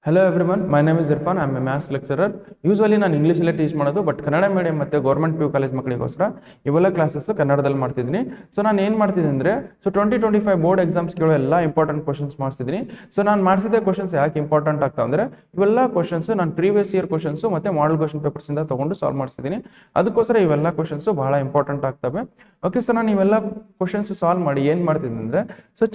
Hello everyone, my name is Irfan. I am a maths lecturer. Usually ನಾನು English ಅಲ್ಲೇ teach ಮಾಡೋದು, but Kannada medium ಮತ್ತು government P U college ಮಕ್ಕಳಿಗೋಸ್ಕರ ಇವೆಲ್ಲ classes ಕನ್ನಡದಲ್ಲಿ ಮಾಡ್ತಿದ್ದೀನಿ. ಸೊ ನಾನು ಏನು ಮಾಡ್ತಿದ್ದೀನಿ ಅಂದರೆ 2025 ಬೋರ್ಡ್ ಎಕ್ಸಾಮ್ಸ್ ಕೇಳೋ ಎಲ್ಲ ಇಂಪಾರ್ಟೆಂಟ್ ಕ್ವಶನ್ಸ್ ಮಾಡಿಸಿದ್ದೀನಿ. ಸೊ ನಾನು ಮಾಡಿಸಿದ ಕ್ವಶನ್ಸ್ ಯಾಕೆ ಇಂಪಾರ್ಟೆಂಟ್ ಆಗ್ತಾವೆ ಅಂದರೆ ಇವೆಲ್ಲ ಕ್ವಶನ್ಸ್ ನಾನು ಪ್ರೀವಿಯಸ್ ಇಯರ್ ಕ್ವಶನ್ಸ್ ಮತ್ತು ಮಾಡಲ್ ಕ್ವಶನ್ ಪೇಪರ್ಸಿಂದ ತೊಗೊಂಡು ಸಾಲ್ವ್ ಮಾಡಿಸಿದ್ದೀನಿ. ಅದಕ್ಕೋಸ್ಕರ ಇವೆಲ್ಲ ಕ್ವಶನ್ಸ್ ಬಹಳ ಇಂಪಾರ್ಟೆಂಟ್ ಆಗ್ತವೆ. ಓಕೆ, ಸೊ ನಾನು ಇವೆಲ್ಲ ಕ್ವಶನ್ಸ್ ಸಾಲ್ವ್ ಮಾಡಿ ಏನು ಮಾಡ್ತಿದ್ದೀನಿ ಅಂದರೆ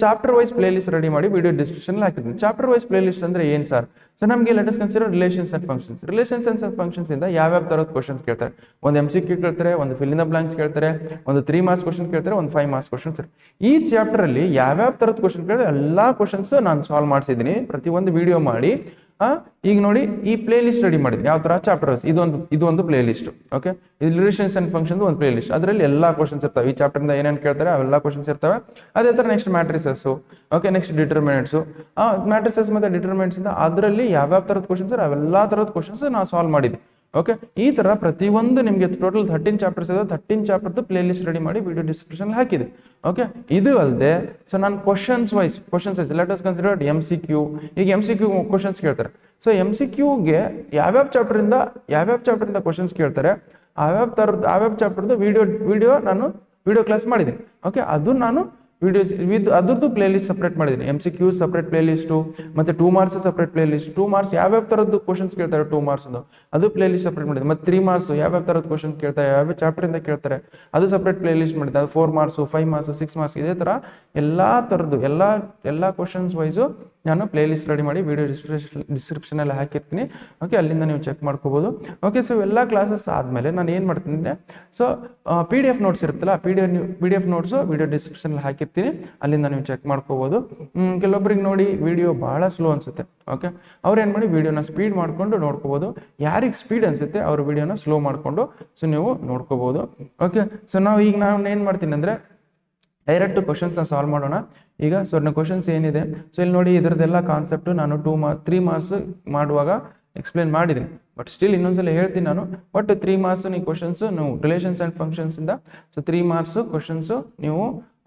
chapter wise play list ready ಮಾಡಿ ವಿಡಿಯೋ ಡಿಸ್ಕ್ರಿಪ್ಷನ್ ಹಾಕಿದ್ದೀನಿ. ಚಾಪ್ಟರ್ ವೈಸ್ ಪ್ಲೇ ಲಿಸ್ಟ್ ಅಂದರೆ ಏನು ಸರ್? ಸೊ ನಮಗೆ let us consider relations and functions ಇಂದ ಯಾವ ತರದ ಕ್ವಶನ್ಸ್ ಕೇಳ್ತಾರೆ. ಒಂದು MCQ ಕೇಳ್ತಾರೆ, ಒಂದು ಫಿಲ್ ಇನ್ ದ ಬ್ಲಾಂಕ್ಸ್ ಕೇಳ್ತಾರೆ, ಒಂದು 3 ಮಾರ್ಕ್ಸ್ ಕ್ವಶನ್ ಕೇಳ್ತಾರೆ, ಒಂದು 5 ಮಾರ್ಕ್ಸ್ ಕ್ವಶನ್ಸ್. ಈ ಚಾಪ್ಟರ್ ಅಲ್ಲಿ ಯಾವ್ಯಾವ ತರದ ಕ್ವಶನ್ ಕೇಳಿದ್ರೆ ಎಲ್ಲಾ ಕ್ವಶನ್ಸ್ ನಾನು ಸಾಲ್ವ್ ಮಾಡಿಸಿದ್ದೀನಿ, ಪ್ರತಿಯೊಂದು ವಿಡಿಯೋ ಮಾಡಿ. ಈಗ ನೋಡಿ, ಈ ಪ್ಲೇ ಲಿಸ್ಟ್ ರೆಡಿ ಮಾಡಿದ್ದೀನಿ. ಯಾವ ತರ ಚಾಪ್ಟರ್ ಇದೊಂದು ಪ್ಲೇ ಲಿಸ್ಟ್. ಓಕೆ, ಇದು ರಿಲೇಷನ್ಸ್ ಅಂಡ್ ಫಂಕ್ಷನ್ ಒಂದು ಪ್ಲೇ ಲಿಸ್ಟ್. ಅದರಲ್ಲಿ ಎಲ್ಲಾ ಕ್ವಶನ್ಸ್ ಇರ್ತವೆ. ಈ ಚಾಪ್ಟರ್ ಇಂದ ಏನೇನು ಕೇಳ್ತಾರೆ ಅವೆಲ್ಲ ಕ್ವಶನ್ಸ್ ಇರ್ತವೆ. ಅದೇ ತರ next matrices, okay, next determinants. Matrices ಮತ್ತೆ ಡಿಟರ್ಮಿನೆಂಟ್ಸ್ ಇಂದ ಅದರಲ್ಲಿ ಯಾವ್ಯಾವ ತರದ ಕ್ವಶನ್ಸ್ ಅವೆಲ್ಲಾ ತರದ ಕ್ವಶನ್ಸ್ ನಾವು ಸಾಲ್ವ್ ಮಾಡಿದ್ವಿ. ಓಕೆ, ಈ ತರ ಪ್ರತಿಯೊಂದು ನಿಮಗೆ ಟೋಟಲ್ 13 ಚಾಪ್ಟರ್ಸ್ ಇದೆ. 13 ಚಾಪ್ಟರ್ದು ಪ್ಲೇ ಲಿಸ್ಟ್ ರೆಡಿ ಮಾಡಿ ವಿಡಿಯೋ ಡಿಸ್ಕ್ರಿಪ್ಷನ್ ಹಾಕಿದೆ. ಓಕೆ, ಇದು ಅಲ್ಲದೆ ಸೊ ನಾನು questions wise let us consider MCQ. ಈಗ MCQ ಕ್ವಶನ್ಸ್ ಕೇಳ್ತಾರೆ. ಸೊ MCQಗೆ ಯಾವ್ಯಾವ ಚಾಪ್ಟರ್ ಇಂದ ಕ್ವಶನ್ಸ್ ಕೇಳ್ತಾರೆ, ಯಾವ್ಯಾವ ಚಾಪ್ಟರ್ದು ವಿಡಿಯೋ ಕ್ಲಾಸ್ ಮಾಡಿದ್ದೀನಿ. ಓಕೆ, ಅದು ನಾನು ಅದರದ್ದು ಪ್ಲೇ ಲಿಸ್ಟ್ ಸಪ್ರೇಟ್ ಮಾಡಿದ್ದೀನಿ. MCQ ಸಪ್ರೇಟ್ ಪ್ಲೇ ಲಿಸ್ಟು, ಮತ್ತೆ 2 marks separate play list. 2 marks ಯಾವ್ಯಾವ ತರದ್ದು ಕ್ವಶನ್ಸ್ ಕೇಳ್ತಾರೆ 2 ಮಾರ್ಕ್ಸ್ ಅದು ಪ್ಲೇ ಲಿಸ್ಟ್ ಸಪ್ರೇಟ್ ಮಾಡಿದೆ. ಮತ್ತೆ 3 ಮಾರ್ಕ್ಸ್ ಯಾವ್ಯಾವ ತರದ್ದು ಕ್ವಶನ್ ಕೇಳ್ತಾರೆ, ಯಾವ್ಯಾವ ಚಾಪ್ಟರ್ ಇಂದ ಕೇಳ್ತಾರೆ ಅದು ಸಪ್ರೇಟ್ ಪ್ಲೇ ಲಿಸ್ಟ್ ಮಾಡಿದೆ. ಅದು 4 ಮಾರ್ಕ್ಸ್, 5 ಮಾರ್ಕ್ಸ್, 6 ಮಾರ್ಕ್ಸ್, ಇದೇ ತರ ಎಲ್ಲಾ ತರದ್ದು ಎಲ್ಲಾ ಕ್ವಶನ್ಸ್ ವೈಸು ನಾನು ಪ್ಲೇ ಲಿಸ್ಟ್ ರೆಡಿ ಮಾಡಿ ವಿಡಿಯೋ ಡಿಸ್ಕ್ರಿಪ್ಷನ್ ಅಲ್ಲಿ ಹಾಕಿರ್ತೀನಿ. ಓಕೆ, ಅಲ್ಲಿಂದ ನೀವು ಚೆಕ್ ಮಾಡ್ಕೋಬಹುದು. ಓಕೆ, ಸೊ ಎಲ್ಲ ಕ್ಲಾಸಸ್ ಆದ್ಮೇಲೆ ನಾನು ಏನ್ ಮಾಡ್ತೀನಿ ಅಂದ್ರೆ ಸೊ PDF ನೋಟ್ಸ್ ಇರುತ್ತಲ್ಲ, PDF ನೋಟ್ಸ್ ವಿಡಿಯೋ ಡಿಸ್ಕ್ರಿಪ್ಷನ್ ಅಲ್ಲಿ ಹಾಕಿರ್ತೀನಿ, ಅಲ್ಲಿಂದ ನೀವು ಚೆಕ್ ಮಾಡ್ಕೋಬಹುದು. ಕೆಲವೊಬ್ಬರಿಗೆ ನೋಡಿ ವಿಡಿಯೋ ಬಹಳ ಸ್ಲೋ ಅನ್ಸುತ್ತೆ. ಓಕೆ, ಅವ್ರು ಏನ್ ಮಾಡಿ ವಿಡಿಯೋನ ಸ್ಪೀಡ್ ಮಾಡ್ಕೊಂಡು ನೋಡ್ಕೋಬಹುದು. ಯಾರಿಗೆ ಸ್ಪೀಡ್ ಅನ್ಸುತ್ತೆ ಅವ್ರ ವಿಡಿಯೋನ ಸ್ಲೋ ಮಾಡ್ಕೊಂಡು ಸೊ ನೀವು ನೋಡ್ಕೋಬಹುದು. ಓಕೆ, ಸೊ ನಾನು ಏನ್ ಮಾಡ್ತೀನಿ ಅಂದ್ರೆ ಡೈರೆಕ್ಟ್ ಕ್ವಶನ್ಸ್ ಸಾಲ್ವ್ ಮಾಡೋಣ ಈಗ. ಸೊ ಕ್ವಶನ್ಸ್ ಏನಿದೆ, ಸೊ ಇಲ್ಲಿ ನೋಡಿ ಇದರದೆಲ್ಲ ಕಾನ್ಸೆಪ್ಟ್ ನಾನು 3 ಮಾರ್ಕ್ಸ್ ಮಾಡುವಾಗ ಎಕ್ಸ್ಪ್ಲೇನ್ ಮಾಡಿದ್ದೀನಿ. ಬಟ್ ಸ್ಟಿಲ್ ಇನ್ನೊಂದ್ಸಲ ಹೇಳ್ತೀನಿ ನಾನು. ಬಟ್ 3 ಮಾರ್ಕ್ಸ್ ನೀವು ಕ್ವಶನ್ಸ್ ನೀವು ರಿಲೇಷನ್ಸ್ ಅಂಡ್ ಫಂಕ್ಷನ್ಸ್ ಇಂದ ಸೊ 3 ಮಾರ್ಕ್ಸ್ ಕ್ವಶನ್ಸ್ ನೀವು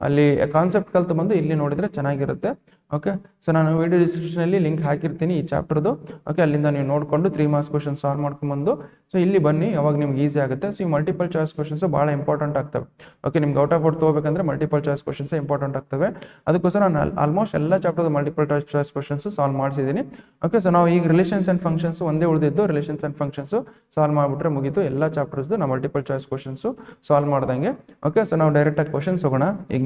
ಅಲ್ಲಿ ಕಾನ್ಸೆಪ್ಟ್ ಕಲ್ತು ಬಂದು ಇಲ್ಲಿ ನೋಡಿದ್ರೆ ಚೆನ್ನಾಗಿರುತ್ತೆ. ಓಕೆ, ಸೊ ನಾನು ವಿಡಿಯೋ ಡಿಸ್ಕ್ರಿಪ್ಷನ್ ಅಲ್ಲಿ ಲಿಂಕ್ ಹಾಕಿರ್ತೀನಿ ಈ ಚಾಪ್ಟರ್ದು. ಓಕೆ, ಅಲ್ಲಿಂದ ನೀವು ನೋಡ್ಕೊಂಡು 3 ಮಾರ್ಕ್ಸ್ ಕ್ವಶನ್ ಸಾಲ್ವ್ ಮಾಡ್ಕೊಂಡ್ಬಂದು ಸೊ ಇಲ್ಲಿ ಬನ್ನಿ, ಅವಾಗ ನಿಮ್ಗೆ ಈಸಿ ಆಗುತ್ತೆ. ಸೊ ಈ ಮಲ್ಟಿಪಲ್ ಚಾಯ್ಸ್ ಕ್ವಶನ್ಸ್ ಬಹಳ ಇಂಪಾರ್ಟೆಂಟ್ ಆಗ್ತವೆ. ಓಕೆ, ನಿಮ್ಗೆ ಔಟ್ ಆಫ್ ಔಟ್ ತಗೋಬೇಕಂದ್ರೆ ಮಲ್ಟಿಪಲ್ ಚಾಯ್ಸ್ ಕ್ವಶನ್ಸ್ ಇಂಪಾರ್ಟೆಂಟ್ ಆಗ್ತವೆ. ಅದಕ್ಕೋಸ್ಕರ ನಾನು ಆಲ್ಮೋಸ್ಟ್ ಎಲ್ಲ chapter multiple choice questions solve ಮಾಡಿಸಿದ್ದೀನಿ. ಓಕೆ, ಸೊ ನಾವು ಈಗ ರಿಲೇಷನ್ಸ್ ಅಂಡ್ ಫಂಕ್ಷನ್ಸ್ ಒಂದೇ ಉಳಿದಿದ್ದು, ರಿಲೇಷನ್ಸ್ ಅಂಡ್ ಫಂಕ್ಷನ್ಸ್ ಸಾಲ್ವ್ ಮಾಡಿಬಿಟ್ರೆ ಮುಗೀತು. ಎಲ್ಲ ಚಾಪ್ಟರ್ಸ್ ನಾವು ಮಲ್ಟಿಪಲ್ ಚಾಯ್ಸ್ ಕ್ವಶನ್ಸ್ ಸಾಲ್ವ್ ಮಾಡ್ದಂಗೆ. ಓಕೆ, ಸೊ ನಾವು ಡೈರೆಕ್ಟ್ ಆಗಿ ಕ್ವಶನ್ಸ್ ಹೋಗೋಣ. ಈಗ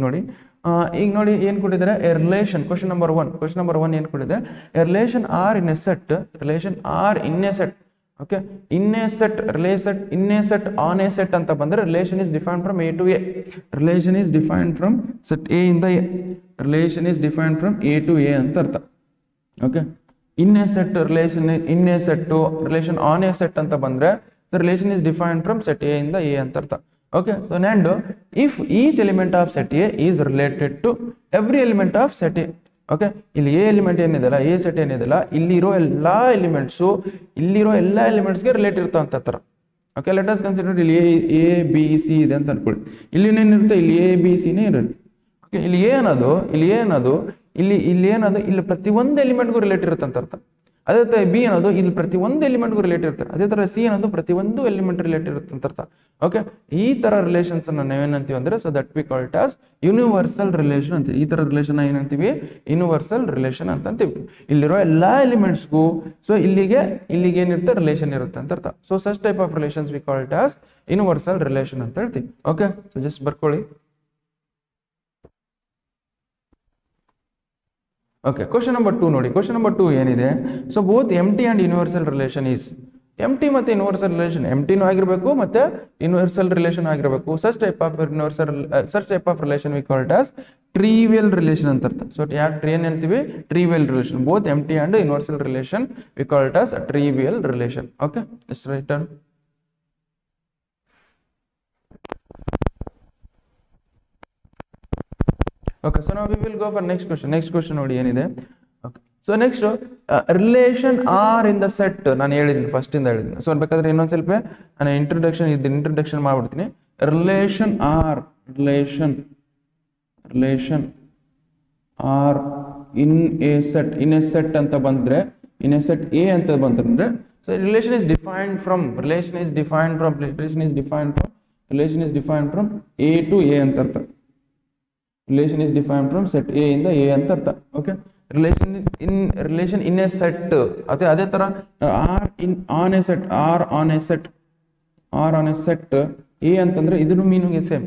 ನೋಡಿ ಏನ್ ಕೊಟ್ಟಿದ್ದಾರೆ, ಎ ರಿಲೇಷನ್ ಕ್ವಶನ್ ನಂಬರ್ 1 ಏನ್ ಕೊಟ್ಟಿದೆ, a relation R in A set. Okay, in A set on a set ಅಂತ ಬಂದ್ರೆ relation is defined from A to A. Relation is defined from set A ಇಂದ A. Relation is defined from A to A ಅಂತ ಅರ್ಥ. Okay, in A set relation on a set ಅಂತ ಬಂದ್ರೆ relation is defined from set A ಇಂದ A ಅಂತ ಅರ್ಥ. Okay, so and if each element of set A is related to every element of set A. Okay, ಇಲ್ಲಿ A element ಏನಿದೆಲ್ಲ, A set ಏನಿದೆಲ್ಲ, ಇಲ್ಲಿರೋ ಎಲ್ಲಾ ಎಲಿಮೆಂಟ್ಸ್ಗೆ ರಿಲೇಟ್ ಇರ್ತಾವ ಅಂತ ತರ. ಓಕೆ, ಲೆಟ್ ಅಸ್ ಕನ್ಸಿಡರ್ ಇಲ್ಲಿ A B C ಇದೆ ಅಂತ ಅನ್ಕೊಳ್ಳಿ. ಇಲ್ಲಿ ಏನಿರುತ್ತೆ, ಇಲ್ಲಿ A B C ನೇ ಇರುತ್ತೆ. ಓಕೆ, ಇಲ್ಲಿ ಇಲ್ಲಿ ಪ್ರತಿಯೊಂದು ಎಲಿಮೆಂಟ್ಗೂ ರಿಲೇಟ್ ಇರುತ್ತೆ ಅಂತ ಅರ್ಥ. ಅದೇ ತರ B ಅನ್ನೋದು ಇಲ್ಲಿ ಪ್ರತಿಯೊಂದು ಎಲಿಮೆಂಟ್ಗೂ ರಿಲೇಟ್ ಇರ್ತಾರೆ. ಅದೇ ತರ C ಅನ್ನೋದು ಪ್ರತಿಯೊಂದು ಎಲಿಮೆಂಟ್ ರಿಲೇಟ್ ಇರುತ್ತೆ ಅಂತ ಅರ್ಥ. ಓಕೆ, ಈ ತರ ರಿಲೇಷನ್ಸ್ ಅನ್ನ ನಾವೇನಂತೀವಿ ಅಂದ್ರೆ so that we call it as universal relation ಅಂತೀವಿ. ಈ ತರ ರಿಲೇಷನ್ ಏನಂತೀವಿ, ಯೂನಿವರ್ಸಲ್ ರಿಲೇಷನ್ ಅಂತ ಅಂತೀವಿ. ಇಲ್ಲಿರೋ ಎಲ್ಲಾ ಎಲಿಮೆಂಟ್ಸ್ಗೂ ಸೊ ಇಲ್ಲಿಗೆ ಏನಿರುತ್ತೆ, ರಿಲೇಷನ್ ಇರುತ್ತೆ ಅಂತ ಅರ್ಥ. So such type of relations we call it as universal relation ಅಂತ ಹೇಳ್ತೀವಿ. ಓಕೆ, ಸೊ ಜಸ್ಟ್ ಬರ್ಕೊಳ್ಳಿ. ಓಕೆ, ಕ್ವಶನ್ ನಂಬರ್ 2 ನೋಡಿ. ಕ್ವಶನ್ ನಂಬರ್ 2 ಏನಿದೆ, so both empty and universal relation is. Empty ಮತ್ತೆ ಯೂನಿವರ್ಸಲ್ ರಿಲೇಷನ್, ಎಂಟಿನೂ ಆಗಿರಬೇಕು ಮತ್ತೆ ಯೂನಿವರ್ಸಲ್ ರಿಲೇಷನ್ ಆಗಿರಬೇಕು. Such type of relation we call it as trivial relation ಅಂತ ಅರ್ಥ. ಸೊ ಏನ್ ಅಂತೀವಿ, trivial relation. Both empty and universal relation we call it as trivial relation. Okay, just write down. Okay, so now we will go for next question ನೋಡಿ ಏನಿದೆ. Okay, so next relation R in the set ನಾನು ಹೇಳಿದ್ದೀನಿ, first ಇಂದ ಹೇಳಿದ್ದೀನಿ. So ಬೇಕಾದ್ರೆ ಇನ್ನೊಂದ್ ಸ್ವಲ್ಪ ನಾನು ಇಂಟ್ರೊಡಕ್ಷನ್ ಮಾಡ್ಬಿಡ್ತೀನಿ. Relation R R in A set ಅಂತ ಬಂದ್ರೆ in a set A ಅಂತ ಬಂತಂದ್ರೆ so relation is defined from A to A ಅಂತ ಅರ್ಥ. relation is defined from set A ಇಂದ A ಅಂತ ಅರ್ಥ. Okay, relation in a set ಅದೇ ತರ R on a set A ಅಂತಂದ್ರೆ ಇದನ್ನು ಮೀನಿಂಗ್ ಸೇಮ್.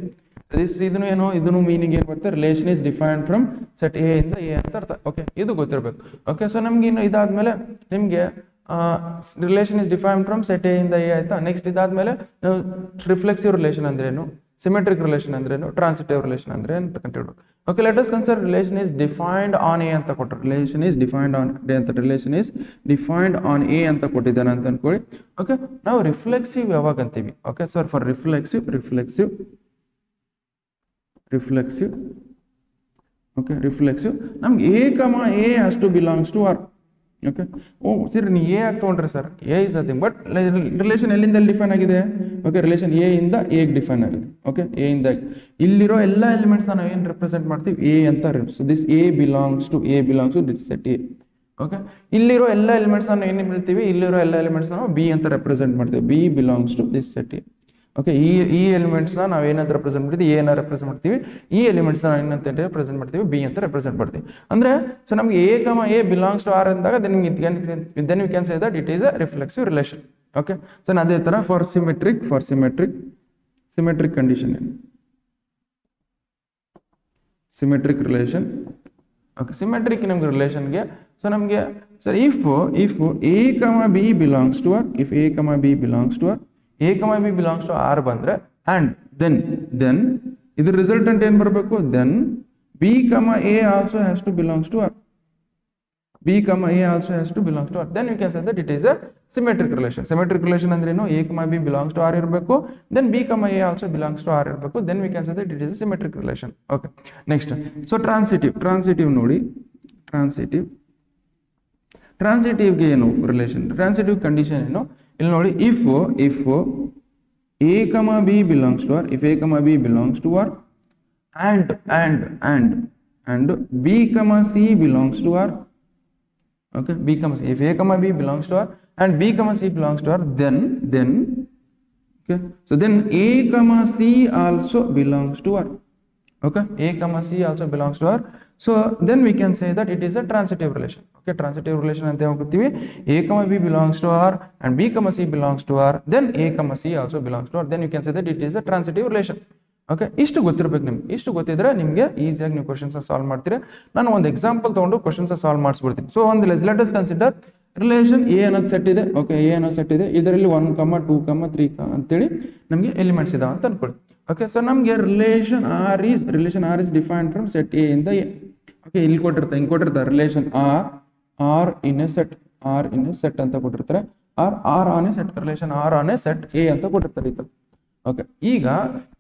ಇದನ್ನು ಏನೋ ಇದನ್ನು ಮೀನಿಂಗ್ ಏನು ಬರುತ್ತೆ, relation is defined from set A ಇಂದ ಎ ಅಂತ ಅರ್ಥ. ಓಕೆ, ಇದು ಗೊತ್ತಿರಬೇಕು. ಓಕೆ, ಸೊ ನಮ್ಗೆ ಇನ್ನು ಇದಾದ್ಮೇಲೆ ನಿಮಗೆ relation is defined from set A ಇಂದ ಎ ಆಯ್ತಾ. ನೆಕ್ಸ್ಟ್ ಇದಾದ್ಮೇಲೆ ನಾವು ರಿಫ್ಲೆಕ್ಸಿವ್ ರಿಲೇಷನ್ ಅಂದ್ರೇನು, ಸಿಮೆಟ್ರಿಕ್ ರಿಲೇಷನ್ ಅಂದ್ರೇನು, ಟ್ರಾನ್ಸಿಟಿವ್ ರಿಲೇಷನ್ ಅಂದ್ರೆ ಅಂತ ಕಂಡುಹಿಡಬೇಕು. Okay, let us consider relation is defined on A ಅಂತ ಕೊಟ್ಟರು. Relation is defined on A ಅಂತ ಕೊಟ್ಟಿದ್ದಾನೆ ಅಂತ ಅನ್ಕೊಳ್ಳಿ. ಓಕೆ, ನಾವು ರಿಫ್ಲೆಕ್ಸಿವ್ ಯಾವಾಗ ಅಂತೀವಿ? Okay sir, for reflexive okay, reflexive ನಮ್ಗೆ A, A has to belongs to R. Okay, ಓ ಸರಿ, ನೀವು ಎ ಆಗಿ ತೊಗೊಂಡ್ರೆ sir A is nothing but relation ಎಲ್ಲಿಂದ ಡಿಫೈನ್ ಆಗಿದೆ? ಓಕೆ, ರಿಲೇಷನ್ ಎ ಇಂದ ಎ ಡಿಫೈನ್ ಆಗಿದೆ. ಓಕೆ, ಎ ಇಂದ ಇಲ್ಲಿರೋ ಎಲ್ಲ ಎಲಿಮೆಂಟ್ಸ್ ನಾವು ಏನು ರೆಪ್ರೆಸೆಂಟ್ ಮಾಡ್ತೀವಿ? ಎ ಅಂತ. So this A belongs to this set A. Okay, ಇಲ್ಲಿರೋ ಎಲ್ಲ ಎಲಿಮೆಂಟ್ಸ್ ನಾವು ಏನು ಹೇಳ್ತೀವಿ? ಇಲ್ಲಿರೋ ಎಲ್ಲ ಎಲಿಮೆಂಟ್ಸ್ ನಾವು ಬಿ ಅಂತ ರೆಪ್ರೆಸೆಂಟ್ ಮಾಡ್ತೀವಿ. B belongs to this set A. Okay, ಈ ಎಲಿಮೆಂಟ್ಸ್ನ ನಾವು ಏನಂತ ರೆಪ್ರೆಸೆಂಟ್ ಮಾಡ್ತೀವಿ? ಎ ನ ರೆಪ್ರೆಸೆಂಟ್ ಮಾಡ್ತೀವಿ. ಈ ಎಲಿಮೆಂಟ್ಸ್ ನಾವು ಏನಂತ ರೆಪ್ರೆಸೆಂಟ್ ಮಾಡ್ತೀವಿ? ಬಿ ಅಂತ ರೆಪ್ರೆಸೆಂಟ್ ಮಾಡ್ತೀವಿ. ಅಂದ್ರೆ ಸೊ ನಮಗೆ ಎ ಬಿಲಾಂಗ್ಸ್ ಟು ಆರ್ ಅಂದಾಗ then we can say that it is a reflexive relation. Okay, so ಅದೇ ತರ for symmetric condition, symmetric relation. Okay, symmetric ನಮ್ಗೆ ರಿಲೇಷನ್ಗೆ ಸೊ ನಮಗೆ sir if A B belongs to R, A, B belongs to R ಬಂದ್ರೆ and then ಇದ್ರ resultant ಏನ್ ಬರಬೇಕು? then B, A also has to belongs to R. Then you can say that it is a symmetric relation. Symmetric relation ಅಂದ್ರೆ ಏನು? A, B belongs to R ಇರಬೇಕು, then B, A also belongs to R ಇರಬೇಕು, then we can say that it is a symmetric relation. Okay, next, so transitive ನೋಡಿ. transitive ಗೆ ಏನು relation? Transitive condition ಏನು? ಇಲ್ಲಿ ನೋಡಿ, if A, B belongs to R, and B, C belongs to R. Okay, if A, B belongs to R and B, C belongs to R, then okay, so then A, C also belongs to R. Okay, A, C also belongs to R. So then we can say that it is a transitive relation. Okay, transitive relation ante hoguತ್ತೀವಿ. A, B belongs to R and B, C belongs to R, then A, C also belongs to R, then you can say that it is a transitive relation. Okay, ಇಷ್ಟು ಗೊತ್ತಿರಬೇಕು ನಿಮ್ಗೆ. ಇಷ್ಟು ಗೊತ್ತಿದ್ರೆ ನಿಮಗೆ ಈಸಿಯಾಗಿ ನೀವು questions solve ಮಾಡ್ತೀರಾ. ನಾನು ಒಂದು ಎಕ್ಸಾಂಪಲ್ ತಗೊಂಡು ಕ್ವಶನ್ಸ್ ಸಾಲ್ವ್ ಮಾಡಿಸ್ಬಿಡ್ತೀನಿ. ಸೊ ಒಂದು let us consider relation A ಅನ್ನೋದು ಸೆಟ್ ಇದೆ. ಓಕೆ, ಎ ಅನ್ನೋ ಸೆಟ್ ಇದೆ. ಇದರಲ್ಲಿ 1, 2, 3 ಅಂತೇಳಿ ನಮಗೆ ಎಲಿಮೆಂಟ್ಸ್ ಇದಾವೆ ಅಂತ ಅನ್ಕೊಳ್ಳಿ. ಓಕೆ, ಸೊ ನಮಗೆ relation R is defined from set A ಇಂದ ಎ. ಓಕೆ, ಇಲ್ಲಿ ಕೊಟ್ಟಿರ್ತಾರೆ relation R in A set ಅಂತ ಕೊಟ್ಟಿರ್ತಾರೆ. R on a set, relation R on a set A ಅಂತ ಕೊಟ್ಟಿರ್ತಾರೆ ಇದು. ಓಕೆ, ಈಗ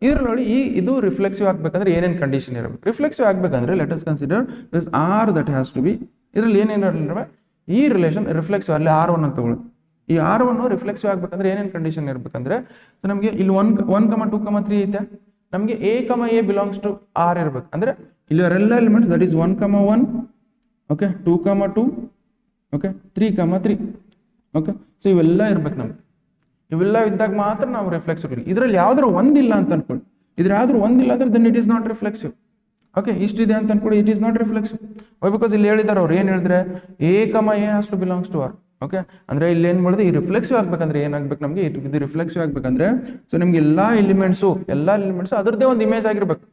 ಇದ್ರಲ್ಲಿ ನೋಡಿ, ಇದು ರಿಫ್ಲೆಕ್ಸಿವ್ ಆಗ್ಬೇಕಂದ್ರೆ ಏನೇನು ಕಂಡೀಷನ್ ಇರಬೇಕು? ರಿಫ್ಲೆಕ್ಸಿವ್ ಆಗ್ಬೇಕಂದ್ರೆ let us consider this R that has to be. ಇದರಲ್ಲಿ ಏನೇನು ಈ ರಿಲೇಷನ್ ರಿಫ್ಲೆಕ್ಸಿವ್ ಅಲ್ಲಿ R1 ಅಂತ ತಗೊಳ್ಳಿ. ಈ R1 ರಿಫ್ಲೆಕ್ಸಿವ್ ಆಗ್ಬೇಕಂದ್ರೆ ಏನೇನು ಕಂಡೀಷನ್ ಇರ್ಬೇಕಂದ್ರೆ, ಸೊ ನಮಗೆ ಇಲ್ಲಿ 1, 2, 3 ಐತೆ. ನಮಗೆ A, A belongs to R ಇರ್ಬೇಕು. ಅಂದ್ರೆ ಇಲ್ಲಿ ಎಲ್ಲ elements that is 1, 1, okay, 2, 2, okay, 3, 3. Okay, so ಇವೆಲ್ಲ ಇರ್ಬೇಕು ನಮ್ಗೆ. ಇವೆಲ್ಲ ಇದ್ದಾಗ ಮಾತ್ರ ನಾವು ರಿಫ್ಲೆಕ್ಸಿವ್. ಇದರಲ್ಲಿ ಯಾವ್ದಾದ್ರು ಒಂದಿಲ್ಲ ಅಂತ ಅನ್ಕೊಳ್ಳಿ. ಇದ್ರ ಯಾವ್ದಾದ್ರು ಒಂದಿಲ್ಲ ಅಂದ್ರೆ then it is not reflexive. Okay, ಇಷ್ಟಿದೆ ಅಂತ ಅನ್ಕೊಳ್ಳಿ, it is not reflexive. Because ಇಲ್ಲಿ ಹೇಳಿದಾರೆ ಅವ್ರು ಏನು ಹೇಳಿದ್ರೆ A, A has to belongs to R. Okay, ಅಂದ್ರೆ ಇಲ್ಲಿ ಏನ್ ಮಾಡಿದ್ರೆ ಈ ರಿಫ್ಲೆಕ್ಸಿವ್ ಆಗ್ಬೇಕಂದ್ರೆ ಏನಾಗ್ಬೇಕು ನಮಗೆ? ಇದು ರಿಫ್ಲೆಕ್ಸಿವ್ ಆಗ್ಬೇಕಂದ್ರೆ ಸೊ ನಿಮ್ಗೆ ಎಲ್ಲಾ ಎಲಿಮೆಂಟ್ಸು ಅದರದ್ದೇ ಒಂದು ಇಮೇಜ್ ಆಗಿರ್ಬೇಕು.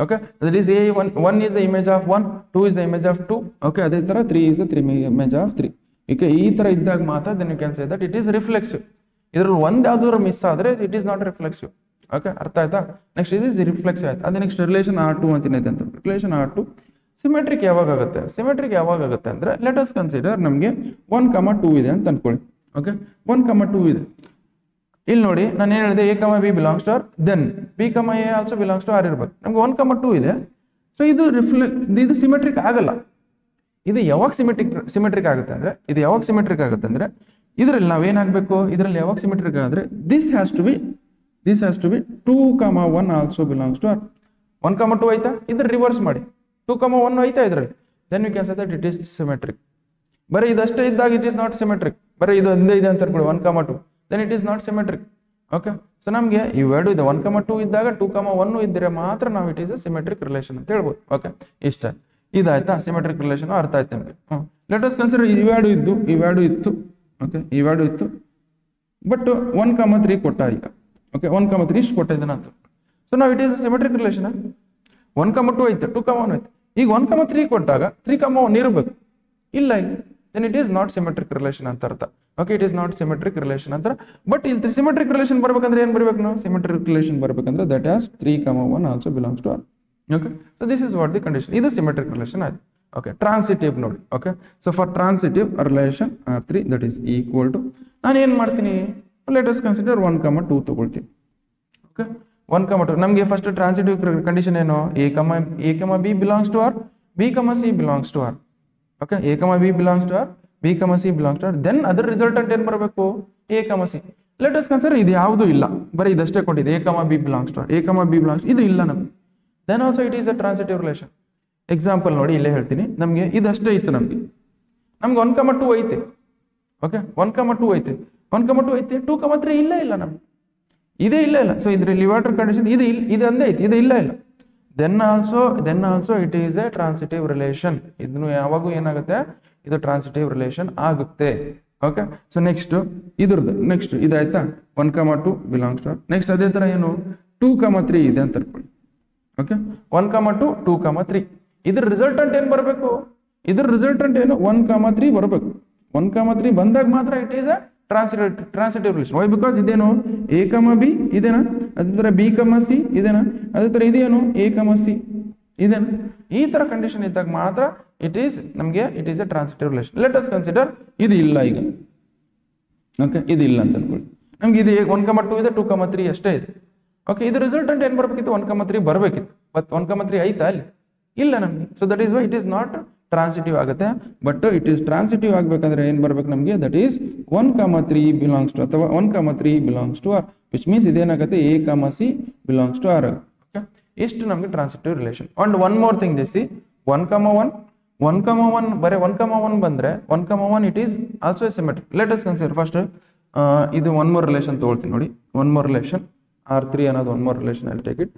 Okay, that is A1 is the image of 1, 2 is the image of 2. Okay, ಅದೇ ತರ 3 is the image of 3. Okay, ಈ ತರ ಇದ್ದಾಗ ಮಾತ್ರ then you can say that it is reflexive. ಇದ್ರಲ್ಲಿ ಒಂದ್ ಯಾವ್ದಾದ್ರು ಮಿಸ್ ಆದ್ರೆ it is not reflexive. Okay, ಅರ್ಥ ಆಯ್ತಾ? ನೆಕ್ಸ್ಟ್ ಇದು ರಿಫ್ಲೆಕ್ಸಿವ್ ಆಯ್ತು. ಅದೇ ನೆಕ್ಸ್ಟ್ ರಿಲೇಷನ್ R2 ಅಂತಿನೈತೆ ಅಂತ. ರಿಲೇಷನ್ R2 ಸಿಮೆಟ್ರಿಕ್ ಯಾವಾಗ ಆಗುತ್ತೆ ಅಂದ್ರೆ ಲೆಟ್ ಅಸ್ ಕನ್ಸಿಡರ್ ನಮಗೆ 1, 2 ಇದೆ ಅಂತ ಅನ್ಕೊಳ್ಳಿ. ಓಕೆ, 1, 2 ಇದೆ. ಇಲ್ಲಿ ನೋಡಿ, ನಾನು ಏನು ಹೇಳಿದೆ? A, B belongs to R, then B, A also belongs to R ಇರ್ಬೇಕು. ನಮ್ಗೆ 1, 2 ಇದೆ. ಸೊ ಇದು ಇದು ಸಿಮೆಟ್ರಿಕ್ ಆಗಲ್ಲ. ಇದು ಯಾವಾಗ ಸಿಮೆಟ್ರಿಕ್ ಆಗುತ್ತೆ ಅಂದ್ರೆ ಇದರಲ್ಲಿ ನಾವೇನಾಗಬೇಕು? ಇದರಲ್ಲಿ ಯಾವಾಗ ಸಿಮೆಟ್ರಿಕ್ ಆದ್ರೆ this has to be 2, 1 also belongs to R. 1, 2 ಆಯ್ತಾ? ಇದ್ರ ರಿವರ್ಸ್ ಮಾಡಿ 2, 1 ಆಯ್ತಾ ಇದರಲ್ಲಿ, then we can say that it is symmetric. ಬರೀ ಇದಷ್ಟೇ ಇದ್ದಾಗ ಇಟ್ ಈಸ್ ನಾಟ್ ಸಿಮೆಟ್ರಿಕ್. ಬರೀ ಇದು ಒಂದೇ ಇದೆ ಅಂತ ಅನ್ಕೊಳ್ಳಿ 1, 2, then it is not symmetric. Okay, so ನಮಗೆ ಇವೆರಡು ಇದೆ 1, 2 ಇದ್ದಾಗ 2, 1 ಇದ್ದರೆ ಮಾತ್ರ ನಾವು it is a symmetric relation ಅಂತ ಹೇಳ್ಬೋದು. ಓಕೆ, ಇಷ್ಟ ಇದಾಯ್ತಾ ಸಿಮೆಟ್ರಿಕ್ ರಿಲೇಷನ್ ಅರ್ಥ ಆಯ್ತು ನಿಮಗೆ. ಲೆಟ್ ಅಸ್ ಕನ್ಸಿಡರ್ ಇವೆರಡು ಇತ್ತು. ಓಕೆ, ಇವೆರಡು ಇತ್ತು ಬಟ್ 1, 3 ಕೊಟ್ಟ ಈಗ. ಓಕೆ, 1, 3 ಇಷ್ಟು ಕೊಟ್ಟ ಇದನ್ನ ಅಂತ. ಸೊ ನಾವು ಇಟ್ ಈಸ್ ಸಿಮೆಟ್ರಿಕ್ ರಿಲೇಷನ್. 1, 2 ಐತೆ, 2, 1 ಐತೆ. ಈಗ 1, 3 ಕೊಟ್ಟಾಗ 3, 1 ಇರಬೇಕು, ಇಲ್ಲ ಈಗ then it is not symmetric relation ಅಂತ ಅರ್ಥ. Okay, it is not symmetric relation ಅಂತ. ಬಟ್ ಇಲ್ಲಿ ಸಿಮೆಟ್ರಿಕ್ ರಿಲೇಷನ್ ಬರ್ಬೇಕಂದ್ರೆ ಏನು ಬರಬೇಕು ನಾವು? ಸಿಮೆಟ್ರಿಕ್ ರಿಲೇಷನ್ ಬರ್ಬೇಕಂದ್ರೆ that as 3, 1 also belongs to R. Okay, so this is what the condition. ಇದು ಸಿಮೆಟ್ರಿಕ್ ರಿಲೇಷನ್ ಆಯ್ತು. ಓಕೆ, ಟ್ರಾನ್ಸಿಟಿವ್ ನೋಡಿ. Okay, so for transitive relation R3 that is equal to, ನಾನು ಏನು ಮಾಡ್ತೀನಿ, ಲೆಟ್ ಅಸ್ ಕನ್ಸಿಡರ್ 1, 2 ತಗೊಳ್ತೀನಿ. Okay, 1, 2 ನಮಗೆ first transitive condition ಏನು? A, B belongs to R, B, C belongs to R. Okay, A, B belongs to R, B, C belongs to R. Then ಅದರ resultant ಏನು ಬರಬೇಕು? A, C. Let us consider ಇದು ಯಾವುದು ಇಲ್ಲ, ಬರೀ ಇದಷ್ಟೇ ಕೊಟ್ಟಿದೆ A, B belongs to R, A, B belongs, ಇದು ಇಲ್ಲ ನಮಗೆ. Then also it is a transitive relation. Example ನೋಡಿ, ಇಲ್ಲೇ ಹೇಳ್ತೀನಿ. ನಮಗೆ ಇದಷ್ಟೇ ಇತ್ತು, ನಮಗೆ 1, 2 ಐತೆ. ಓಕೆ, 1, 2 ಐತೆ, 1, 2 ಐತೆ, 2, 3 ಇಲ್ಲ ನಮ್ಗೆ, ಇದೇ ಇಲ್ಲ. ಸೊ ಇದರಲ್ಲಿ ವಾಟರ್ ಕಂಡೀಷನ್ ಇದು ಒಂದೇ ಐತಿ, ಇದು ಇಲ್ಲ. Then also it is a transitive relation. ಇದನ್ನು ಯಾವಾಗೂ ಏನಾಗುತ್ತೆ, ಇದು ಟ್ರಾನ್ಸಿಟಿವ್ ರಿಲೇಷನ್ ಆಗುತ್ತೆ. ಓಕೆ, ಸೊ ನೆಕ್ಸ್ಟ್ ಇದಾಯ್ತಾ, 1, 2 ಬಿಲಾಂಗ್ಸ್ ಟು ಆರ್. ನೆಕ್ಸ್ಟ್ ಅದೇ ತರ ಏನು 2, 3 ಇದೆ ಅಂತ ಅನ್ಕೊಳ್ಳಿ. ಓಕೆ, 1, 2, 3 ಇದ್ರ ರಿಸಲ್ಟೆಂಟ್ ಏನು ಬರಬೇಕು? ಇದ್ರ ರಿಸಲ್ಟೆಂಟ್ ಏನು 1, 3 ಬರಬೇಕು. 1, 3 ಬಂದಾಗ ಮಾತ್ರ it is a transitive relation. Why? Because ಇದೇನು A, B ಇದೇನಾ, ಅದೇ ತರ B, C ಇದೇನಾ, ಅದೇ ತರ ಇದೇನು A, C ಇದೇನಾ. ಈ ತರ ಕಂಡೀಷನ್ ಇದ್ದಾಗ ಮಾತ್ರ it is a transitive relation. Let us consider ಇದು ಇಲ್ಲ ಈಗ. ಓಕೆ, ಇದು ಇಲ್ಲ ಅಂತ ಅನ್ಕೊಳ್ಳಿ. ನಮ್ಗೆ ಇದು 1, 2 ಇದೆ, 2, 3 ಅಷ್ಟೇ ಇದೆ. ಓಕೆ, ಇದು ರಿಸಲ್ಟೆಂಟ್ ಏನು ಬರಬೇಕಿತ್ತು? 1, 3 ಬರಬೇಕಿತ್ತು. ಬಟ್ 1, 3 ಐತಾ ಅಲ್ಲಿ? ಇಲ್ಲ ನಮಗೆ. So that is why it is not transitive ಆಗುತ್ತೆ. ಬಟ್ ಇಟ್ ಈಸ್ ಟ್ರಾನ್ಸಿಟಿವ್ ಆಗಬೇಕಂದ್ರೆ ಏನು ಬರ್ಬೇಕು ನಮಗೆ? ದಟ್ ಈಸ್ 1, 3 ಬಿಲಾಂಗ್ಸ್ ಟು, ಅಥವಾ 1, 3 belongs to R, which means ಇದೇನಾಗುತ್ತೆ A, C belongs to R. Okay, ಇಷ್ಟು ನಮಗೆ transitive relation. And one more thing this 1, 1 ಬರೀ 1, 1 ಬಂದ್ರೆ 1, it is also symmetric. Let us consider first ಇದು ಒನ್ ಮೋರ್ ರಿಲೇಷನ್ ತಗೊಳ್ತೀನಿ ನೋಡಿ. One more relation R3 ಅನ್ನೋದು one more relation. ಅಲ್ಲಿ take it.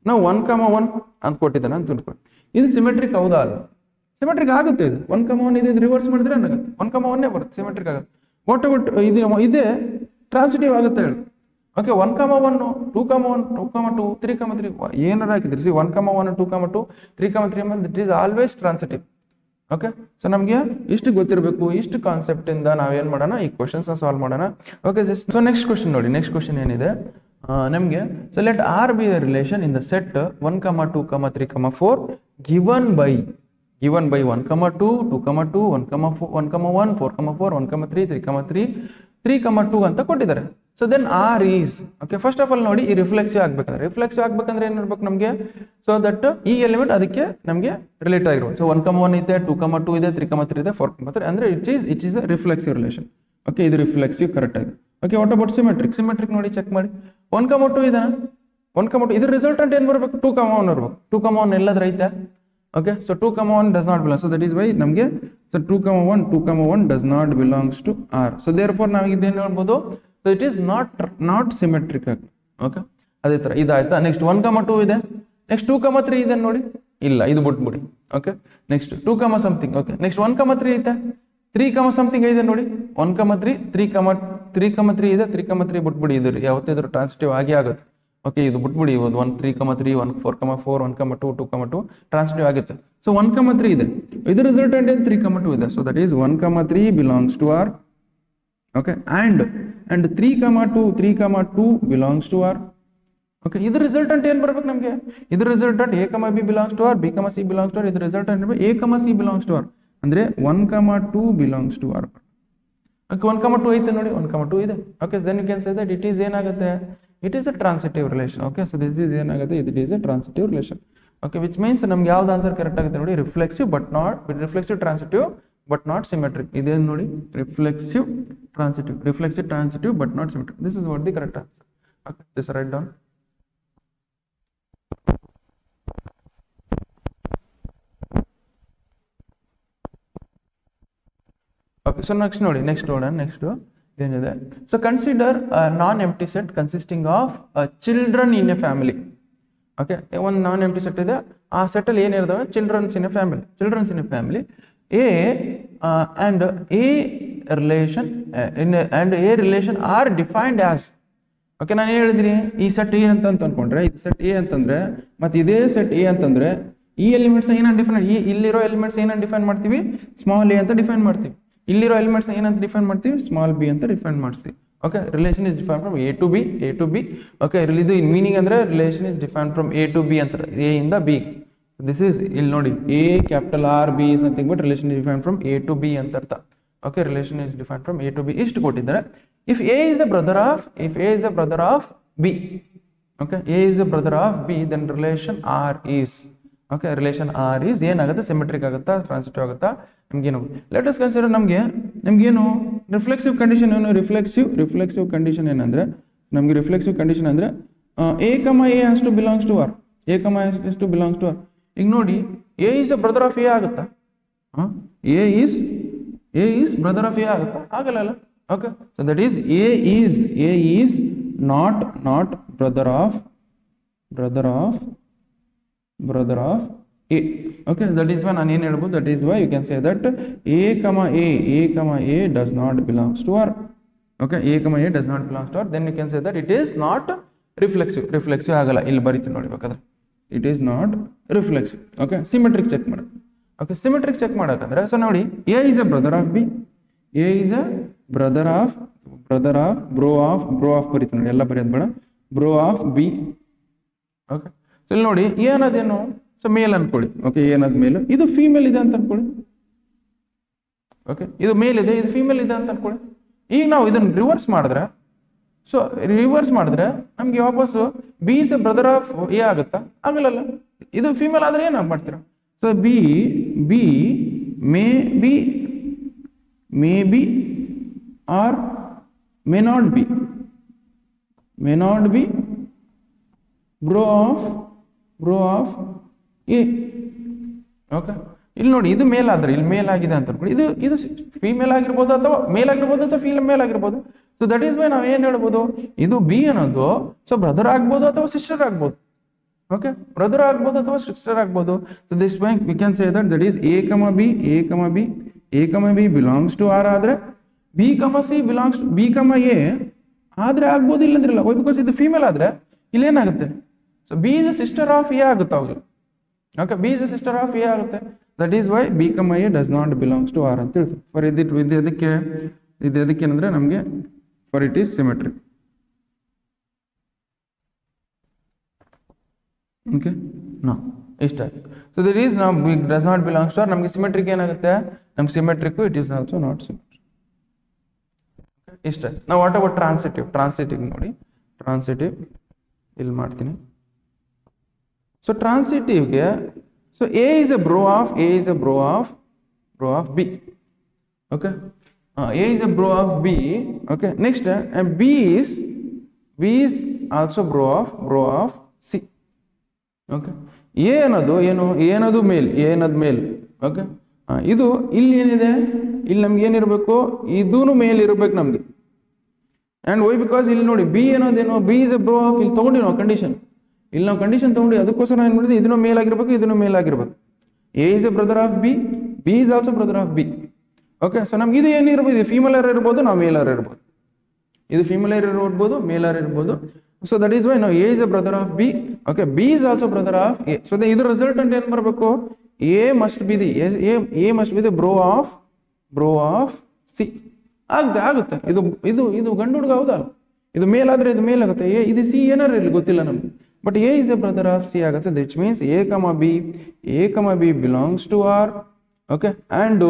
ನಾವು 1, 1 ಅಂತ ಕೊಟ್ಟಿದ್ದಾನೆ ಅಂತ ತಿಳ್ಕೊಳ್ಳಿ. ಇದು ಸಿಮೆಟ್ರಿಕ್ ಹೌದಾ ಅಲ್ಲ? ಸಿಮೆಟ್ರಿಕ್ ಆಗುತ್ತೆ. ಇದು 1, 1 ಇದು ರಿವರ್ಸ್ ಮಾಡಿದ್ರೆ ಏನಾಗುತ್ತೆ? 1, 1 ಬರುತ್ತೆ, ಸಿಮೆಟ್ರಿಕ್ ಆಗುತ್ತೆ. ಒಟ್ಟು ಇದೇ ಟ್ರಾನ್ಸಿಟಿವ್ ಆಗುತ್ತೆ ಹೇಳಿ. ಓಕೆ, 1, 1 2, 1 2, 3, 3 ಏನಾರ ಹಾಕಿದ್ರಿ. C 1, 1 2, 2 3, 3 it is always transitive. Okay, so ನಮಗೆ ಇಷ್ಟು ಗೊತ್ತಿರಬೇಕು. ಇಷ್ಟು ಕಾನ್ಸೆಪ್ಟ್ ಇಂದ ನಾವೇನ್ ಮಾಡೋಣ, ಈ ಕ್ವಶನ್ಸ್ ಸಾಲ್ವ್ ಮಾಡೋಣ. ಓಕೆ, ಸೊ ನೆಕ್ಸ್ಟ್ ಕ್ವಶನ್ ನೋಡಿ. ನೆಕ್ಸ್ಟ್ ಕ್ವಶನ್ ಏನಿದೆ ನಮಗೆ, so let R be the relation in the set 1, 2, 3, 4 given by 1, 2, 2, 1, 1, 4, 4, 1, 3, 3, 2 ಅಂತ ಕೊಟ್ಟಿದ್ದಾರೆ. So then R is, okay, first of all ನೋಡಿ, ಈ ರಿಫ್ಲೆಕ್ಸಿವ್ ಆಗ್ಬೇಕಂದ್ರೆ ಏನ್ ಇರ್ಬೇಕು ನಮಗೆ? ಸೊ ದಟ್ ಈ ಎಲಿಮೆಂಟ್ ಅದಕ್ಕೆ ನಮಗೆ ರಿಲೇಟ್ ಆಗಿರ್ಬೋದು. ಸೊ 1, 1 ಇದೆ, 2, 2 ಇದೆ, 3, 3 ಇದೆ, 4, 3 ಅಂದ್ರೆ it is a reflexive relation. Okay, ಇದು ರಿಫ್ಲೆಕ್ಸಿವ್ ಕರೆಕ್ಟ್ ಆಗಿದೆ. ಓಕೆ, ವಾಟ್ ಅಬೌಟ್ ಸಿಮೆಟ್ರಿಕ್ ನೋಡಿ, ಚೆಕ್ ಮಾಡಿ. 1, 2 ಇದೆನಾ? 1, 2 ಇದ್ರ ರಿಸಲ್ಟೆಂಟ್ ಏನ್ ಬರಬೇಕು? 2, 1 ಇರಬೇಕು. 2, 1 ಎಲ್ಲಾದ್ರೂ ಐತೆ? Okay, so 2, 1 does not belong. So that is why ನಮಗೆ, so 2, 1 does not belongs to R. So therefore ನಾವು ಇದೇನು ಹೇಳ್ಬೋದು? So it is not symmetric ಆಗಿ. ಓಕೆ, ಅದೇ ತರ ಇದಾಯ್ತಾ. ನೆಕ್ಸ್ಟ್ 1, 2 ಇದೆ. ನೆಕ್ಸ್ಟ್ 2, 3 ಇದೆ ನೋಡಿ, ಇಲ್ಲ, ಇದು ಬಿಟ್ಬಿಡಿ. Okay, next 2, something. Okay, next 1, 3 ಐತೆ, 3, ಸಮಥಿಂಗ್ ಇದೆ ನೋಡಿ. 1, 3 3, ಇದೆ, 3, 3 ಬಿಟ್ಬಿಡಿ. ಇದು ಯಾವತ್ತಿದ್ರು ಟ್ರಾನ್ಸಿಟಿವ್ ಆಗಿ ಆಗುತ್ತೆ. ಓಕೆ, ಇದು ಬಿಟ್ಬಿಡಿ. 1, 3, 3, 1, 4, 4, 1, 2, 2, ಟ್ರಾನ್ಸಿಟಿವ್ ಆಗುತ್ತೆ. ಸೊ 1, 3 ಇದೆ, ಇದು ರಿಸಲ್ಟೆಂಟ್ ಏನು? 3, 2 ಇದೆ. So that is 1, 3 belongs to R. Okay, and 3, 2 belongs to R. Okay, ಇದು ರಿಸಲ್ಟೆಂಟ್ ಏನು ಬರ್ಬೇಕು ನಮಗೆ? ಇದು resultant A, B belongs to R, B, C belongs to R. ಇದು resultant A, C belongs to R ಅಂದ್ರೆ 1, 2 belongs to R. Okay, 1, 2 ಐತೆ ನೋಡಿ, 1, 2 ಇದೆ. Okay, then you can say that it is ಏನಾಗುತ್ತೆ? It is a transitive relation. Okay, so this is ಏನಾಗುತ್ತೆ? It is a transitive relation. Okay, which means ನಮ್ಗೆ ಯಾವ್ದು answer correct ಆಗುತ್ತೆ ನೋಡಿ? Reflexive transitive but not symmetric. ಇದೇನು ನೋಡಿ? Reflexive transitive but not symmetric. This is what the correct answer. Okay, this write down. Okay so next ನೋಡಿ next ಏನಿದೆ so consider non empty set consisting of children in a family. Okay ಒಂದು non empty set ಇದೆ, ಆ ಸೆಟ್ಟಲ್ಲಿ ಏನಿರ್ತವೆ childrens in a family a and a relation R defined as. Okay ನಾನು ಹೇಳಿದ್ದೀನಿ ಈ ಸೆಟ್ ಎ ಅಂತ ಅನ್ಕೊಂಡ್ರೆ ಇದು ಸೆಟ್ ಎ ಅಂತಂದ್ರೆ ಮತ್ತೆ ಇದೇ ಸೆಟ್ ಎ ಅಂತಂದ್ರೆ ಈ ಎಲಿಮೆಂಟ್ಸ್ ಏನಂತ ಡಿಫೈನ್ ಇಲ್ಲಿರೋ ಎಲಿಮೆಂಟ್ಸ್ ಏನಂತ ಡಿಫೈನ್ ಮಾಡ್ತೀವಿ ಸ್ಮಾಲ್ ಎ ಅಂತ ಡಿಫೈನ್ ಮಾಡ್ತೀವಿ, ಇಲ್ಲಿರೋ ಎಲಿಮೆಂಟ್ಸ್ ಏನಂತ ಡಿಫೈನ್ ಮಾಡ್ತೀವಿ ಸ್ಮಾಲ್ ಬಿ ಅಂತ ಡಿಫೈನ್ ಮಾಡ್ತೀವಿ. Okay relation is define from A to B. Okay ಇದು ಮೀನಿಂಗ್ ಅಂದ್ರೆ relation is define from A to B ಅಂತ, ಎ ಇಂದ ಬಿ. ದಿಸ್ ಇಸ್ ಇಲ್ಲಿ ನೋಡಿ A capital R B is nothing but relation is define from A to B ಅಂತ ಅರ್ಥ. Okay relation is define from A to B ಇಷ್ಟು ಕೊಟ್ಟಿದ್ದಾರೆ. If A is a brother of B, okay A is a brother of B then relation R is, okay relation R is ಏನಾಗುತ್ತೆ symmetric ಆಗುತ್ತಾ transitive ಆಗುತ್ತಾ ನಮ್ಗೇನು. Let us consider ನಮ್ಗೇನು reflexive condition ಏನು reflexive condition ಏನಂದ್ರೆ ನಮ್ಗೆ reflexive condition ಅಂದ್ರೆ A has to belongs to R, ಈಗ ನೋಡಿ A is a brother of A ಆಗುತ್ತಾ, A is brother of A ಆಗುತ್ತಾ ಆಗಲ್ಲ. Okay so that is A is not brother of A. Okay, that is why ನಾನು ಏನು ಹೇಳ್ಬೋದು, that is why you can say that A does not belongs to R. Okay, A does not belongs to R. Then you can say that it is not reflexive ಆಗಲ್ಲ. ಇಲ್ಲಿ ಬರೀತೀನಿ ನೋಡಿ ಬೇಕಾದ್ರೆ it is not reflexive. Okay, symmetric check ಮಾಡಿ. Okay, symmetric check ಮಾಡಕಂದ್ರೆ so ನೋಡಿ A is a brother of B, A is a brother of bro of ಬರೀತೀನಿ ನೋಡಿ, ಎಲ್ಲ ಬರೆಯೋದು ಬೇಡ, bro of B. Okay, so ಇಲ್ಲಿ ನೋಡಿ ಏನದೇನು ಸೊ ಮೇಲ್ ಅನ್ಕೊಳ್ಳಿ. ಓಕೆ ಏನದ್ ಮೇಲ್, ಇದು ಫೀಮೇಲ್ ಇದೆ ಅಂತ ಅನ್ಕೊಳ್ಳಿ. ಓಕೆ ಇದು ಮೇಲ್ ಇದೆ, ಇದು ಫೀಮೇಲ್ ಇದೆ ಅಂತ ಅನ್ಕೊಳ್ಳಿ. ಈಗ ನಾವು ಇದನ್ನ ರಿವರ್ಸ್ ಮಾಡಿದ್ರೆ ನಮ್ಗೆ ವಾಪಸ್ಸು B is A brother of A ಆಗುತ್ತಾ ಆಗಲ್ಲ. ಇದು ಫೀಮೇಲ್ ಆದ್ರೆ ಏನ್ ಮಾಡ್ತೀರಾ, so B may be or may not be bro of A. Okay ಇಲ್ಲಿ ನೋಡಿ ಇದು ಮೇಲ್ ಆದ್ರೆ ಇಲ್ಲಿ ಮೇಲ್ ಆಗಿದೆ ಅಂತ ಅನ್ಕೊಳ್ಳಿ, ಇದು ಫೀಮೇಲ್ ಆಗಿರ್ಬೋದು ಅಥವಾ ಮೇಲ್ ಆಗಿರ್ಬೋದು ಅಥವಾ ಫೀಮೇಲ್ ಆಗಿರ್ಬೋದು. ಸೊ ದಟ್ ಈಸ್ ವೈ ನಾವು ಏನ್ ಹೇಳ್ಬೋದು, ಇದು ಬಿ ಅನ್ನೋದು ಸೊ ಬ್ರದರ್ ಆಗ್ಬೋದು ಅಥವಾ ಸಿಸ್ಟರ್ ಆಗ್ಬೋದು. ಓಕೆ ಬ್ರದರ್ ಆಗ್ಬೋದು ಅಥವಾ ಸಿಸ್ಟರ್ ಆಗ್ಬೋದು. So this why we can say that is A B belongs to R ಆದ್ರೆ B C belongs to B A ಆದ್ರೆ ಆಗ್ಬೋದು, ಇಲ್ಲಂದ್ರಿಲ್ಲ. ವೈ ಬಿಕಾಸ್ ಇದು ಫೀಮೇಲ್ ಆದ್ರೆ ಇಲ್ಲೇನಾಗುತ್ತೆ, so B is a sister of A ಆಗುತ್ತೆ ಅವಾಗ. Okay B is a sister of A ಆಗುತ್ತೆ. That is why B A does not belongs to R ಅಂತ ಹೇಳ್ತೀವಿ. ಫಾರ್ ಇದು ಎದಕ್ಕೆ ಏನಂದ್ರೆ ನಮಗೆ for it is symmetric. Okay no ಇಷ್ಟ. ಸೊ ದಟ್ ಈಸ್ ನಾವು B does not belongs to R. ನಮಗೆ ಸಿಮೆಟ್ರಿಕ್ ಏನಾಗುತ್ತೆ, ನಮ್ಗೆ symmetric it is also not symmetric. ಇಷ್ಟ. ನಾವು ವಾಟ್ ಅಬೌಟ್ ಟ್ರಾನ್ಸಿಟಿವ್ ನೋಡಿ, ಟ್ರಾನ್ಸಿಟಿವ್ ಇಲ್ಲಿ ಮಾಡ್ತೀನಿ. ಸೊ ಟ್ರಾನ್ಸಿಟಿವ್ಗೆ so A is a bro of B. Okay A is a bro of B. Okay next B is also bro of C. Okay A ಅನ್ನೋದು ಏನದು ಮೇಲ್. Okay ಇದು ಇಲ್ಲಿ ಏನಿದೆ, ಇಲ್ಲಿ ನಮ್ಗೆ ಏನಿರಬೇಕು, ಇದೂ ಮೇಲ್ ಇರಬೇಕು ನಮ್ಗೆ. ಅಂಡ್ ವೈ ಬಿಕಾಸ್ ಇಲ್ಲಿ ನೋಡಿ ಬಿ ಅನ್ನೋದೇನು, B is a bro of, ಇಲ್ಲಿ ತಗೊಂಡಿ ನಾವು ಕಂಡೀಷನ್, ಇಲ್ಲಿ ನಾವು ಕಂಡೀಷನ್ ತಗೊಂಡು ಅದಕ್ಕೋಸ್ಕರ ಏನು ಮಾಡಿದ್ವಿ, ಇದನ್ನು ಮೇಲ್ ಆಗಿರ್ಬೇಕು. A is A brother of B is also brother of B. Okay so ನಮ್ಗೆ ಇದು ಏನಿರ್ಬೋದು, ಇದು ಫೀಮೇಲ್ ಇರ್ಬೋದು, ನಾವು ಮೇಲ್ ಇರ್ಬೋದು, ಇದು ಫೀಮೇಲ್ ಇರ್ಬೋದು, ಮೇಲ್ ಇರ್ಬೋದು. ಸೊ ದಟ್ ಈಸ್ ವೈ ನಾವು A is A brother of B. Okay B is also brother of A. So ಇದು ರಿಸಲ್ಟೆಂಟ್ ಏನ್ ಬರಬೇಕು, A must be the bro of C. ಆಗುತ್ತೆ. ಇದು ಗಂಡು ಹುಡುಗ ಹೌದಲ್ಲ, ಇದು ಮೇಲ್ ಆದ್ರೆ ಇದು ಮೇಲ್ ಆಗುತ್ತೆ. ಇದು ಸಿ ಏನಾರು ಇಲ್ಲಿ ಗೊತ್ತಿಲ್ಲ ನಮ್ಗೆ, but A is A brother of C ಆಗುತ್ತೆ. That means A B belongs to R. Okay and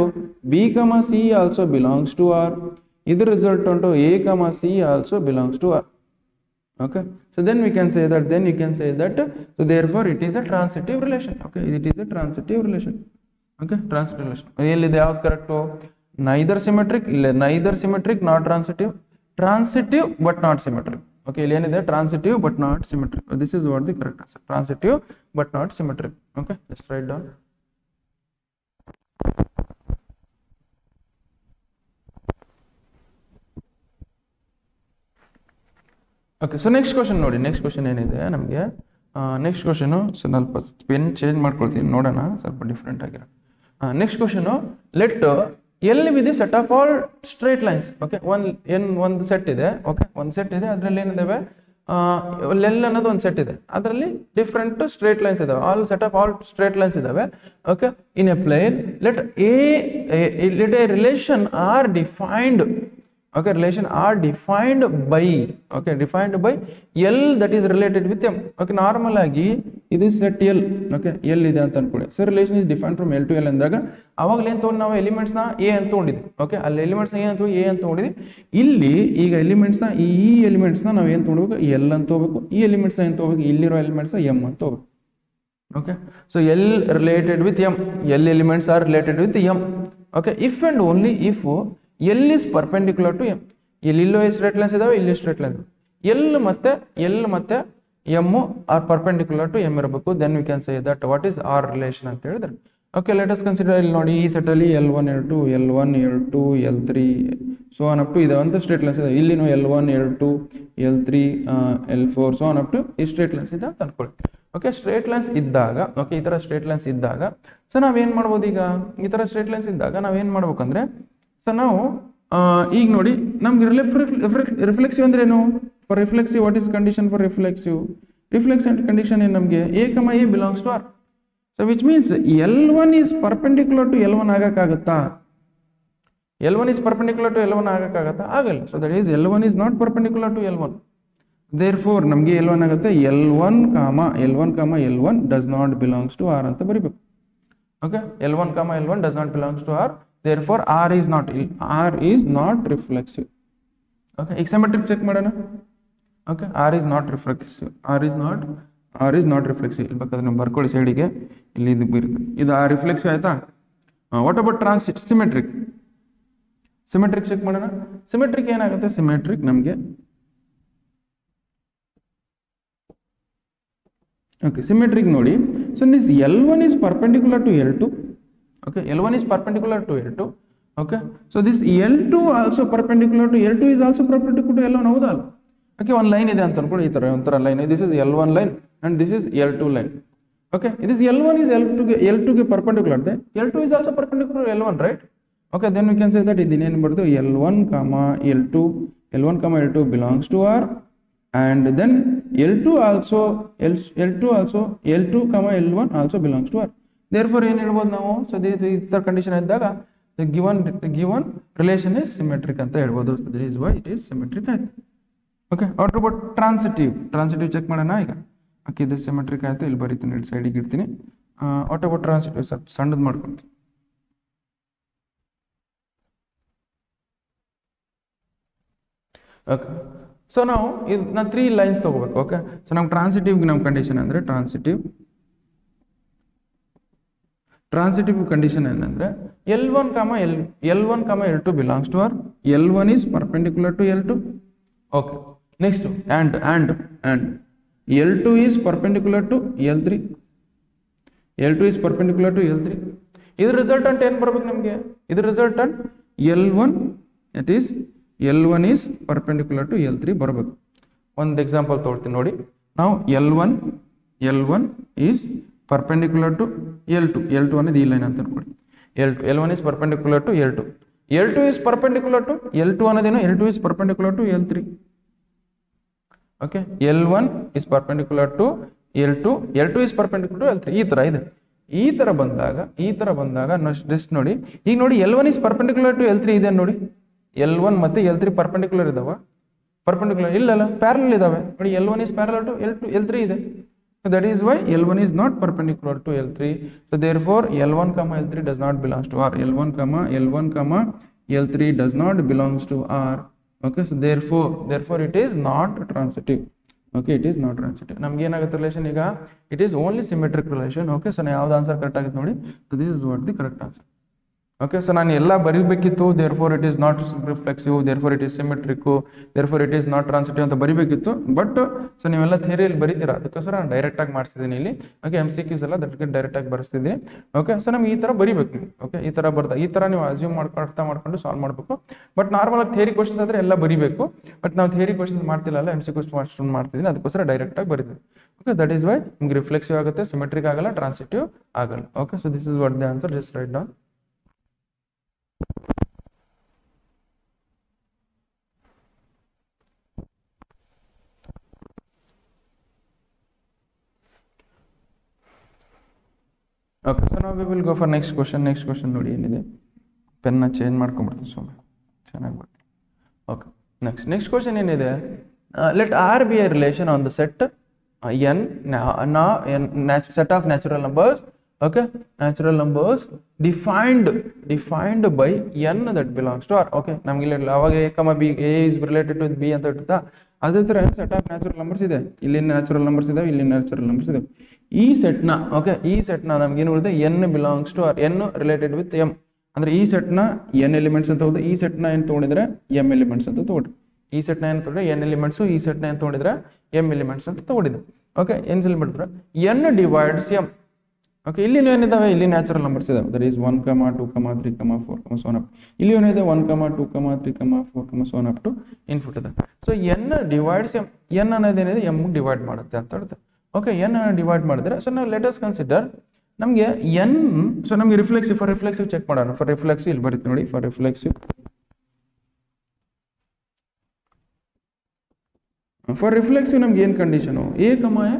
B C also belongs to R. ಇದು ರಿಸಲ್ಟ್ ಉಂಟು A C also belongs to R. Okay, so then you can say that so therefore it is a transitive relation. Okay, it is a transitive relation. Okay, transitive relation. ಎಲ್ಲಿದೆ ಯಾವ್ದು correct, neither symmetric not transitive but not symmetric. Okay, ಇಲ್ಲಿ ಏನಿದೆ transitive but not symmetric. This is what the correct answer, transitive but not symmetric. Okay, let's write down. Okay, so next question ನೋಡಿ. Next question ಏನಿದೆ ನಮಗೆ, next question ಸ್ವಲ್ಪ pen change ಮಾಡ್ಕೊಳ್ತೀನಿ, ನೋಡೋಣ ಸ್ವಲ್ಪ different ಆಗಿರೋ. Next question, let L with set of all straight lines. Okay, ಒಂದು set ಇದೆ. ಓಕೆ, ಒಂದು ಸೆಟ್ ಇದೆ, ಅದರಲ್ಲಿ ಏನಿದಾವೆ, ಎಲ್ ಅನ್ನೋದು ಒಂದು ಸೆಟ್ ಇದೆ, ಅದರಲ್ಲಿ ಡಿಫ್ರೆಂಟ್ ಸ್ಟ್ರೇಟ್ ಲೈನ್ಸ್ ಇದಾವೆ, all set of all straight lines ಇದಾವೆ. Okay, in a plane let a relation R defined. Okay, relation are defined by, okay, defined by L that is related with M. Okay, normal agi ಇದು set L. Okay, L ಇದೆ ಅಂತ ಅನ್ಕೊಳ್ಳಿ. So relation is defined from L to L ಅಂದಾಗ ಅವಾಗ ಏನು ತಗೊಂಡು ನಾವು elements ನ A ಅಂತ ತಗೊಂಡಿದ್ವಿ. ಓಕೆ, ಅಲ್ಲಿ ಎಲಿಮೆಂಟ್ಸ್ ನ ಏನು A ಅಂತ ತಗೊಂಡಿದ್ವಿ. ಇಲ್ಲಿ ಈಗ ಎಲಿಮೆಂಟ್ಸ್ ನ ಈ ಎಲಿಮೆಂಟ್ಸ್ ನ ನಾವು ಏನು ತಗೊಳ್ಬೇಕು, L ಅಂತ ತಗೋಬೇಕು. ಈ ಎಲಿಮೆಂಟ್ಸ್ ನ ಏನು ತಗೋಬೇಕು, ಇಲ್ಲಿರೋ ಎಲಿಮೆಂಟ್ಸ್ M ಅಂತ ತಗೋಬೇಕು. Okay, so L related with M, L elements are related with M. Okay, if and only if L is perpendicular to M. ಇಲ್ಲೋ ಸ್ಟ್ರೇಟ್ ಲೈನ್ಸ್ ಇದಾವೆ, ಇಲ್ಲಿ ಸ್ಟ್ರೇಟ್ ಲೈನ್. L ಮತ್ತೆ M are perpendicular to M ಇರಬೇಕು. Then we can say that what is R relation ಅಂತ ಹೇಳಿದ್ರೆ. Okay, let us consider. ಇಲ್ಲಿ ನೋಡಿ, ಈ ಸೆಟ್ ಅಲ್ಲಿ L1 L2 L1 L2 L3 so on up to ಇದೆ ಅಂತ ಸ್ಟ್ರೇಟ್ ಲೈನ್ಸ್ ಇದೆ. ಇಲ್ಲಿನೂ L1 L2 L3 L4 so on up to ಈ ಸ್ಟ್ರೇಟ್ ಲೈನ್ಸ್ ಇದೆ ಅಂತ ಅನ್ಕೊಳ್ಳಿ. ಓಕೆ, ಸ್ಟ್ರೇಟ್ ಲೈನ್ಸ್ ಇದ್ದಾಗ, ಓಕೆ, ಈ ತರ ಸ್ಟ್ರೇಟ್ ಲೈನ್ಸ್ ಇದ್ದಾಗ ಸೊ ನಾವೇನ್ ಮಾಡ್ಬೋದು, ಈಗ ಈ ತರ ಸ್ಟ್ರೇಟ್ ಲೈನ್ಸ್ ಇದ್ದಾಗ ನಾವೇನ್ ಮಾಡ್ಬೇಕಂದ್ರೆ, ಸೊ ನಾವು ಈಗ ನೋಡಿ ನಮ್ಗೆ ರಿಫ್ಲೆಕ್ಸಿವ್ ಅಂದ್ರೆ ಏನು? For reflexive what is condition for reflexive? Reflexive condition ಏನು ನಮಗೆ? A, A belongs to R. So which means L1 is perpendicular to L1 ಆಗಕ್ಕಾಗತ್ತಾ? L1 is perpendicular to L1 ಆಗಕ್ಕಾಗತ್ತಾ? ಆಗಲ್ಲ. So that is L1 is not perpendicular to L1. Therefore ನಮಗೆ L1 ಆಗುತ್ತೆ L1 does not belongs to R ಅಂತ ಬರೀಬೇಕು. Okay, L1 does not belongs to R. Therefore R is not reflexive. Okay, symmetric check ಮಾಡೋಣ. Okay, R is not reflexive. R is not reflexive. ಇಲ್ಲಿ ಬೇಕಾದ್ರೆ ನೀವು ಬರ್ಕೊಳ್ಳಿ ಸೈಡಿಗೆ, ಇಲ್ಲಿ ಇದು ಬರುತ್ತೆ. ಇದು ರಿಫ್ಲೆಕ್ಸಿವ್ ಆಯ್ತಾ? What about symmetric? Symmetric check ಮಾಡೋಣ. ಸಿಮೆಟ್ರಿಕ್ ಏನಾಗುತ್ತೆ? ಸಿಮೆಟ್ರಿಕ್ ನಮಗೆ, ಓಕೆ, ಸಿಮೆಟ್ರಿಕ್ ನೋಡಿ. So this L1 is perpendicular to L2. Okay, L1 is perpendicular to L2. Okay, so this L2 also perpendicular to L2 is also perpendicular to L1. ಹೌದಾ? Okay, ಒಂದು line ಇದೆ ಅಂತ ಅನ್ಕೊಳ್ಳಿ, ಈ ತರ ಒಂಥರ line. This is L1 line and this is L2 line. Okay, this L1 is L2 ಗೆ perpendicular ಇದೆ. L2 is also perpendicular to L1, right? Okay, then we can say that ಇದನ್ನ ಏನು ಬರ್ತದೆ, L1, L2 belongs to R, and then L2 also L1 also belongs to R. Therefore ಏನು ಹೇಳ್ಬೋದು ನಾವು? So ಈ ತರ ಕಂಡೀಷನ್ ಇದ್ದಾಗ the given relation is symmetric ಅಂತ ಹೇಳ್ಬೋದು. That is why it is symmetric ಆಯ್ತು. Okay, what about transitive check ಮಾಡೋಣ ಈಗ. ಓಕೆ, ಇದು ಸಿಮೆಟ್ರಿಕ್ ಆಯ್ತು, ಇಲ್ಲಿ ಬರೀತೀನಿ, ಇಲ್ಲಿ ಸೈಡಿಗೆ ಇಡ್ತೀನಿ. ವಾಟ್ ಅಬೌಟ್ ಟ್ರಾನ್ಸಿಟಿವ್ ಸ್ವಲ್ಪ ಸಣ್ಣದು ಮಾಡ್ಕೊಳ್ತೀನಿ. ಓಕೆ, ಸೊ ನಾವು ಇದನ್ನ 3 ಲೈನ್ಸ್ ತಗೋಬೇಕು. ಓಕೆ, ಸೊ ನಮ್ಮ ಟ್ರಾನ್ಸಿಟಿವ್ ನಮ್ಮ ಕಂಡೀಷನ್ ಅಂದ್ರೆ ಟ್ರಾನ್ಸಿಟಿವ್ ಕಂಡೀಷನ್ ಏನಂದ್ರೆ L1, L2 belongs to R. L1 is perpendicular to L2. Okay, next and L2 is perpendicular to L3. L2 is perpendicular to L3. ಇದರ resultant ಏನು ಬರಬೇಕು ನಮಗೆ? ಇದರ resultant L1, that is L1 is perpendicular to L3 ಬರಬೇಕು. ಒಂದು example ತಗೊಳ್ತೀನಿ ನೋಡಿ. ನಾವು L1 is perpendicular to L2 ಅನ್ನೋದು ಈ ಲೈನ್ ಅಂತ ಅನ್ಕೊಳ್ಳಿ. L1 is perpendicular to L2. L2 is perpendicular to L2 ಅನ್ನೋದೇನು? L2 is perpendicular to L3. Okay, L1 is perpendicular to L2 is perpendicular to L3. ಈ ತರ ಬಂದಾಗ just ನೋಡಿ, ಈಗ ನೋಡಿ L1 is perpendicular to L3 ಇದೆ ನೋಡಿ. L1 ಮತ್ತೆ L3 perpendicular ಇದಾವ? Perpendicular ಇಲ್ಲಲ್ಲ, ಪ್ಯಾರಲಲ್ ಇದಾವೆ ನೋಡಿ. L1 is parallel to L3 ಇದೆ. So that is why L1 is not perpendicular to L3. So therefore L1, L3 does not belongs to R. L1, L3 does not belongs to R. Okay, so therefore it is not transitive. Okay, it is not transitive. ನಮ್ಗೆ ಏನಾಗುತ್ತೆ relation ಈಗ? It is only symmetric relation. Okay, so ಯಾವ್ದು answer correct ಆಗುತ್ತೆ ನೋಡಿ. So this is what the correct answer. Okay, so ನಾನು ಎಲ್ಲ ಬರೀಬೇಕಿತ್ತು, therefore it is not reflexive, therefore it is symmetric, therefore it is not transitive ಅಂತ ಬರೀಬೇಕಿತ್ತು. But so ನೀವೆಲ್ಲ ಥಿಯರಿಯಲ್ಲಿ ಬರೀತೀರಾ, ಅದಕ್ಕೋಸ್ಕರ ನಾನು ಡೈರೆಕ್ಟಾಗಿ ಮಾಡಿಸ್ತಿದ್ದೀನಿ ಇಲ್ಲಿ. ಓಕೆ, MCQs ಎಲ್ಲ ಅದಕ್ಕೆ ಡೈರೆಕ್ಟಾಗಿ ಬರೆಸ್ತಿದ್ದೀನಿ. ಓಕೆ, ಸೊ ನಮ್ಗೆ ಈ ಥರ ಬರೀಬೇಕು ನೀವು. ಓಕೆ, ಈ ಥರ ನೀವು ಅಸ್ಯೂಮ್ ಮಾಡ್ಕೊಂಡು ಅರ್ಥ ಮಾಡ್ಕೊಂಡು ಸಾಲ್ವ್ ಮಾಡಬೇಕು. ಬಟ್ ನಾರ್ಮಲಾಗಿ ಥಿಯರಿ ಕ್ವಶನ್ಸ್ ಆದರೆ ಎಲ್ಲ ಬರೀಬೇಕು. ಬಟ್ ನಾವು ಥಿಯರಿ ಕ್ವಶನ್ಸ್ ಮಾಡ್ತಿಲ್ಲ, MCQs ಮಾಡ್ತಿದ್ದೀನಿ, ಅದಕ್ಕೋಸ್ಕರ ಡೈರೆಕ್ಟಾಗಿ ಬರೀತೀವಿ. ಓಕೆ, ದಟ್ ಈಸ್ ವೈ ನಿಮ್ಗೆ ರಿಫ್ಲೆಕ್ಸಿವ್ ಆಗುತ್ತೆ, ಸಿಮೆಟ್ರಿಕ್ ಆಗಲ್ಲ, ಟ್ರಾನ್ಸಿಟಿವ್ ಆಗಲ್ಲ. Okay, so this is what the answer, just write down. Okay, so ನಾವು we will go for next question. Next question ನೋಡಿ ಏನಿದೆ, ಪೆನ್ನ ಚೇಂಜ್ ಮಾಡ್ಕೊಂಡ್ಬಿಡ್ತೀವಿ ಸುಮ್ಮನೆ, ಚೆನ್ನಾಗಿ ಬರ್ತೀವಿ. ಓಕೆ, ನೆಕ್ಸ್ಟ್ ಕ್ವಶನ್ ಏನಿದೆ, let R be a relation on the set N set of natural numbers. Okay, natural numbers defined by n that belongs to R. Okay, ನಮ್ಗೆ ಇಲ್ಲಿ ಅವಾಗ a, b, a is related to b ಅಂತ ಇರ್ತಾ, ಅದೇ ಥರ set of natural numbers ಇದೆ. ಇಲ್ಲಿ natural numbers ಇದಾವೆ, ಇಲ್ಲಿ ನ್ಯಾಚುರಲ್ ನಂಬರ್ಸ್ ಇದಾವೆ. ಈ ಸೆಟ್ನ ನಮ್ಗೆ ಏನು ಉಳಿದೆ, n belongs to R, n related with m. ಅಂದ್ರೆ ಈ ಸೆಟ್ನ n ಎಲಿಮೆಂಟ್ಸ್ ಅಂತ ಹೋದ್ರೆ, ಈ ಸೆಟ್ನ ಏನು ತೊಗೊಂಡಿದ್ರೆ m ಎಲಿಮೆಂಟ್ಸ್ ಅಂತ ತಗೊಳ್ರಿ. ಈ ಸೆಟ್ನ ಏನು ತೊಗೊಂಡ್ರೆ n ಎಲಿಮೆಂಟ್ಸು, ಈ ಸೆಟ್ನ ಏನು ತೊಗೊಂಡಿದ್ರೆ m ಎಲಿಮೆಂಟ್ಸ್ ಅಂತ ತಗೊಂಡಿದ್ದು. ಓಕೆ, ಏನು ಸೆಲ್ ಮಾಡಿದ್ರೆ n ಡಿವೈಡ್ಸ್ m. ಓಕೆ, ಇಲ್ಲಿ ಏನಿದಾವೆ, ಇಲ್ಲಿ ನ್ಯಾಚುರಲ್ ನಂಬರ್ಸ್ ಇದಾವೆ. That is 1, 2, 3, 4, so on up. ಇಲ್ಲಿ ಏನಿದೆ 1, 2, 3, 4, so on up to infinity ಇದೆ. So n divides m, n ಅನ್ನೋದೇನಿದೆ m ಡಿವೈಡ್ ಮಾಡುತ್ತೆ ಅಂತ ಹೇಳ್ತಾರೆ. ಓಕೆ, n ಡಿವೈಡ್ ಮಾಡಿದ್ರೆ, ಸೊ ನಾವು ಲೆಟ್ ಅಸ್ ಕನ್ಸಿಡರ್ ನಮಗೆ n, ಸೊ ನಮಗೆ ಫಾರ್ ರಿಫ್ಲೆಕ್ಸಿವ್ ಚೆಕ್ ಮಾಡೋಣ. ಫಾರ್ ರಿಫ್ಲೆಕ್ಸಿವ್ ಇಲ್ಲಿ ಬರುತ್ತೆ ನೋಡಿ, ಫಾರ್ ರಿಫ್ಲೆಕ್ಸಿವ್ ನಮ್ಗೆ ಏನು condition, a, a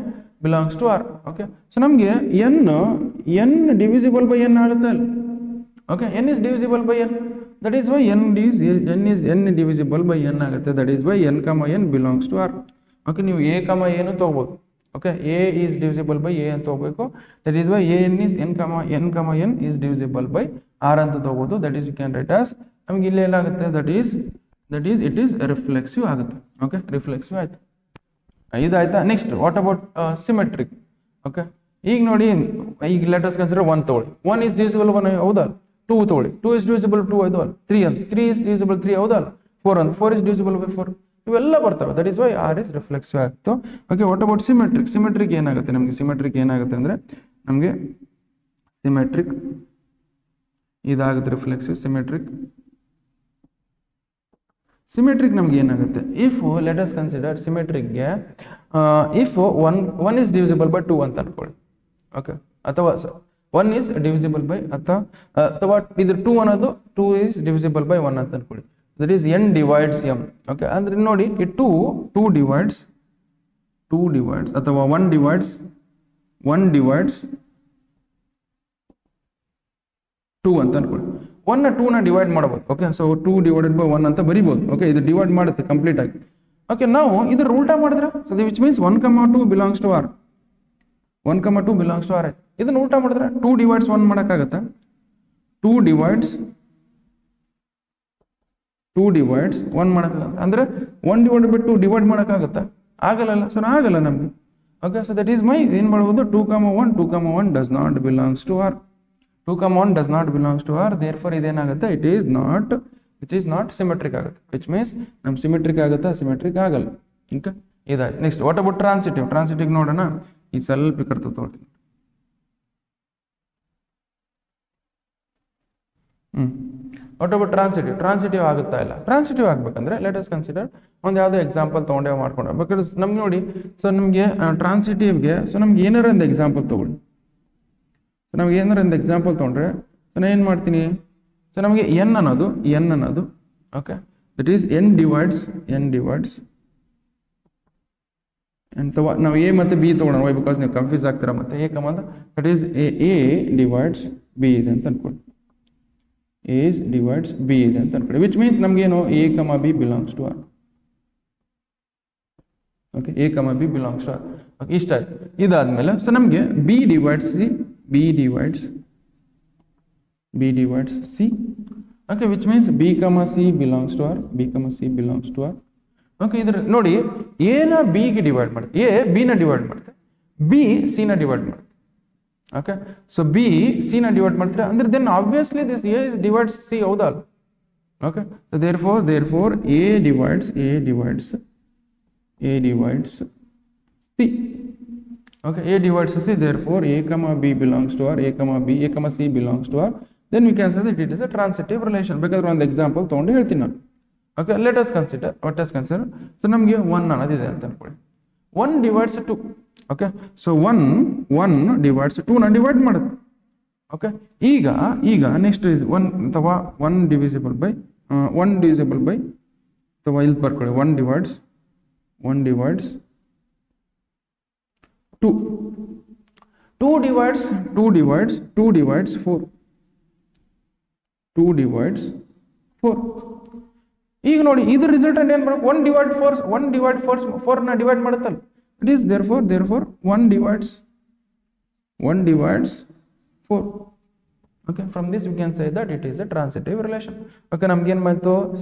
belongs to R. Okay, so ನಮಗೆ n ಡಿವಿಸಿಬಲ್ ಬೈ n ಆಗುತ್ತೆ ಅಲ್ಲ. Okay, n is divisible by n, that is why n divisible by n ಆಗುತ್ತೆ. That is why n belongs to R. Okay, ನೀವು a, a ತಗೋಬಹುದು. Okay, a is divisible by a ಅಂತ ತಗೋಬೇಕು. That is why n is divisible by r ಅಂತ ತಗೋಬಹುದು. That is you can write as, ನಮ್ಗೆ ಇಲ್ಲಿ ಏನಾಗುತ್ತೆ, that is it is reflexive ಆಗುತ್ತೆ. ಓಕೆ, ರಿಫ್ಲೆಕ್ಸಿವ್ ಆಯ್ತು, ಇದಾಯ್ತಾ. Next what about symmetric. Okay, ಈಗ ನೋಡಿ, ಈಗ ಲೆಟ್ ಅಸ್ ಕನ್ಸಿಡರ್ 1 ತಗೊಳ್ಳಿ. 1 ಇಸ್ ಡಿವಿಸಿಬಲ್ 1 ಹೌದಲ್ಲ. 2 ತಗೊಳ್ಳಿ, 2 ಇಸ್ ಡಿವಿಸಿಬಲ್ 2 ಹೌದಲ್ಲ. 3 ಇಸ್ ಡಿವಿಸಿಬಲ್ 3 ಹೌದಲ್ಲ. 4 ಇಸ್ ಡಿವಿಸಿಬಲ್ ಬೈ 4, ಇವೆಲ್ಲ ಬರ್ತವೆ. That is why R is reflexive ಆಗ್ತು. ಓಕೆ, ವಾಟ್ ಅಬೌಟ್ ಸಿಮೆಟ್ರಿಕ್ ಏನಾಗುತ್ತೆ ನಮಗೆ, ಸಿಮೆಟ್ರಿಕ್ ಏನಾಗುತ್ತೆ ಅಂದರೆ ನಮಗೆ ಸಿಮೆಟ್ರಿಕ್ ಇದಾಗುತ್ತೆ, ರಿಫ್ಲೆಕ್ಸಿವ್ ಸಿಮೆಟ್ರಿಕ್ ನಮ್ಗೆ ಏನಾಗುತ್ತೆ, ಇಫ್ ಲೆಟ್ ಅಸ್ ಕನ್ಸಿಡರ್ ಸಿಮೆಟ್ರಿಕ್ಗೆ ಇಫ್ 1 ಇಸ್ ಡಿವಿಸಿಬಲ್ ಬೈ 2 ಅಂತ ಅನ್ಕೊಳ್ಳಿ. ಓಕೆ, ಅಥವಾ 1 ಇಸ್ ಡಿವಿಸಿಬಲ್ ಬೈ, ಅಥವಾ ಇದು 2 ಅನ್ನೋದು 2 ಇಸ್ ಡಿವಿಸಿಬಲ್ ಬೈ 1 ಅಂತ ಅನ್ಕೊಳ್ಳಿ. That is n divides m. Okay, ಅಂದ್ರೆ ನೋಡಿ ಈ 2 ಡಿವೈಡ್ಸ್ ಅಥವಾ 1 ಡಿವೈಡ್ಸ್ 2 ಅಂತ ಅನ್ಕೊಳ್ಳಿ. 1 2 ಡಿವೈಡ್ ಮಾಡಬಹುದು. ಓಕೆ, ಸೊ 2 ಡಿವೈಡೆಡ್ ಬೈ 1 ಅಂತ ಬರಿಬಹುದು. ಓಕೆ, ಇದು ಡಿವೈಡ್ ಮಾಡುತ್ತೆ ಕಂಪ್ಲೀಟ್ ಆಗಿ. ಓಕೆ, ನಾವು ಇದ್ರ ಉಲ್ಟಾ ಮಾಡಿದ್ರೆ, so which means 1, 2 belongs to R. 1, 2 belongs to R. ಇದನ್ನ ಉಲ್ಟಾ ಮಾಡಿದ್ರೆ 2 ಡಿವೈಡ್ಸ್ 1 ಮಾಡೋಕ್ಕಾಗತ್ತಾ? 2 ಡಿವೈಡ್ಸ್ 1 ಮಾಡೋಕ್ಕಾಗತ್ತೆ ಅಂದ್ರೆ 1 ಡಿವೈಡೆಡ್ ಬೈ 2 ಡಿವೈಡ್ ಮಾಡೋಕ್ಕಾಗತ್ತಾ? ಆಗಲ್ಲ. ಸೊ ಆಗಲ್ಲ ನಮಗೆ. Okay, so that is my ಏನು ಮಾಡ್ಬೋದು, 2, 1 does not belongs to R. 2, 1 does not belongs to R. Therefore ಇದೇನಾಗುತ್ತೆ, it is not symmetric ಆಗುತ್ತೆ. which means ನಮ್ಮ ಸಿಮೆಟ್ರಿಕ್ ಆಗುತ್ತಾ, ಸಿಮೆಟ್ರಿಕ್ ಆಗಲ್ಲ. ಓಕೆ, ಇದಾಯ್ತು. ನೆಕ್ಸ್ಟ್ ವಾಟ್ ಅಬೌಟ್ ಟ್ರಾನ್ಸಿಟಿವ್ ನೋಡೋಣ. ಈ ಸ್ವಲ್ಪ ಕರ್ತ ತೋರ್ತೀನಿ. ವಾಟ್ ಅಬೌಟ್ ಟ್ರಾನ್ಸಿಟಿವ್ ಆಗುತ್ತಾ ಇಲ್ಲ. ಟ್ರಾನ್ಸಿಟಿವ್ ಆಗ್ಬೇಕಂದ್ರೆ ಲೆಟ್ ಅಸ್ ಕನ್ಸಿಡರ್ ಒಂದು ಯಾವುದೋ ಎಕ್ಸಾಂಪಲ್ ತೊಗೊಂಡೇ ಮಾಡ್ಕೊಂಡು, ಬಿಕಾಸ್ ನಮ್ಗೆ ನೋಡಿ, ಸೊ ನಮಗೆ ಟ್ರಾನ್ಸಿಟಿವ್ಗೆ ಸೊ ನಮ್ಗೆ ಏನಾರ ಒಂದು ಎಕ್ಸಾಂಪಲ್ ತೊಗೊಳ್ಳಿ. ಸೊ ನಮ್ಗೆ ಏನಾರ ಒಂದು ಎಕ್ಸಾಂಪಲ್ ತೊಗೊಂಡ್ರೆ, ಸೊ ನಾನು ಏನು ಮಾಡ್ತೀನಿ, ಸೊ ನಮಗೆ n ಅನ್ನೋದು okay, that is n divides ಅಥವಾ ನಾವು ಎ ಮತ್ತು ಬಿ ತೊಗೊಳೋಣ. ವೈ ಬಿಕಾಸ್ ನೀವು ಕನ್ಫ್ಯೂಸ್ ಆಗ್ತೀರಾ ಮತ್ತೆ. A command that is A divides B ಇದೆ ಅಂತ ಅನ್ಕೊಳ್ಳಿ. ಎ ಡಿವೈಡ್ಸ್ ಬಿ ಇದೆ ಅಂತ ಅನ್ಕೊಳ್ಳಿ. ವಿಚ್ ಮೀನ್ಸ್ ನಮಗೇನು A, B belongs to R. Okay, A, B belongs to R. Okay, ಇಷ್ಟ ಆಯ್ತು. ಇದಾದ್ಮೇಲೆ ಸೊ ನಮಗೆ B divides C. Okay, which means B, C belongs to R. Okay, ಇದ್ರ ನೋಡಿ, ಎನ ಬಿಗೆ ಡಿವೈಡ್ ಮಾಡುತ್ತೆ, ಎ ಬಿನ ಡಿವೈಡ್ ಮಾಡುತ್ತೆ, ಬಿ ಸಿನ ಡಿವೈಡ್ ಮಾಡುತ್ತೆ. ಓಕೆ ಸೊ ಬಿ ಸಿ ನ ಡಿವೈಡ್ ಮಾಡ್ತೀರಾ ಅಂದ್ರೆ then obviously this A is divides C ಹೌದಾ okay so therefore a divides c okay a divides c therefore a comma b belongs to r a comma c belongs to r then we can say that it is a transitive relation because one example ತಗೊಂಡು ಹೇಳ್ತೀನಿ ನಾನು okay let us consider so ನಮಗೆ 1 ಅನ್ನೋದಿದೆ ಅಂತ ಅನ್ಕೊಳ್ಳಿ 1 divides 2 okay so 1 divides 2 ನ divide ಮಾಡುತ್ತೆ okay ಈಗ next is 1 ಅಥವಾ 1 divisible by ಅಥವಾ ಇಲ್ಲಿ ಬರ್ಕೊಳ್ಳಿ 1 divides 2 divides 4 2 divides 4 ಈಗ ನೋಡಿ ಇದ್ರ ರಿಸಲ್ಟೆಂಟ್ ಏನು ಬರುತ್ತೆ 1 divide 4 ನ divide ಮಾಡುತ್ತಲ್ಲ it is therefore 1 divides 4 okay from this we can say that it is a transitive relation okay ನಮಗೆ ಏನು ಬಂತು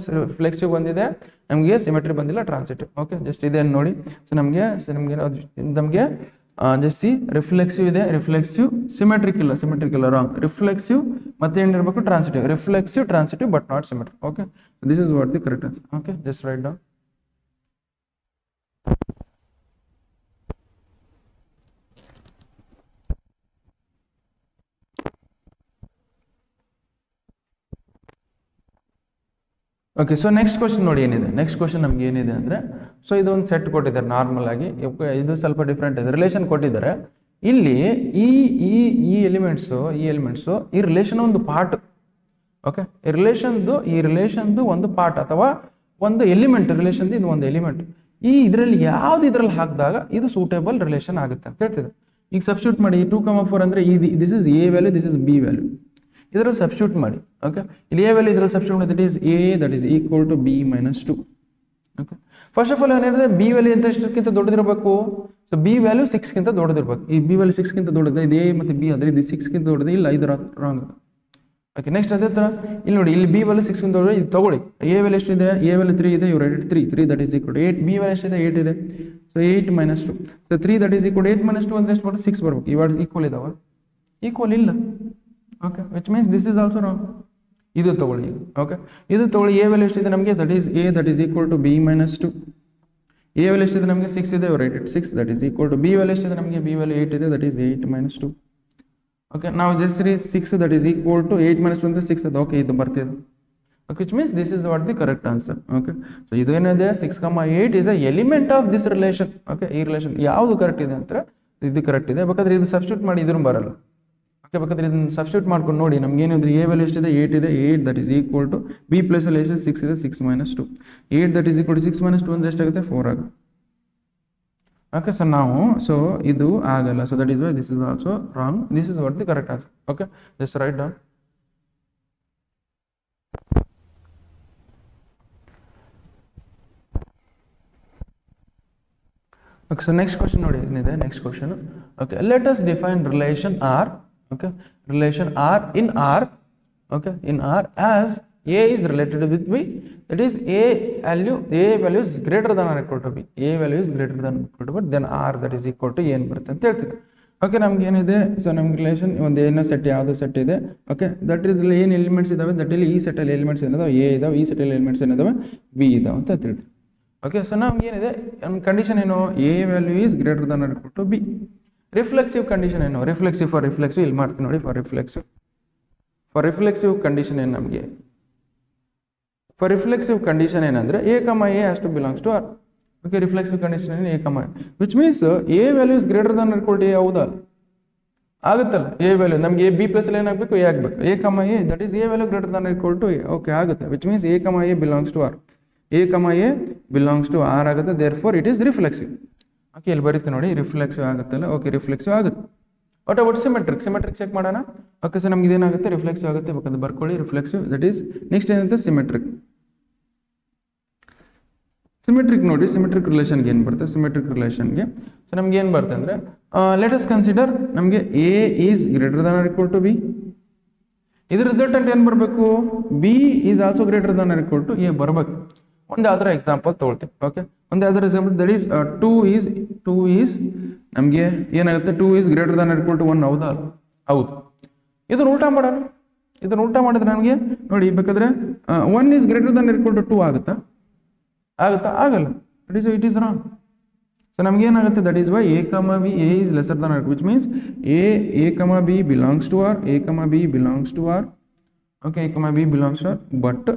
ರಿಫ್ಲೆಕ್ಸಿವ್ ಬಂದಿದೆ ನಮಗೆ ಸಿಮೆಟ್ರಿ ಬಂದಿಲ್ಲ ಟ್ರಾನ್ಸಿಟಿವ್ okay ಜಸ್ಟ್ ಇದೆ ನೋಡಿ ಸೊ ನಮಗೆ ಜಸ್ಟ್ ಸಿ ರಿಫ್ಲೆಕ್ಸಿವ್ ಇದೆ ರಿಫ್ಲೆಕ್ಸಿವ್ ಸಿಮೆಟ್ರಿಕ್ ಇಲ್ಲ ರಾಂಗ್ ರಿಫ್ಲೆಕ್ಸಿವ್ ಮತ್ತೆ ಏನಿರಬೇಕು transitive transitive but not symmetric okay this is what the correct answer okay just write down okay so next question ನೋಡಿ ಏನಿದೆ next question ನಮ್ಗೆ ಏನಿದೆ ಅಂದರೆ ಸೊ ಇದೊಂದು ಸೆಟ್ ಕೊಟ್ಟಿದ್ದಾರೆ ನಾರ್ಮಲ್ ಆಗಿ ಇದು ಸ್ವಲ್ಪ ಡಿಫ್ರೆಂಟ್ ಇದೆ ರಿಲೇಷನ್ ಕೊಟ್ಟಿದ್ದಾರೆ ಇಲ್ಲಿ ಈ ಎಲಿಮೆಂಟ್ಸು ಈ ರಿಲೇಷನ್ ಒಂದು ಪಾರ್ಟ್ ಓಕೆ ಈ ರಿಲೇಷನ್ದು ಒಂದು ಪಾರ್ಟ್ ಅಥವಾ ಒಂದು ಎಲಿಮೆಂಟ್ ರಿಲೇಷನ್ ಇದು ಒಂದು ಎಲಿಮೆಂಟ್ ಇದರಲ್ಲಿ ಇದ್ರಲ್ಲಿ ಹಾಕಿದಾಗ ಇದು ಸೂಟೇಬಲ್ ರಿಲೇಷನ್ ಆಗುತ್ತೆ ಅಂತ ಹೇಳ್ತಿದೆ ಈಗ ಸಬ್ಸ್ಟಿಟ್ಯೂಟ್ ಮಾಡಿ 2,4 ಅಂದರೆ this is A value this is B value ಇದರಲ್ಲಿ ಸಬ್ಸ್ಟಿಟ್ಯೂಟ್ ಮಾಡಿ ಓಕೆ ಇಲ್ಲಿ ಎ ವ್ಯಾಲ್ಯೂ ಇದರಲ್ಲಿ ಸಬ್ಸ್ಟಿಟ್ಯೂಟ್ ಮಾಡಿ that is equal to b - 2 okay first of all ಏನಿದೆ ಬಿ ವ್ಯಾಲ್ಯೂ ಎಷ್ಟಕ್ಕಿಂತ ದೊಡ್ಡದಿರಬೇಕು ಸೊ ಬಿ ವ್ಯಾಲ್ಯೂ 6 ಗಿಂತ ದೊಡ್ಡದಿರಬೇಕು ಈ ಬಿ ವ್ಯಾಲ್ಯೂ 6 ಗಿಂತ ದೊಡ್ಡದು ಇದು ಎ ಮತ್ತು ಬಿ ಆದರೆ ಇದು 6 ಗಿಂತ ದೊಡ್ಡದು ಇಲ್ಲ ಇದು ರಾಂಗ್ ಓಕೆ ನೆಕ್ಸ್ಟ್ ಅದೇ ಥರ ಇಲ್ಲಿ ನೋಡಿ ಇಲ್ಲಿ ಬಿ ವ್ಯಾಲ್ಯೂ 6 ಗಿಂತ ದೊಡ್ಡದು ಇದು ತಗೊಳ್ಳಿ ಎ ವ್ಯಾಲ್ಯೂ ಎಷ್ಟಿದೆ ಎ ವ್ಯಾಲ್ಯೂ 3 ಇದೆ ಇವ್ರು 3 that is equal to 8 B value ಎಷ್ಟಿದೆ 8 ಇದೆ so 8 - 2 so 3 that is equal to 8 - 2 ಅಂದ್ರೆ ಎಷ್ಟು ಬರುತ್ತೆ 6 ಬರಬೇಕು ಇವಾಗ ಈಕ್ವಲ್ ಇದಾವ ಈಕ್ವಲ್ ಇಲ್ಲ okay which means this is also wrong ಇದು ತಗೊಳ್ಳಿ ಓಕೆ ಇದು ತಗೊಳ್ಳಿ ಎ ವ್ಯಾಲ್ಯೂ ಎಷ್ಟಿದೆ ನಮಗೆ that is equal to b - 2 A value ಎಷ್ಟಿದೆ ನಮಗೆ 6 ಇದೆ right 6 that is equal to B value ಎಷ್ಟಿದೆ ನಮಗೆ ಬಿ ವ್ಯಾಲ್ಯೂ 8 ಇದೆ ದಟ್ ಈಸ್ 8 - 2 ಓಕೆ ನಾವು just 6 that is equal to 8 - 2 ಅಂದ್ರೆ 6 ಅದು ಓಕೆ ಇದು ಬರ್ತಿದೆ okay which means this is what the correct answer okay so ಇದು ಏನಿದೆ 6,8 is a element of this relation okay ಈ ರಿಲೇಷನ್ ಯಾವುದು ಕರೆಕ್ಟ್ ಇದೆ ಅಂತ ಇದು ಕರೆಕ್ಟ್ ಇದೆ ಬೇಕಾದ್ರೆ ಇದು ಸಬ್ಸ್ಟಿಟ್ಯೂಟ್ ಮಾಡಿ ಇದ್ರೂ ಬರಲ್ಲ ಓಕೆ ಬೇಕಾದ್ರೆ ಇದನ್ನು ಸಬ್ಸ್ಟಿಟ್ಯೂಟ್ ಮಾಡ್ಕೊಂಡು ನೋಡಿ ನಮ್ಗೆ ಏನಿದ್ರೆ ಎ ವ್ಯಾಲ್ಯೂ ಎಷ್ಟಿದೆ 8 ಇದೆ 8 that is equal to B plus ಅಲ್ಲಿ ಎಷ್ಟು 6 ಇದೆ 6 - 2 8 ದಟ್ ಈಸ್ ಈಕ್ವಲ್ ಟು 6 - 2 ಅಂದ್ರೆ ಎಷ್ಟಾಗುತ್ತೆ 4 ಆಗುತ್ತೆ ಓಕೆ ಸೊ ಇದು ಆಗಲ್ಲ so that is why this is also wrong this is what the correct answer okay just write down okay so next question ನೋಡಿ ಏನಿದೆ next question okay let us define relation r okay relation r in r okay in r as a is related with b that is a value is greater than or equal to b a value is greater than or equal to b then r that is equal to ಏನು ಬರುತ್ತೆ ಅಂತ ಹೇಳ್ತೀವಿ okay ನಮ್ಗೆ ಏನಿದೆ so ನಮ್ಗೆ relation ಒಂದು ಏನೋ set ಯಾವುದು ಸೆಟ್ ಇದೆ ಓಕೆ ದಟ್ ಇಸ್ ಏನು ಎಲಿಮೆಂಟ್ಸ್ ಇದಾವೆ ದಟ್ ಇಲ್ಲಿ ಈ ಸೆಟ್ಟಲ್ಲಿ ಎಲಿಮೆಂಟ್ಸ್ ಏನಿದಾವೆ ಎ ಇದಾವೆ ಈ ಸೆಟ್ಟಲ್ಲಿ ಎಲಿಮೆಂಟ್ಸ್ ಏನಿದಾವೆ ಬಿ ಇದಾವೆ ಅಂತ ಹೇಳ್ತೀವಿ ಓಕೆ ಸೊ ನಮ್ಗೆ ಏನಿದೆ ನಮ್ಮ ಕಂಡೀಷನ್ ಏನು A value is greater than or equal to B reflexive condition ಏನು ರಿಫ್ಲೆಕ್ಸಿವ್ ಇಲ್ಲಿ ಮಾಡ್ತೀನಿ ನೋಡಿ ಫಾರ್ ರಿಫ್ಲೆಕ್ಸಿವ್ ಕಂಡೀಷನ್ ಏನು ನಮಗೆ ಫಾರ್ ರಿಫ್ಲೆಕ್ಸಿವ್ ಕಂಡೀಷನ್ ಏನಂದ್ರೆ A comma A has to belongs to R okay reflexive condition ಏನು A comma which means A value is greater than or equal to A ಹೌದಾ ಆಗುತ್ತಲ್ಲ A value ನಮಗೆ A B plus ಅಲ್ಲಿ ಏನಾಗಬೇಕು A ಆಗಬೇಕು A comma A that is A value greater than or equal to A okay ಆಗುತ್ತೆ which means A comma A belongs to R A comma A belongs to R ಆಗುತ್ತೆ therefore it is reflexive okay ಇಲ್ಲಿ ಬರೀತೆ ನೋಡಿ reflexive ಆಗುತ್ತಲ್ಲ okay reflexive ಆಗುತ್ತೆ what about symmetric check ಮಾಡೋಣ okay so ನಮ್ಗೆ ಇದೇನಾಗುತ್ತೆ ರಿಫ್ಲೆಕ್ಸಿವ್ ಆಗುತ್ತೆ ಬೇಕಾದ್ರೆ ಬರ್ಕೊಳ್ಳಿ ರಿಫ್ಲೆಕ್ಸಿವ್ ದಟ್ ಈಸ್ ನೆಕ್ಸ್ಟ್ ಏನಂತೆ ಸಿಮೆಟ್ರಿಕ್ ನೋಡಿ ಸಿಮೆಟ್ರಿಕ್ ರಿಲೇಷನ್ಗೆ ಏನು ಬರುತ್ತೆ ಸಿಮೆಟ್ರಿಕ್ ರಿಲೇಷನ್ಗೆ ಸೊ ನಮ್ಗೆ ಏನು ಬರುತ್ತೆ ಅಂದರೆ ಲೆಟ್ ಅಸ್ ಕನ್ಸಿಡರ್ ನಮಗೆ A is greater than or equal to B ಇದ್ರ ರಿಸಲ್ಟೆಂಟ್ ಏನು ಬರಬೇಕು B is also greater than or equal to A ಬರಬೇಕು ಒಂದು ಯಾವ್ದಾರ ಎಕ್ಸಾಂಪಲ್ ತೊಗೊಳ್ತೀವಿ ಓಕೆ ಒಂದು ಯಾವ್ದಾರ example that is two is ನಮಗೆ ಏನಾಗುತ್ತೆ 2 is greater than or equal to 1 ಹೌದಾ ಹೌದು. ಇದನ್ನ ಉಲ್ಟಾ ಮಾಡೋಣ. ಇದನ್ನ ಉಲ್ಟಾ ಮಾಡಿದ್ರೆ ನಮಗೆ ನೋಡಿ ಬೇಕಾದ್ರೆ 1 is greater than or equal to 2 ಆಗುತ್ತಾ? ಆಗಲ್ಲ. It is wrong. ಸೊ ನಮ್ಗೆ ಏನಾಗುತ್ತೆ, that is why a, b, a is lesser than or, which means a, b belongs to R, a, b belongs to R. Okay, a, b belongs to R, but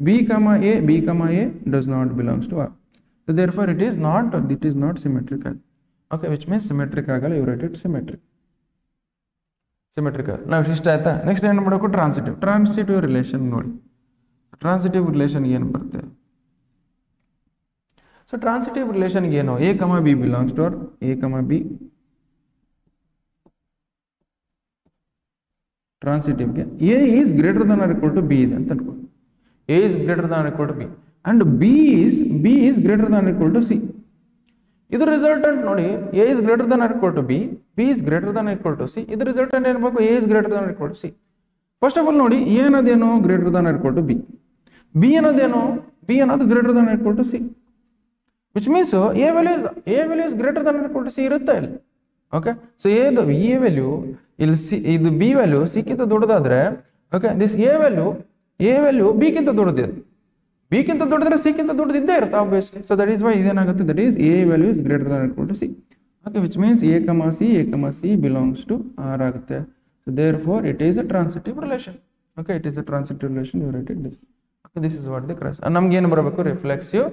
b, a does not belongs to R. So therefore it is not symmetrical. Okay, which means symmetric ಆಗಲ್ಲ. You write it symmetrical. ನಾವು ಇಷ್ಟ ಆಯ್ತಾ? Next ಏನು ಮಾಡಬೇಕು, transitive relation ನೋಡಿ. Transitive relation ಏನು ಬರುತ್ತೆ? So transitive relation ಏನು, a, b belongs to R, a, b ಟ್ರಾನ್ಸಿಟಿವ್ಗೆ a is greater than or equal to b ಇದೆ ಅಂತ ಅನ್ಕೊಳ್ಳಿ. a is greater than or equal to b and b is greater than or equal to c. ಇದು resultant ನೋಡಿ, a is greater than or equal to b is greater than or equal to c. ಇದು resultant ಏನ್ಬೇಕು, a is greater than or equal to c. First of all ನೋಡಿ, a ಅನ್ನೋದೇನು greater than or equal to b ಅನ್ನೋದೇನು, b ಅನ್ನೋದು greater than or equal to c, which means a value is greater than or equal to c ಇರುತ್ತೆ ಇಲ್ಲಿ. Okay, so a value ಇಲ್ಲಿ C, ಇದು b value c ಗಿಂತ ದೊಡ್ಡದಾದ್ರೆ, okay, this a value b ಗಿಂತ ದೊಡ್ಡದಿದೆ. b ಗಿಂತ ದೊಡ್ಡದ್ರೆ c ಗಿಂತ ದೊಡ್ಡದಿದ್ದೇ ಇರುತ್ತೆ obviously. So that is why ಇದೇನಾಗುತ್ತೆ, that is a value is greater than or equal to c. Okay, which means a, c belongs to r ಆಗುತ್ತೆ. So therefore it is a transitive relation. Okay, it is a transitive relation. You write it this. Okay, this is what the cries. ನಮ್ಗೆ ಏನು ಬರಬೇಕು, reflexive,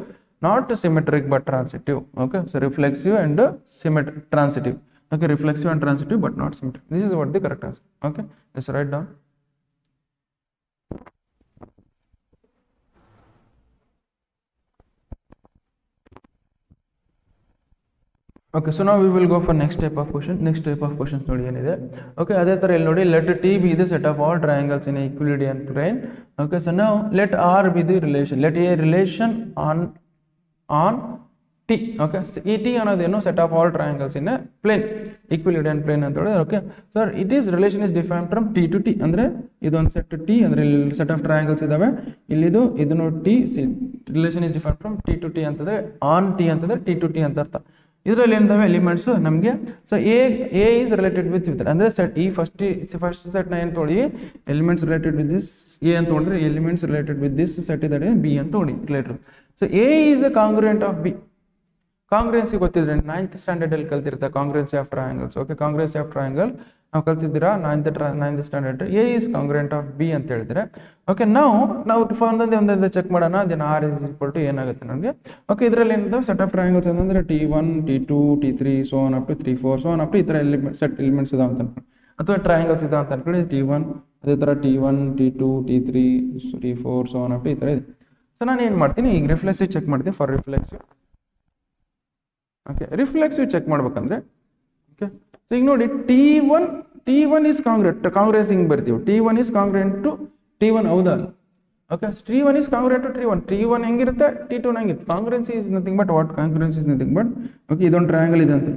not symmetric but transitive. Okay, so reflexive and symmetric, transitive. Okay, reflexive and transitive but not symmetric. This is what the correct answer. Okay, let's write down. Okay, so now we will go for next type of question. Next type of questions ನೋಡಿ ಏನಿದೆ. Okay, ಅದೇ ತರ ಇಲ್ಲಿ ನೋಡಿ, let T be the set of all triangles in a Euclidean plane. Okay, so now let R be the relation. Let a relation on T. Okay, so ಈ T ಅನ್ನೋದೇನು, set of all triangles in a plane, Euclidean plane ಅಂತ ಹೇಳಿದ್ರೆ. Okay, so it is relation is defined from T to T. ಅಂದ್ರೆ ಇದೊಂದು set T, ಅಂದ್ರೆ ಇಲ್ಲಿ set of triangles ಇದಾವೆ, ಇಲ್ಲಿದು ಇದನ್ನು T, relation is defined from T to T ಅಂತಂದ್ರೆ on T ಅಂತಂದ್ರೆ T to T ಅಂತ ಅರ್ಥ. ಇದರಲ್ಲಿ ಏನಿದಾವೆ ಎಲಿಮೆಂಟ್ಸ್ ನಮಗೆ. So A is related with ಅಂದ್ರೆ ಸೆಟ್, ಈ ಫಸ್ಟ್ ಸೆಟ್ ನ ಏನು ತೊಗೊಳ್ಳಿ, elements related with this A ಅಂತ ತೊಗೊಂಡ್ರೆ, elements related with this set ಇದೆ ಬಿ ಅಂತ ತೊಗೊಳ್ಳಿ related. So A is a congruent of B. Congruency ಗೊತ್ತಿದ್ರೆ 9th ಸ್ಟ್ಯಾಂಡರ್ಡ್ ಅಲ್ಲಿ ಕಲ್ತಿರ್ತಾರೆ, congruency of triangles. Okay, congruency of triangle ನಾವು ಕಲ್ತಿದ್ದೀರಾ 9th standard. A is congruent of B ಅಂತ ಹೇಳಿದ್ರೆ. ಓಕೆ, ನಾವು ಒಂದೊಂದೇ ಚೆಕ್ ಮಾಡೋಣ. Then R is equal to ಏನಾಗುತ್ತೆ ನಮಗೆ. ಓಕೆ, ಇದರಲ್ಲಿ ಏನಿದೆ, ಸೆಟ್ ಆಫ್ ಟ್ರಯಾಂಗಲ್ಸ್ ಅಂತಂದ್ರೆ T1, T2, T3, so on up to 3, 4, so on up to ಈ ಥರ ಸೆಟ್ ಎಲಿಮೆಂಟ್ಸ್ ಇದಾವೆ ಅಂತ ಅನ್ಕೊಳ್ಳಿ, ಅಥವಾ ಟ್ರಯಾಂಗಲ್ಸ್ ಇದಾವೆ ಅಂತ ಅನ್ಕೊಳ್ಳಿ. T1 ಅದೇ ಥರ T1, T2, T3, T4, so on up to ಈ ಥರ ಇದೆ. ಸೊ ನಾನು ಏನು ಮಾಡ್ತೀನಿ, ಈಗ ರಿಫ್ಲೆಕ್ಸಿವ್ ಚೆಕ್ ಮಾಡ್ತೀನಿ. For reflexive, okay, reflexive check ಮಾಡ್ಬೇಕಂದ್ರೆ, ಓಕೆ, ಸೊ ಈಗ ನೋಡಿ, T1 is ಕಾಂಗ್ರೆನ್ಸ್ ಹಿಂಗೆ ಬರ್ತೀವಿ. T1 is congruent to T1 ಹೌದಾ? Okay, T1 is congruent to T1 ಹೆಂಗಿರುತ್ತೆ, T2 ಹೆಂಗಿರುತ್ತೆ. Congruency is nothing but what, congruency is nothing but, okay, ಇದೊಂದು triangle ಇದೆ ಅಂತ.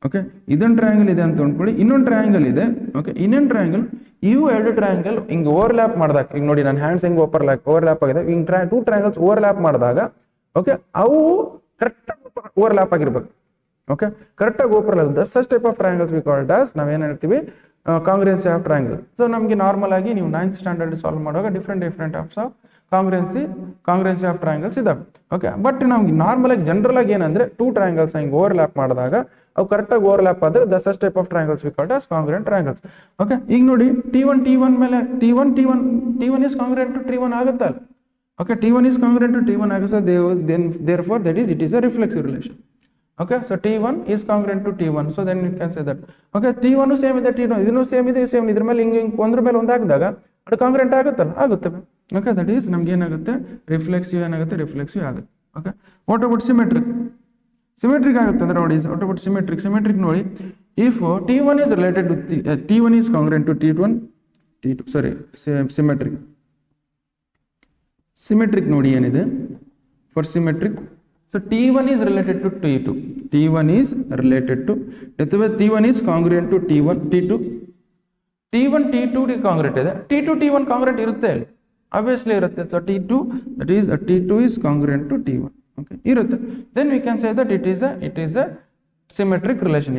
ಓಕೆ, ಇದೊಂದು ಟ್ರಯಾಂಗಲ್ ಇದೆ ಅಂತ ಅಂದ್ಕೊಳ್ಳಿ, ಇನ್ನೊಂದು ಟ್ರಯಾಂಗಲ್ ಇದೆ. ಓಕೆ, ಇನ್ನೊಂದು ಟ್ರಯಾಂಗಲ್, ಇವು ಎರಡು ಟ್ರಯಾಂಗಲ್ ಹಿಂಗೆ ಓವರ್ಲ್ಯಾಪ್ ಮಾಡಿದಾಗ, ಈಗ ನೋಡಿ ನನ್ನ ಹ್ಯಾಂಡ್ಸ್ ಹೆಂಗೆ ಓವರ್ಲ್ಯಾಪ್ ಆಗಿದೆ, ಹಿಂಗೆ 2 ಟ್ರಯಾಂಗಲ್ಸ್ ಓವರ್ಲ್ಯಾಪ್ ಮಾಡಿದಾಗ, ಓಕೆ, ಅವು ಕರೆಕ್ಟಾಗಿ ಓವರ್ಲ್ಯಾಪ್ ಆಗಿರ್ಬೇಕು. ಓಕೆ, ಕರೆಕ್ಟಾಗಿ overlap. Thus type of triangles we called as, ನಾವೇನು ಹೇಳ್ತೀವಿ, ಕಾಂಗ್ರುಯೆನ್ಸಿ ಆಫ್ ಟ್ರಯಾಂಗಲ್. ಸೊ ನಮಗೆ ನಾರ್ಮಲ್ ಆಗಿ ನೀವು 9th ಸ್ಟ್ಯಾಂಡರ್ಡ್ ಸಾಲ್ವ್ ಮಾಡುವಾಗ different types of congruency of triangles ಇದಾವೆ. ಓಕೆ, ಬಟ್ ನಮ್ಗೆ ನಾರ್ಮಲ್ ಆಗಿ ಜನರಲ್ ಆಗಿ ಏನಂದ್ರೆ 2 ಟ್ರಯಾಂಗಲ್ಸ್ ಹಿಂಗೆ ಓವರ್ಲ್ಯಾಪ್ ಮಾಡಿದಾಗ ಅವು ಕರೆಕ್ಟಾಗಿ ಓವರ್ಲ್ಯಾಪ್ ಆದ್ರೆ thus type of triangles we called as congruent triangles. Okay, ಈಗ ನೋಡಿ, T1 ಮೇಲೆ T1 is congruent to T1 ಆಗುತ್ತಲ್ಲ. Okay, T1 is congruent to T1 ಆಗುತ್ತೆ. Therefore it is a reflexive relation. Okay, so T1 is congruent to T1, so then you can say that. Okay, T1 same ಇದೆ, T2 ಇದನ್ನು same ಇದೆ, same ಇದ್ರ ಮೇಲೆ ಹಿಂಗೆ ಒಂದ್ರ ಮೇಲೆ ಒಂದು ಹಾಕಿದಾಗ ಅದು ಕಾಂಗ್ರುಯೆಂಟ್ ಆಗುತ್ತಲ್ಲ, ಆಗುತ್ತೆ. ಓಕೆ, ದಟ್ ಈಸ್ ನಮ್ಗೆ ಏನಾಗುತ್ತೆ, ರಿಫ್ಲೆಕ್ಸಿವ್ ಆಗುತ್ತೆ. ಓಕೆ, ವಾಟ್ ಅಬೌಟ್ ಸಿಮೆಟ್ರಿಕ್ ಆಗುತ್ತೆ ಅಂದ್ರೆ ನೋಡಿ, ವಾಟ್ ಅಬೌಟ್ ಸಿಮೆಟ್ರಿಕ್ ನೋಡಿ, if T1 is related to T1 is congruent to T2 sorry symmetric ನೋಡಿ ಏನಿದೆ for symmetric. So T1 is related to T2. T1 is related to, ಅಥವಾ T1 is congruent to T2. T1 T2 congruent ಇದೆ, T2 T1 congruent ಇರುತ್ತೆ ಅಲ್ಲಿ, obviously ಇರುತ್ತೆ. So T2 is congruent to T1. Okay, ಇರುತ್ತೆ. Then we can say that it is a symmetric relation.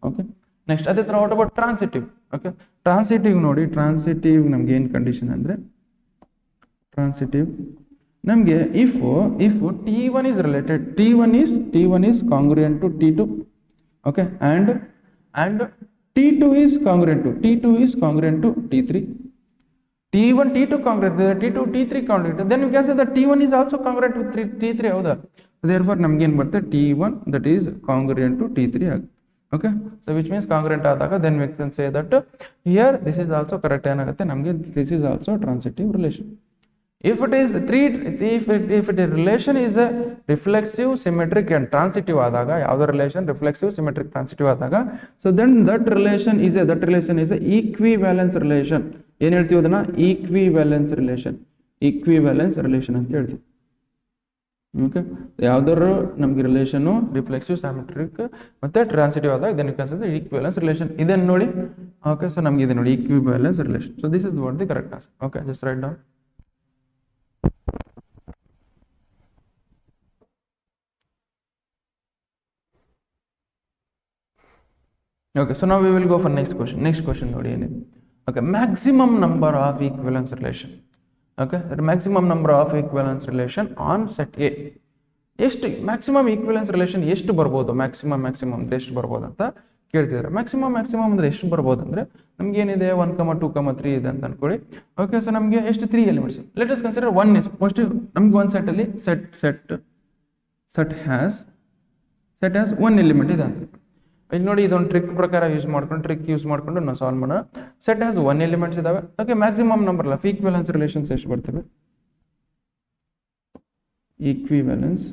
Okay, next ಅದೇ ಥರ what about transitive. Okay, transitive ನೋಡಿ, transitive ನಮ್ಗೆ ಏನು ಕಂಡೀಷನ್ ಅಂದರೆ, ಟ್ರಾನ್ಸಿಟಿವ್ ನಮಗೆ if T1 is related, T1 is congruent to T2, okay, and T2 is congruent to T3, T1 T2 congruent, T2 T3 congruent, then you can say that T1 is also congruent with T3, ಹೌದಾ? Therefore ನಮ್ಗೆ ಏನು ಬರುತ್ತೆ, T1 that is congruent to T3 ಆಗುತ್ತೆ. Okay, so which means congruent ಆದಾಗ then we can say that here this is also correct ಏನಾಗುತ್ತೆ ನಮಗೆ, this is also transitive relation. If it is relation is a reflexive, symmetric and transitive ಆದಾಗ, ಯಾವುದೋ relation reflexive, symmetric, transitive ಆದಾಗ, so then that relation is a equivalence relation. ಏನು ಹೇಳ್ತೀವಿ ಅದನ್ನ, equivalence relation ಅಂತ ಹೇಳ್ತೀವಿ. ಓಕೆ, ಯಾವ್ದಾದ್ರು ನಮ್ಗೆ ರಿಲೇಷನ್ ರಿಫ್ಲೆಕ್ಸಿವ್, ಸಿಮೆಟ್ರಿಕ್ ಮತ್ತೆ ಟ್ರಾನ್ಸಿಟಿವ್ ಆದಾಗ ಇದನ್ನು ಕನ್ಸಿಡರ್ ಈಕ್ವಿವೆಲೆನ್ಸ್ ರಿಲೇಷನ್. ಇದನ್ನು ನೋಡಿ. ಓಕೆ, ಸೊ ನಮ್ಗೆ ಇದೆ ನೋಡಿ equivalence relation. So this is what the correct answer. Okay, just write down. Okay, so now we will go for next question. Next question ನೋಡಿ ಏನಿದೆ. Okay, maximum number of equivalence relation. Okay, the maximum number of equivalence relation on set A. ಎಷ್ಟು maximum ಈಕ್ವಿವೆಲೆನ್ಸ್ relation ಎಷ್ಟು ಬರ್ಬೋದು, maximum ಅಂದ್ರೆ ಎಷ್ಟು ಬರ್ಬೋದು ಅಂತ ಕೇಳ್ತಿದ್ದಾರೆ. ಮ್ಯಾಕ್ಸಿಮಮ್ ಅಂದ್ರೆ ಎಷ್ಟು ಬರ್ಬೋದು ಅಂದರೆ ನಮ್ಗೆ ಏನಿದೆ 1, 2, 3 ಇದೆ ಅಂತ ಅನ್ಕೊಳ್ಳಿ. ಓಕೆ, ಸೊ ನಮಗೆ ಎಷ್ಟು 3 elements. Let us consider 1 is most, ನಮ್ಗೆ ಒಂದು ಸೆಟ್ಟಲ್ಲಿ ಸೆಟ್ ಹ್ಯಾಸ್ 1 ಎಲಿಮೆಂಟ್ ಇದೆ ಅಂತ. ಇಲ್ಲಿ ನೋಡಿ, ಇದೊಂದು ಟ್ರಿಕ್ ಯೂಸ್ ಮಾಡ್ಕೊಂಡು ನಾವು ಸಾಲ್ವ್ ಮಾಡೋಣ. ಸೆಟ್ ಹ್ಯಾಸ್ 1 ಎಲಿಮೆಂಟ್ಸ್ ಇದಾವೆ. Okay, maximum number of equivalence relations ಎಷ್ಟು ಬರ್ತವೆ, ಈಕ್ವಿವೆಲೆನ್ಸ್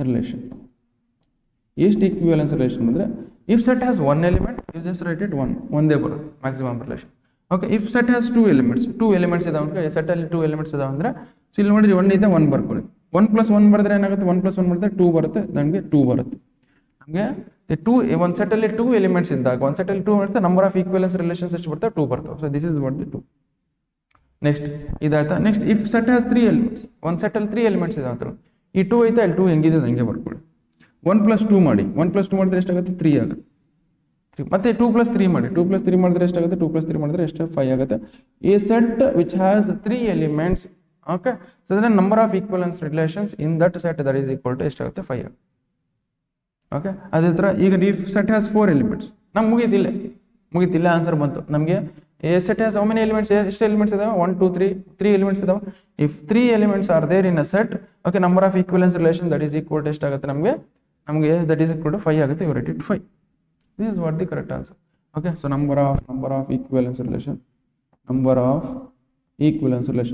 ರಿಲೇಷನ್ ಎಷ್ಟು ಈಕ್ವಿವೆಲೆನ್ಸ್ ರಿಲೇಷನ್ ಅಂದರೆ, if set has 1 element you just write it 1, ಒಂದೇ ಬರೋದು maximum relation. Okay, if set has 2 elements ಇದಾವೆ ಅಂದ್ರೆ, ಸೆಟ್ಟಲ್ಲಿ 2 ಎಲಿಮೆಂಟ್ಸ್ ಇದಾವೆ ಅಂದರೆ, ಸೊ ಇಲ್ಲಿ ನೋಡಿರಿ 1 ಇದೆ, 1 ಬರ್ಕೊಳ್ಳಿ. 1+1 ಬರೆದ್ರೆ ಏನಾಗುತ್ತೆ, 1+1 ಬರೆದ್ರೆ 2 ಬರುತ್ತೆ, ನಮಗೆ 2 ಬರುತ್ತೆ. ನಮಗೆ ಒಂದು ಸೆಟ್ಟಲ್ಲಿ 2 ಎಲಿಮೆಂಟ್ಸ್ ಇದ್ದಾಗ, ಒಂದು ಸೆಟ್ಟಲ್ಲಿ 2 ಬರುತ್ತೆ, ನಂಬರ್ ಆಫ್ ಈಕ್ವಿವೆಲೆನ್ಸ್ ರಿಲೇಷನ್ಸ್ ಎಷ್ಟು ಬರ್ತವೆ, 2 ಬರ್ತವೆ. So this is what the 2. Next ಇದಾಯ್ತಾ. Next if set has 3 elements, ಒಂದು ಸೆಟ್ಟಲ್ಲಿ 3 ಎಲಿಮೆಂಟ್ಸ್ ಇದೆ ಅಂತ, ಈ 2 ಐತೆ, ಅಲ್ಲಿ 2 ಹೆಂಗಿದೆ ಹಂಗೆ ಬರ್ಕೊಳ್ಳಿ. 1+2 ಮಾಡಿ, 1+2 ಮಾಡಿದ್ರೆ ಎಷ್ಟಾಗುತ್ತೆ, 3 ಆಗುತ್ತೆ. ಮತ್ತೆ 2+3 ಮಾಡಿ, 2+3 ಮಾಡಿದ್ರೆ ಎಷ್ಟಾಗುತ್ತೆ, 2+3 ಮಾಡಿದ್ರೆ ಎಷ್ಟು, 5 ಆಗುತ್ತೆ. ಈ set which has 3 elements. Okay, so then number of equivalence relations in that set that is equal to ಎಷ್ಟಾಗುತ್ತೆ, 5 ಆಗುತ್ತೆ. ಓಕೆ, ಅದೇ ಥರ ಈಗ ಇಫ್ ಸೆಟ್ ಹ್ಯಾಸ್ 4 ಎಲಿಮೆಂಟ್ಸ್, ನಮ್ಗೆ ಮುಗೀತಿಲ್ಲ ಆನ್ಸರ್ ಬಂತು ನಮಗೆ. A set has how many elements, ಎಷ್ಟು ಎಲಿಮೆಂಟ್ಸ್ ಇದಾವೆ, 1 2 3 ಎಲಿಮೆಂಟ್ಸ್ ಇದಾವೆ. If 3 elements are there in a set, okay, number of equivalence relation that is equal to ಎಷ್ಟಾಗುತ್ತೆ ನಮಗೆ ದಟ್ ಈಸ್ ಈಕ್ವಲ್ ಟು 5 ಆಗುತ್ತೆ. You write it 5. This is what the correct answer. Okay, so number of equivalence relation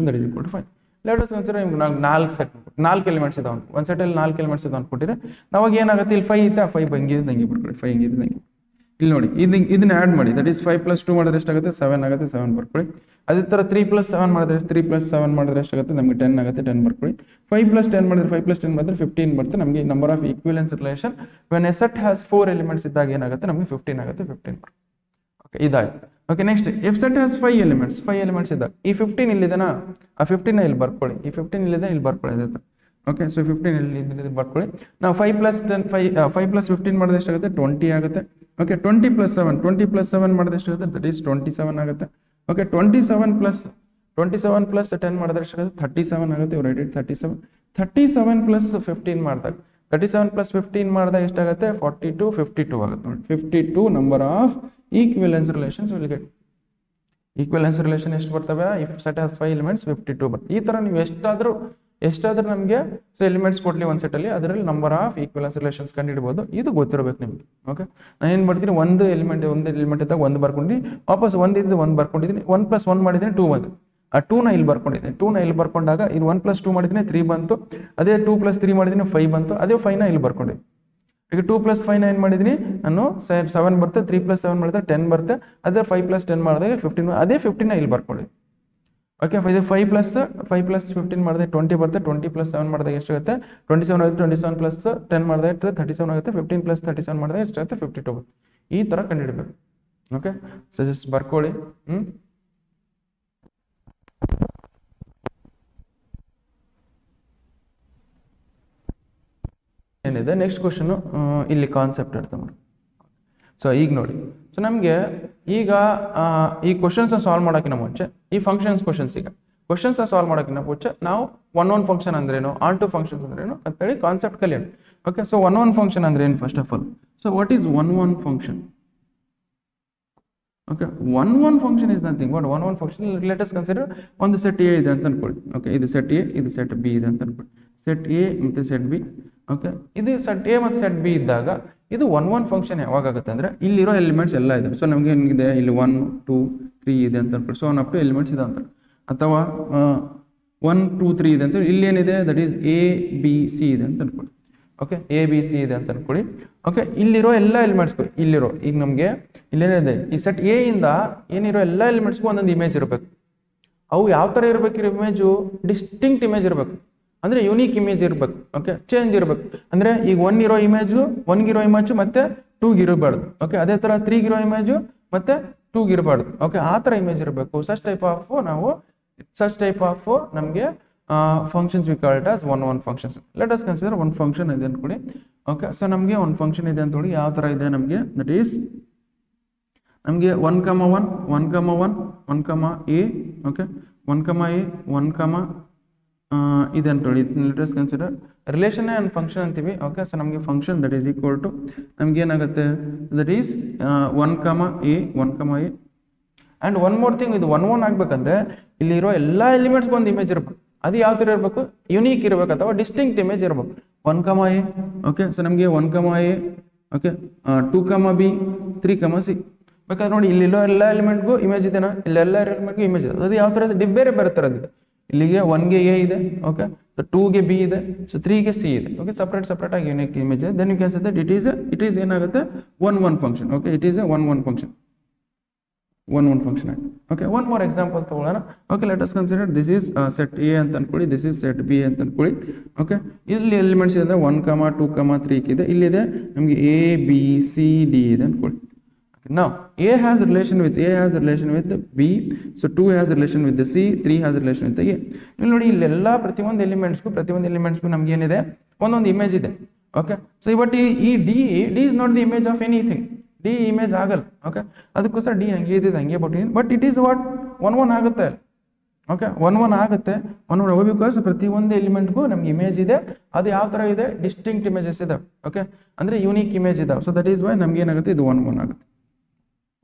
that is equal to 5. Let us consider ನಿಮ್ಗೆ 4 elements ಇದಾವೆ, ಒಂದು ಸೆಟ್ಟಲ್ಲಿ 4 elements ಇದಾವೆ ಅಂದ್ಕೊಟ್ಟಿದ್ರೆ, ನಾವಾಗ ಏನಾಗುತ್ತೆ, ಇಲ್ಲಿ 5 ಇತ್ತು, 5 ಹೆಂಗಿದೆ ಹಂಗೆ ಬರ್ಕೊಳ್ಳಿ, 5 ಹೆಂಗಿದೆ ಹಂಗೆ. ಇಲ್ಲಿ ನೋಡಿ, ಇದನ್ನ ಆ್ಯಡ್ ಮಾಡಿ, ದಟ್ ಈಸ್ 5+2 ಮಾಡಿದ್ರೆ ಎಷ್ಟಾಗುತ್ತೆ, 7 ಆಗುತ್ತೆ, 7 ಬರ್ಕೊಳ್ಳಿ. ಅದೇ ಥರ 3+7 ಮಾಡಿದ್ರೆ 3+7 ಮಾಡಿದ್ರೆ ಎಷ್ಟಾಗುತ್ತೆ, ನಮಗೆ 10 ಆಗುತ್ತೆ, 10 ಬರ್ಕೊಳ್ಳಿ. 5+10 ಮಾಡಿದ್ರೆ 5+10 ಮಾಡಿದ್ರೆ 15 ಬರುತ್ತೆ. ನಮಗೆ number of equivalence relation when a set has 4 elements ಇದ್ದಾಗ ಏನಾಗುತ್ತೆ, ನಮಗೆ 15 ಆಗುತ್ತೆ, 15 ಬರುತ್ತೆ. ಓಕೆ, ಇದಾಯ್ತು. Okay, next if set has 5 elements ಇದ್ದಾಗ, ಈ 15 ಇಲ್ಲಿದೆನಾ, ಆ 15 ಇಲ್ಲಿ ಬರ್ಕೊಳ್ಳಿ, ಈ 15 ಇಲ್ಲಿದೆ, ಇಲ್ಲಿ ಬರ್ಕೊಳ್ಳಿ ಅದೇ ಥರ. ಓಕೆ, ಸೊ 15 ಇಲ್ಲಿ ಬರ್ಕೊಳ್ಳಿ. ನಾವು 5+15 ಮಾಡಿದ್ರೆ ಎಷ್ಟಾಗುತ್ತೆ, 20 ಆಗುತ್ತೆ. ಓಕೆ, 20+7 ಮಾಡಿದ್ರೆ ಎಷ್ಟಾಗುತ್ತೆ, ದಟ್ ಈಸ್ 27 ಆಗುತ್ತೆ. ಓಕೆ, 27 plus 10 ಮಾಡಿದ್ರೆ ಎಷ್ಟಾಗುತ್ತೆ, 37 ಆಗುತ್ತೆ. Right it 37. 37 + 15 ಮಾಡಿದಾಗ, 37 + 15 ಮಾಡಿದಾಗ ಎಷ್ಟಾಗುತ್ತೆ, 42, 52 ಆಗುತ್ತೆ. ನೋಡಿ, 52 number of equivalence relations will get. Equivalence relation ಎಷ್ಟು ಬರ್ತವೆ, ಇಫ್ ಸೆಟ್ ಹ್ಯಾಸ್ 5 ಎಲಿಮೆಂಟ್ಸ್ 52 ಬರ್ತವೆ. ಈ ಥರ ನೀವು ಎಷ್ಟಾದ್ರೂ ನಮಗೆ ಸೊ ಎಲಿಮೆಂಟ್ಸ್ ಕೊಡಲಿ ಒಂದು ಸೆಟ್ಟಲ್ಲಿ, ಅದರಲ್ಲಿ ನಂಬರ್ ಆಫ್ ಈಕ್ವಿವೆಲೆನ್ಸ್ ರಿಲೇಷನ್ಸ್ ಕಂಡುಹಿಡ್ಬೋದು. ಇದು ಗೊತ್ತಿರಬೇಕು ನಿಮಗೆ. ಓಕೆ, ನಾನು ಏನು ಮಾಡ್ತೀನಿ, ಒಂದು ಎಲಿಮೆಂಟ್ ಇದ್ದಾಗ 1 ಬರ್ಕೊಂಡು ವಾಪಸ್ 1 ಬರ್ಕೊಂಡಿದ್ದೀನಿ, 1+1 ಮಾಡಿದ್ದೀನಿ, 2 ಬಂತು. ಆ 2ನ ಇಲ್ಲಿ ಬರ್ಕೊಂಡಿದ್ದೀನಿ, 2ನ ಇಲ್ಲಿ ಬರ್ಕೊಂಡಾಗ ಇದು 1+2 ಮಾಡಿದ್ದೀನಿ, 3 ಬಂತು. ಅದೇ 2+3 ಮಾಡಿದ್ದೀನಿ, 5 ಬಂತು. ಅದೇ 5ನ ಇಲ್ಲಿ ಬರ್ಕೊಂಡಿದ್ದೀನಿ. ಈಗ 2+5ನ ಏನು ಮಾಡಿದ್ದೀನಿ ನಾನು, 7 ಬರುತ್ತೆ. 3+7 ಮಾಡಿದ್ರೆ 10 ಬರುತ್ತೆ. ಅದೇ 5+10 ಮಾಡಿದಾಗ 15, ಅದೇ 15ನ ಇಲ್ಲಿ ಬರ್ಕೊಂಡಿದ್ದೀನಿ. ಓಕೆ, 5+15 ಮಾಡಿದ್ರೆ 20 ಬರುತ್ತೆ. 20+7 ಮಾಡಿದಾಗ ಎಷ್ಟಾಗುತ್ತೆ, 27 ಆಗುತ್ತೆ. 27 + 10 ಮಾಡಿದಾಗ 37 ಆಗುತ್ತೆ. 15 + 37 ಮಾಡಿದಾಗ ಎಷ್ಟಾಗುತ್ತೆ, 52 ಬರುತ್ತೆ. ಈ ಥರ ಕಂಡುಹಿಡಬೇಕು. ಓಕೆ, ಸೊ ಜಸ್ಟ್ ಬರ್ಕೊಳ್ಳಿ. ಏನಿದೆ ನೆಕ್ಸ್ಟ್ ಕ್ವಶನ್, ಇಲ್ಲಿ ಕಾನ್ಸೆಪ್ಟ್ ಅರ್ಥ ಮಾಡಿ. ಸೊ ಈಗ ನೋಡಿ, ಸೊ ನಮಗೆ ಈಗ ಈ ಕ್ವಶನ್ಸ್ ಸಾಲ್ವ್ ಮಾಡೋಕ್ಕಿಂತ ಮುಂಚೆ ಈ ಕ್ವಶನ್ಸ್ ಈಗ ಕ್ವಶನ್ಸ್ ಸಾಲ್ವ್ ಮಾಡೋಕ್ಕಿಂತ ಮುಂಚೆ ನಾವು ಒನ್ ಫಂಕ್ಷನ್ ಅಂದ್ರೇನು, ಆನ್ ಟು ಫಂಕ್ಷನ್ಸ್ ಅಂದ್ರೇನು ಅಂತೇಳಿ ಕಾನ್ಸೆಪ್ಟ್ ಕಲಿಯೋಣ. ಓಕೆ, ಸೊ ಒನ್ ಫಂಕ್ಷನ್ ಅಂದ್ರೆ ಏನು first of all. So what is one function? Okay, one function is nothing but one function. Let us consider ಒಂದು ಸೆಟ್ ಎ ಇದೆ ಅಂತ ಅನ್ಕೊಳ್ಳಿ. ಓಕೆ, ಇದು ಸೆಟ್ ಎ, ಇದು ಸೆಟ್ ಬಿ ಇದೆ ಅಂತ ಅನ್ಕೊಳ್ಳಿ. ಸೆಟ್ ಎ ಮತ್ತು ಸೆಟ್ ಬಿ. ಓಕೆ, ಇದು ಸೆಟ್ ಎ ಮತ್ತು ಸೆಟ್ ಬಿ ಇದ್ದಾಗ ಇದು ಒನ್ ಫಂಕ್ಷನ್ ಯಾವಾಗ ಆಗುತ್ತೆ ಅಂದರೆ ಇಲ್ಲಿರೋ ಎಲಿಮೆಂಟ್ಸ್ ಎಲ್ಲ ಇದೆ. ಸೊ ನಮಗೆ ಏನಿದೆ ಇಲ್ಲಿ 1 2 3 ಇದೆ ಅಂತ ಅನ್ಕೊಳ್ಳಿ. ಸೊ ಅಪ್ ಟು ಎಲಿಮೆಂಟ್ಸ್ ಇದೆ ಅಂತ, ಅಥವಾ 1 2 3 ಇದೆ ಅಂತ ಇಲ್ಲಿ ಏನಿದೆ that is A B C ಇದೆ ಅಂತ ಅನ್ಕೊಳ್ಳಿ. ಓಕೆ, ಎ ಬಿ ಸಿ ಇದೆ ಅಂತ ಅನ್ಕೊಳ್ಳಿ. ಓಕೆ, ಇಲ್ಲಿರೋ ಎಲ್ಲ ಎಲಿಮೆಂಟ್ಸ್ಗೂ ಇಲ್ಲಿರೋ ಈಗ ನಮಗೆ ಇಲ್ಲೇನಿದೆ ಈ ಸೆಟ್ ಎ ಇಂದ ಏನಿರೋ ಎಲ್ಲ ಎಲಿಮೆಂಟ್ಸ್ಗೂ ಒಂದೊಂದು ಇಮೇಜ್ ಇರಬೇಕು. ಅವು ಯಾವ ಥರ ಇರಬೇಕು? ಇಮೇಜು ಡಿಸ್ಟಿಂಕ್ಟ್ ಇಮೇಜ್ ಇರಬೇಕು, ಅಂದರೆ ಯುನೀಕ್ ಇಮೇಜ್ ಇರಬೇಕು. ಓಕೆ, ಚೇಂಜ್ ಇರಬೇಕು. ಅಂದರೆ ಈಗ 1 ಇರೋ ಇಮೇಜು 1 ಇರೋ ಇಮೇಜು ಮತ್ತೆ 2 ಇರಬಾರ್ದು. ಓಕೆ, ಅದೇ ಥರ 3 ಇರೋ ಇಮೇಜು ಮತ್ತೆ 2 ಇರಬಾರ್ದು. ಓಕೆ, ಆ ಥರ ಇಮೇಜ್ ಇರಬೇಕು. ಸಚ್ ಟೈಪ್ ಆಫ್ ನಮಗೆ functions V call it as one functions. Let us consider ಒಂದು ಫಂಕ್ಷನ್ ಇದೆ ಅಂದ್ಕೊಳ್ಳಿ. ಓಕೆ, ಸೊ ನಮಗೆ ಒಂದು ಫಂಕ್ಷನ್ ಇದೆ ಅಂದ್ಕೊಳ್ಳಿ. ಯಾವ ಥರ ಇದೆ ನಮಗೆ? ದಟ್ ಈಸ್ ನಮಗೆ 1, 1, 1, 1, 1, ಎ. ಓಕೆ, 1, ಎ 1, ಇದೆ ಅಂದ್ಕೊಳ್ಳಿ. Let us consider relation and function ಅಂತೀವಿ. ಓಕೆ, ಸೊ ನಮಗೆ function that is equal to ನಮ್ಗೆ ಏನಾಗುತ್ತೆ that is 1, A 1, A. And one more thing, ಇದು 1 ಆಗ್ಬೇಕಂದ್ರೆ ಇಲ್ಲಿರೋ ಎಲ್ಲ ಎಲಿಮೆಂಟ್ಸ್ಗೂ ಒಂದು ಇಮೇಜ್ ಇರಬೇಕು. ಅದು ಯಾವ ಥರ ಇರಬೇಕು? ಯುನೀಕ್ ಇರಬೇಕು ಅಥವಾ ಡಿಸ್ಟಿಂಕ್ಟ್ ಇಮೇಜ್ ಇರಬೇಕು. 1, ಎ. ಓಕೆ, ಸೊ ನಮಗೆ 1, ಎ. Okay, 2, B 3, C. ಬೇಕಾದ್ರೆ ನೋಡಿ ಇಲ್ಲಿರೋ ಎಲ್ಲ ಎಲಿಮೆಂಟ್ಗೂ ಇಮೇಜ್ ಇದೆನಾ? ಇಲ್ಲೆಲ್ಲ ಎಲಿಮೆಂಟ್ಗೂ ಇಮೇಜ್ ಇದೆ. ಅದು ಯಾವ ಥರ ಇದೆ? ಬೇರೆ ಬೇರೆ ಥರದ್ದು. ಇಲ್ಲಿಗೆ 1ಗೆ ಎ ಇದೆ. ಓಕೆ, ಸೊ 2ಗೆ ಬಿ ಇದೆ. ಸೊ 3ಗೆ ಸಿ ಇದೆ. ಓಕೆ, ಸಪ್ರೇಟ್ ಆಗಿ ಯುನೀಕ್ ಇಮೇಜ್ ಇದೆ. Then you can say that it is ಏನಾಗುತ್ತೆ one function. Okay, it is a one function. One function ಆಯ್ತು. ಓಕೆ, ಒನ್ ಮೋರ್ ಎಕ್ಸಾಂಪಲ್ ತಗೊಳ್ಳೋಣ. Okay, let us consider this is set A ಅಂತ ಅನ್ಕೊಳ್ಳಿ, this is set B ಅಂತ ಅನ್ಕೊಳ್ಳಿ. Okay, ಇಲ್ಲಿ elements ಇದೆ 1, 2, 3 ಇದೆ. ಇಲ್ಲಿದೆ ನಮಗೆ ಎ ಬಿ ಸಿ ಡಿ ಇದೆ ಅನ್ಕೊಳ್ಳಿ. Now A has relation with B, so 2 has relation with the C, 3 has relation with the A. ಇಲ್ಲಿ ನೋಡಿ ಇಲ್ಲೆಲ್ಲ ಪ್ರತಿಯೊಂದು ಎಲಿಮೆಂಟ್ಸ್ಗೂ ನಮ್ಗೆ ಏನಿದೆ ಒಂದೊಂದು ಇಮೇಜ್ ಇದೆ. ಓಕೆ, ಸೊ ಇವತ್ತು ಈ D is not the image of anything. D image ಆಗಲ್ಲ. ಓಕೆ, ಅದಕ್ಕೋಸ್ಕರ ಡಿ ಹಂಗೆ ಇದೆ ಹಂಗೆ but it is what one ಆಗುತ್ತೆ. ಓಕೆ, ಒನ್ ಆಗುತ್ತೆ. ಬಿಕಾಸ್ ಪ್ರತಿಯೊಂದು ಎಲಿಮೆಂಟ್ಗೂ ನಮ್ಗೆ ಇಮೇಜ್ ಇದೆ. ಅದು ಯಾವ ಥರ ಇದೆ? ಡಿಸ್ಟಿಂಕ್ಟ್ ಇಮೇಜಸ್ ಇದೆ. ಓಕೆ, ಅಂದರೆ ಯೂನಿಕ್ ಇಮೇಜ್ ಇದಾವೆ. ಸೊ ದಟ್ ಈಸ್ ವೈ ನಮ್ಗೆ ಏನಾಗುತ್ತೆ ಇದು ಒನ್ ಆಗುತ್ತೆ.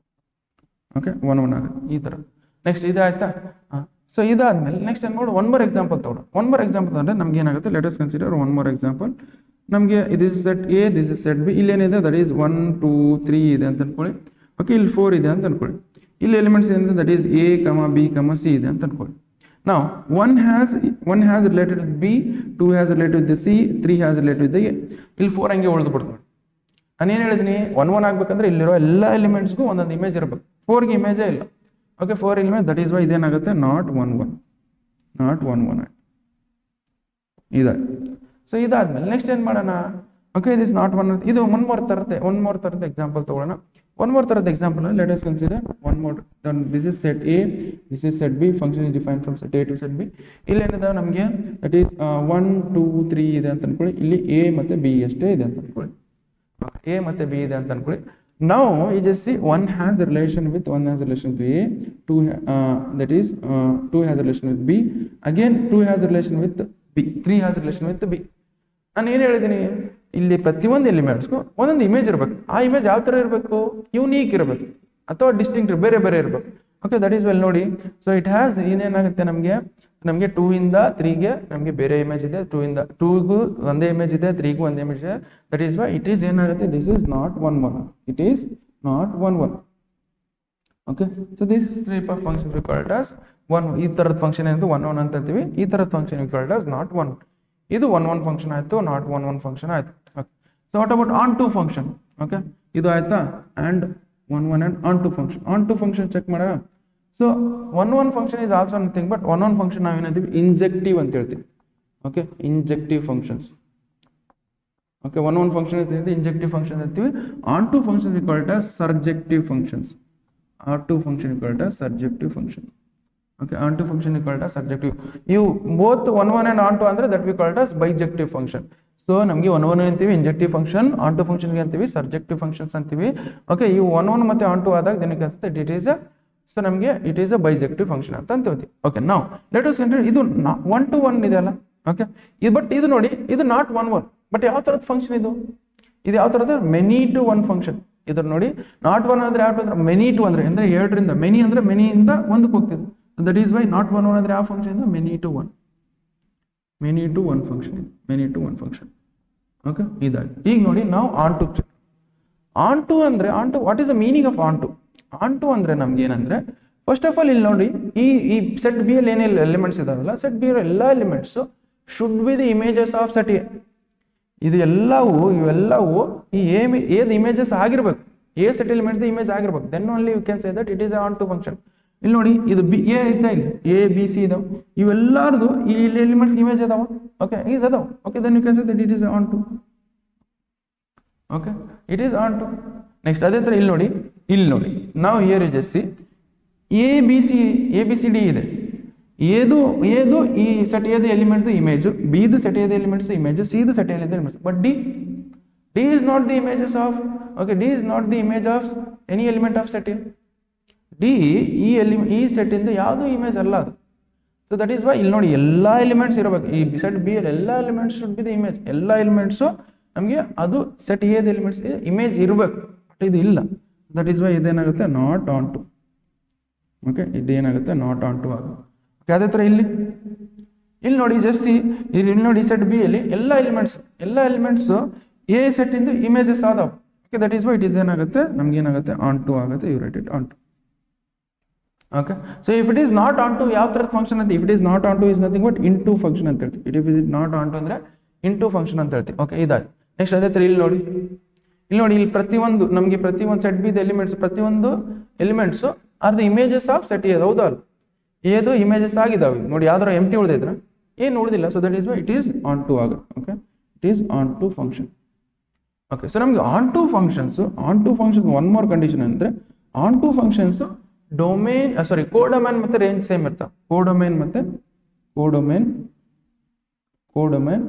ಓಕೆ, ಒನ್ ಆಗುತ್ತೆ ಈ ಥರ. ನೆಕ್ಸ್ಟ್ ಇದಾಯ್ತಾ? ಸೊ ಇದಾದ್ಮೇಲೆ ನೆಕ್ಸ್ಟ್ ಏನು ಮಾಡಿ ಒನ್ ಮೋರ್ ಎಕ್ಸಾಂಪಲ್ ತಗೊಂಡ್ರೆ ನಮ್ಗೆ ಏನಾಗುತ್ತೆ? Let us consider one more example. ನಮಗೆ this is set A, this is set B. ಇಲ್ಲೇನಿದೆ ದಟ್ ಈಸ್ 1 2 3 ಇದೆ ಅಂತ ಅನ್ಕೊಳ್ಳಿ. ಓಕೆ, ಇಲ್ಲಿ 4 ಇದೆ ಅಂತ ಅನ್ಕೊಳ್ಳಿ. ಇಲ್ಲಿ ಎಲಿಮೆಂಟ್ಸ್ ಏನಿದೆ that is A B C ಇದೆ ಅಂತ ಅನ್ಕೊಳ್ಳಿ. ನಾವು one has related with B, 2 has related with C, 3 has related with A. ಇಲ್ಲಿ 4 ಹಂಗೆ ಉಳಿದು ಬಿಡ್ತು. ನಾನು ಏನು ಹೇಳಿದ್ದೀನಿ? ಒನ್ ಆಗ್ಬೇಕಂದ್ರೆ ಇಲ್ಲಿರೋ ಎಲ್ಲ ಎಲಿಮೆಂಟ್ಸ್ಗೂ ಒಂದೊಂದು ಇಮೇಜ್ ಇರಬೇಕು. 4ಗೆ ಇಮೇಜೇ ಇಲ್ಲ. Okay, 4 element that is why ಇದೇನಾಗುತ್ತೆ ನಾಟ್ ಒನ್ ಆಯ್ತು ಇದೆ. ಸೊ ಇದಾದ್ಮೇಲೆ ನೆಕ್ಸ್ಟ್ ಏನು ಮಾಡೋಣ? Okay, it is not one. ಇದು ಒನ್ ಮೋರ್ ಥರದ ಎಕ್ಸಾಂಪಲ್ ತಗೊಳ್ಳೋಣ. ಒನ್ ಮೋರ್ ಥರದ example let us consider one more. This is set A, this is set B. Function is defined from set A to set B. ಇಲ್ಲಿ ಏನಿದೆ ನಮಗೆ that is 1 2 3 ಇದೆ ಅಂತ ಅನ್ಕೊಳ್ಳಿ. ಇಲ್ಲಿ ಎ ಮತ್ತು ಬಿ ಅಷ್ಟೇ ಇದೆ ಅಂತ ಅನ್ಕೊಳ್ಳಿ. ಎ ಮತ್ತು ಬಿ ಇದೆ ಅಂತ ಅನ್ಕೊಳ್ಳಿ. Now you just see one has a relation with A, 2 that is 2 has a relation with B, again 2 has a relation with B, 3 has a relation with B. ನಾನು ಏನು ಹೇಳಿದ್ದೀನಿ? ಇಲ್ಲಿ ಪ್ರತಿಯೊಂದು ಎಲಿಮೆಂಟ್ಸ್ಗೂ ಒಂದೊಂದು ಇಮೇಜ್ ಇರಬೇಕು. ಆ ಇಮೇಜ್ ಯಾವ ಥರ ಇರಬೇಕು? ಯೂನೀಕ್ ಇರಬೇಕು ಅಥವಾ ಡಿಸ್ಟಿಂಕ್ಟ್ ಬೇರೆ ಇರಬೇಕು. ಓಕೆ, ದಟ್ ಈಸ್ ವೆಲ್ ನೋಡಿ. ಸೊ ಇಟ್ ಹ್ಯಾಸ್ ಏನೇನಾಗುತ್ತೆ ನಮಗೆ 2 ಇಂದ 3ಗೆ ನಮಗೆ ಬೇರೆ ಇಮೇಜ್ ಇದೆ. 2 ಇಂದ 2ಗೂ ಒಂದೇ ಇಮೇಜ್ ಇದೆ, 3ಗೂ ಒಂದೇ ಇಮೇಜ್ ಇದೆ. That is why it is ಏನಾಗುತ್ತೆ this is not one. It is not one. Okay, so this type of function we call it as one. ಈ ಥರದ ಫಂಕ್ಷನ್ ಏನಿದೆ ಒನ್ ಅಂತ ಅಂತೀವಿ. ಈ ಥರದ function we call it as not one. ಇದು one function ಆಯಿತು, ನಾಟ್ ಒನ್ ಫಂಕ್ಷನ್ ಆಯಿತು. Okay, so what about onto function? Okay, ಇದು ಆಯ್ತಾ? And one and onto function check ಮಾಡೋಣ. So one function is also nothing but one function ನಾವು ಏನಂತೀವಿ? Injective ಅಂತ ಹೇಳ್ತೀವಿ. Okay, injective functions. Okay, one function ಇರ್ತದೆ injective function ಅಂತೀವಿ. Onto function we call it as surjective functions. Onto function we call it as surjective function. Okay, onto function we call it as surjective. ಇವು both one and onto ಅಂದರೆ that we call it as bijective function. So so ನಮಗೆ one ಅಂತೀವಿ ಇಂಜೆಕ್ಟಿವ್ function, on to ಫಂಕ್ಷನ್ಗೆ ಅಂತೀವಿ ಸರ್ಜೆಕ್ಟಿವ್ functions ಅಂತೀವಿ. Okay, ಈ one ಮತ್ತೆ on to ಆದಾಗ ಏನಕ್ಕೆ ಅನ್ಸುತ್ತೆ ಇಟ್ ಈಸ್ ಸೊ ನಮಗೆ it is a bijective function ಅಂತ ಅಂತೀವಿ. ಓಕೆ, ನಾವು ಲೆಟ್ ಅಸ್ ಕಂಸಿಡರ್ ಇದು 1 to 1 ಇದೆ ಅಲ್ಲ. ಓಕೆ, ಬಟ್ ಇದು ನೋಡಿ ಇದು ನಾಟ್ 1 ಬಟ್ ಯಾವ ಥರದ ಫಂಕ್ಷನ್ ಇದು ಯಾವ ಥರದ ಮೆನಿ ಟು 1 ಫಂಕ್ಷನ್. ಇದ್ರ ನೋಡಿ ನಾಟ್ 1 ಅಂದ್ರೆ ಯಾವ ಅಂದ್ರೆ ಮೆನಿ ಟು ಅಂದ್ರೆ ಎರಡರಿಂದ, ಮೆನಿ ಅಂದ್ರೆ ಮೆನಿಯಿಂದ ಒಂದಕ್ಕೆ ಹೋಗ್ತಿದೆ. ದಟ್ ಈಸ್ ವೈ ನಾಟ್ 1 ಅಂದ್ರೆ ಯಾವ ಫಂಕ್ಷನ್ ಇದೆ ಮೆನಿ ಟು 1 ಫಂಕ್ಷನ್. ಓಕೆ, ಇದಾಗಿ ಈಗ ನೋಡಿ ನಾವು ಆನ್ ಟು ಅಂದ್ರೆ what is the meaning of onto ಅಂದ್ರೆ ನಮ್ಗೆ ಏನಂದ್ರೆ ಫಸ್ಟ್ ಆಫ್ ಆಲ್ ಇಲ್ಲಿ ನೋಡಿ ಈ ಸೆಟ್ ಬಿ ಅಲ್ಲಿ ಏನೆಲ್ಲ ಎಲಿಮೆಂಟ್ಸ್ ಇದಾವಲ್ಲ, ಸೆಟ್ ಬಿ ಎಲ್ಲ elements should be the images of set A. ಇವೆಲ್ಲವೂ ಈ ಏದ್ ಇಮೇಜಸ್ ಆಗಿರ್ಬೇಕು, ಎ ಸೆಟ್ ಎಲಿಮೆಂಟ್ಸ್ ಇಮೇಜ್ ಆಗಿರ್ಬೇಕು. Then only you can say that it is onto function. ಇಲ್ಲಿ ನೋಡಿ ಇದು ಎ ಐತಾ, ಇಲ್ಲಿ ಎ ಬಿ ಸಿ ಇದಾವೆ, ಇವೆಲ್ಲಾರ್ದು ಈ ಎಲಿಮೆಂಟ್ಸ್ ಇಮೇಜ್ ಅದಾವ. ಓಕೆ, ಇದು ಅದಾವ. Okay, then you can say that it is onto. Okay, it is onto. Next ಅದೇ ಥರ ಇಲ್ಲಿ ನೋಡಿ ನಾವು here you just see A B C D ಇದೆ. ಏದು ಈ ಸೆಟ್ ಎದ ಎಲಿಮೆಂಟ್ಸ್ ಇಮೇಜ್, ಬಿದು ಸೆಟ್ ಎದ ಎಲಿಮೆಂಟ್ಸ್ ಇಮೇಜ್, ಸಿದು ಸೆಟ್ ಎದ elements. But D is not the images of, okay, D is not the image of any element of set A. D ಈ set ಇಂದ ಯಾವುದು ಇಮೇಜ್ ಅಲ್ಲ ಅದು. ಸೊ ದಟ್ ಈಸ್ ವೈ ಇಲ್ಲಿ ನೋಡಿ ಎಲ್ಲ ಎಲಿಮೆಂಟ್ಸ್ ಇರಬೇಕು. ಈ ಸೆಟ್ ಬಿ ಅಲ್ಲಿ ಎಲ್ಲ elements should B the image. ಎಲ್ಲ ಎಲಿಮೆಂಟ್ಸು ನಮಗೆ ಅದು ಸೆಟ್ ಎದ ಎಲಿಮೆಂಟ್ಸ್ ಇಮೇಜ್ ಇರಬೇಕು, ಬಟ್ ಇದು ಇಲ್ಲ. ದಟ್ ಈಸ್ ವೈ ಇದೇನಾಗುತ್ತೆ ನಾಟ್ ಆನ್ ಟು. ಓಕೆ, ಇದೇನಾಗುತ್ತೆ ನಾಟ್ ಆನ್ ಟು ಆಗುತ್ತೆ. ಓಕೆ, ಅದೇ ಥರ ಇಲ್ಲಿ ನೋಡಿ ಜಸ್ಟ್ ಇಲ್ಲಿ ನೋಡಿ ಸೆಟ್ ಬಿ ಅಲ್ಲಿ ಎಲ್ಲ ಎಲಿಮೆಂಟ್ಸ್ ಎ ಸೆಟ್ ಇಂದ ಇಮೇಜಸ್ ಆದವು. Okay, that is why it is ಏನಾಗುತ್ತೆ ನಮ್ಗೆ ಏನಾಗುತ್ತೆ ಆನ್ ಟು ಆಗುತ್ತೆ. You write it onto. Okay, so if it is not onto ಯಾವ ಥರದ ಫಂಕ್ಷನ್ ಅಂತ, if it is not onto is nothing but into function ಅಂತ ಹೇಳ್ತೀವಿ. It is not onto ಅಂದ್ರೆ into function ಅಂತ ಹೇಳ್ತೀವಿ. Okay, ಇದಾಗಿ next ಅದೇ ಥರ ಇಲ್ಲಿ ನೋಡಿ ಇಲ್ಲಿ ಪ್ರತಿಯೊಂದು ಸೆಟ್ ಬಿ ಎಲಿಮೆಂಟ್ಸ್, ಪ್ರತಿಯೊಂದು elements are the images of set A. ಹೌದಾ ಅಲ್ಲ, ಏದು ಇಮೇಜಸ್ ಆಗಿದಾವೆ ನೋಡಿ, ಯಾವ್ದಾರ ಎಂಟಿ ಉಳಿದಿದ್ರೆ ಏನು ಉಳಿದಿಲ್ಲ. So that is why it is onto ಆಗುತ್ತೆ. Okay, it is onto function. Okay, so ನಮಗೆ onto functions one more condition ಅಂದರೆ onto functions domain codomain ಮತ್ತೆ ರೇಂಜ್ ಸೇಮ್ ಇರ್ತಾವೆ. Codomain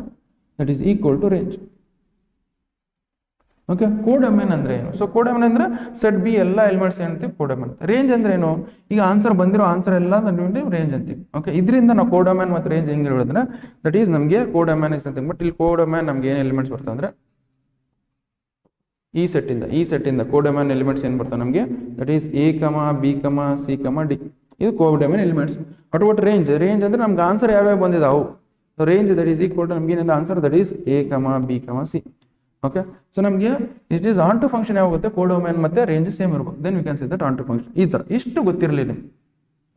that is equal to range. Okay, codomain ಅಂದ್ರೆ ಏನು? So ಕೋಡೊಮೇನ್ ಅಂದ್ರೆ set B ಎಲ್ಲ elements ಏನಂತೀವಿ ಕೋಡೊಮೇನ್. Range ಅಂದ್ರೆ ಏನು? ಈಗ ಆನ್ಸರ್ ಬಂದಿರೋ ಆನ್ಸರ್ ಎಲ್ಲ ರೇಂಜ್ ಅಂತೀವಿ. ಓಕೆ, ಇದರಿಂದ ನಾವು ಕೋಡೊಮೇನ್ ಮತ್ತೆ ರೇಂಜ್ ಹೆಂಗೆ ಹೇಳಿದ್ರೆ ದಟ್ ಈಸ್ ನಮಗೆ ಕೋಡೊಮೇನ್ ಇಸ್ ನಥಿಂಗ್ ಬಟ್ ಇಲ್ಲಿ ಕೋಡೊಮೇನ್ ನಮ್ಗೆ ಏನು ಎಲಿಮೆಂಟ್ಸ್ ಬರ್ತವೆ ಅಂದ್ರೆ ಈ ಸೆಟ್ ಇಂದ ಕೋಡೊಮೇನ್ ಎಲಿಮೆಂಟ್ಸ್ ಏನು ಬರ್ತಾವೆ ನಮಗೆ that is A comma B comma C comma D. ಇದು ಕೋಡೊಮೇನ್ ಎಲಿಮೆಂಟ್ಸ್. ಬಟ್ ರೇಂಜ್ ಅಂದ್ರೆ ನಮ್ಗೆ ಆನ್ಸರ್ ಯಾವ್ಯಾವ ಬಂದಿದ್ದಾವು. So range that is equal to ನಮ್ಗೆ ಏನಿದೆ answer that is A comma B comma C. Okay, so ನಮಗೆ it is onto function ಯಾವಾಗುತ್ತೆ codomain ಮತ್ತೆ ರೇಂಜ್ ಸೇಮ್ ಇರ್ಬೇಕು. Then we can say that onto function. ಈ ಥರ ಇಷ್ಟು ಗೊತ್ತಿರಲಿ ನಿಮ್ಗೆ.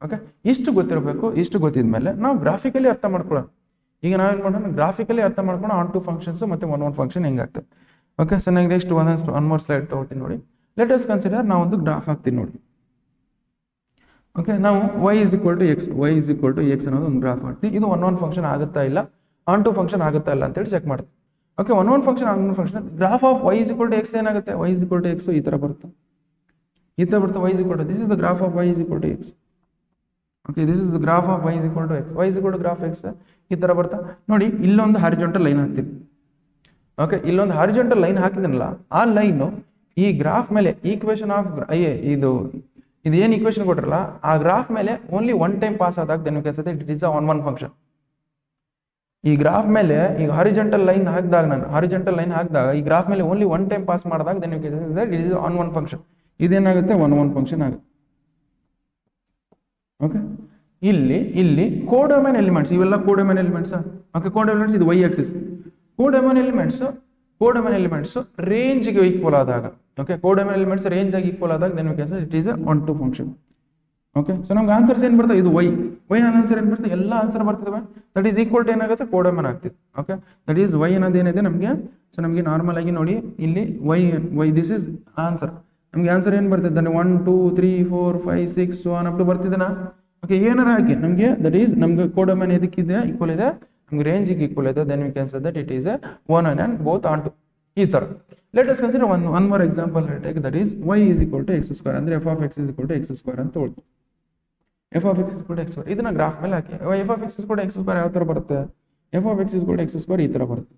ಓಕೆ, ಇಷ್ಟು ಗೊತ್ತಿರಬೇಕು. ಇಷ್ಟು ಗೊತ್ತಿದ್ಮೇಲೆ ನಾವು ಗ್ರಾಫಿಕಲಿ ಅರ್ಥ ಮಾಡ್ಕೊಳ್ಳೋಣ. ಈಗ ನಾವೇನು ಮಾಡೋಣ, ಗ್ರಾಫಿಕಲಿ ಅರ್ಥ ಮಾಡ್ಕೊಂಡು ಆನ್ ಟು ಫಂಕ್ಷನ್ಸ್ ಮತ್ತೆ ಒನ್ ಫಂಕ್ಷನ್ ಹೆಂಗಾಗ್ತದೆ. ಓಕೆ, ಸೊ ನಂಗೆ ನೆಕ್ಸ್ಟ್ ಒನ್ ಮೋರ್ ಸ್ಲೈಡ್ ತಗೋತೀನಿ ನೋಡಿ. ಲೆಟ್ ಅಸ್ ಕನ್ಸಿಡರ್ ನಾವು ಒಂದು ಗ್ರಾಫ್ ಹಾಕ್ತೀನಿ ನೋಡಿ. ಓಕೆ, ನಾವು y is equal to x ಅನ್ನೋದು ಒಂದು ಗ್ರಾಫ್ ಮಾಡ್ತೀವಿ. ಇದು ಒನ್ ಫಂಕ್ಷನ್ ಆಗುತ್ತಾ ಇಲ್ಲ, ಆನ್ ಟು ಫಂಕ್ಷನ್ ಆಗುತ್ತಾ ಇಲ್ಲ ಅಂತೇಳಿ ಚೆಕ್ ಮಾಡ್ತೀವಿ. Okay, one function graph of y is equal to x ಏನಾಗುತ್ತೆ, y is equal to x ಈ ಥರ ಬರುತ್ತೆ. y is equal to this is the graph of y is equal to x. Okay, this is the graph of y is equal to x. y is equal to graph x ಈ ಥರ ಬರ್ತಾ ನೋಡಿ. ಇಲ್ಲೊಂದು horizontal line ಹಾಕ್ತೀವಿ. Okay, ಇಲ್ಲೊಂದು horizontal line ಹಾಕಿದನಲ್ಲ, ಆ line ಈ graph ಮೇಲೆ ಈಕ್ವೇಶನ್ ಆಫ್ ಇದು ಏನು ಈಕ್ವೇಶನ್ ಕೊಟ್ರಲ್ಲ ಆ ಗ್ರಾಫ್ ಮೇಲೆ ಓನ್ಲಿ ಒನ್ ಟೈಮ್ ಪಾಸ್ ಆದಾಗ then you can say that it is a one function. ಈ ಗ್ರಾಫ್ ಮೇಲೆ ಈಗ ಹಾರಿಜಾಂಟಲ್ ಲೈನ್ ಹಾಕಿದಾಗ ಈ ಗ್ರಾಫ್ ಮೇಲೆ ಓನ್ಲಿ ಒನ್ ಟೈಮ್ ಪಾಸ್ ಮಾಡಿದಾಗ then you can say that it is an one function. ಇದೇನಾಗುತ್ತೆ one function ಆಗುತ್ತೆ. ಓಕೆ, ಇಲ್ಲಿ ಕೋಡೊಮೇನ್ ಎಲಿಮೆಂಟ್ಸ್ ಇವೆಲ್ಲ codomain elements. Okay, codomain elements ಇದು y ಆಕ್ಸಿಸ್. ಕೋಡೊಮೇನ್ ಎಲಿಮೆಂಟ್ಸ್ ರೇಂಜ್ಗೆ ಈಕ್ವಲ್ ಆದಾಗ, ಓಕೆ, ಕೋಡೊಮೇನ್ ಎಲಿಮೆಂಟ್ಸ್ ರೇಂಜ್ ಆಗಿ equal ಆದಾಗ then we can say it is a one to function. Okay, so ನಮ್ಗೆ answers ಏನು ಬರ್ತದೆ, ಇದು y ಆನ್ಸರ್ ಏನು ಬರ್ತದೆ, ಎಲ್ಲ ಆನ್ಸರ್ ಬರ್ತದೆ. ದಟ್ ಈಸ್ ಈಕ್ವಲ್ ಟು ಏನಾಗುತ್ತೆ ಕೋಡೊಮೇನ್ ಆಗ್ತಿದೆ. ಓಕೆ, ದಟ್ ಈಸ್ y ಅನ್ನೋದು ಏನಿದೆ ನಮಗೆ. ಸೊ ನಮಗೆ ನಾರ್ಮಲ್ ಆಗಿ ನೋಡಿ ಇಲ್ಲಿ y ದಿಸ್ ಇಸ್ ಆನ್ಸರ್. ನಮಗೆ ಆನ್ಸರ್ ಏನು ಬರ್ತದೆ 1 2 3 4 5 6 so on ಅಪ್ ಟು ಬರ್ತಿದೆನಾ. ಓಕೆ, ಏನಾರ ಹಾಕಿ ನಮಗೆ ದಟ್ ಈಸ್ ನಮ್ಗೆ ಕೋಡೊಮೇನ್ ಇದಕ್ಕಿದೆ ಈಕ್ವಲ್ ಇದೆ, ನಮ್ಗೆ ರೇಂಜಿಗೆ ಈಕ್ವಲ್ ಇದೆ. Then we can say that it is a one and both onto. ಈ ಥರ let us consider one more example take that is y is equal to x square ಅಂದ್ರೆ f of x is equal to x square ಅಂತ ಹೇಳ್ತೀವಿ. f of x is equal to x square ಇದನ್ನ graph ಮೇಲೆ ಹಾಕಿ f of x is equal to x square ಯಾವ ಥರ ಬರುತ್ತೆ, f of x is equal to x square ಈ ಥರ ಬರುತ್ತೆ.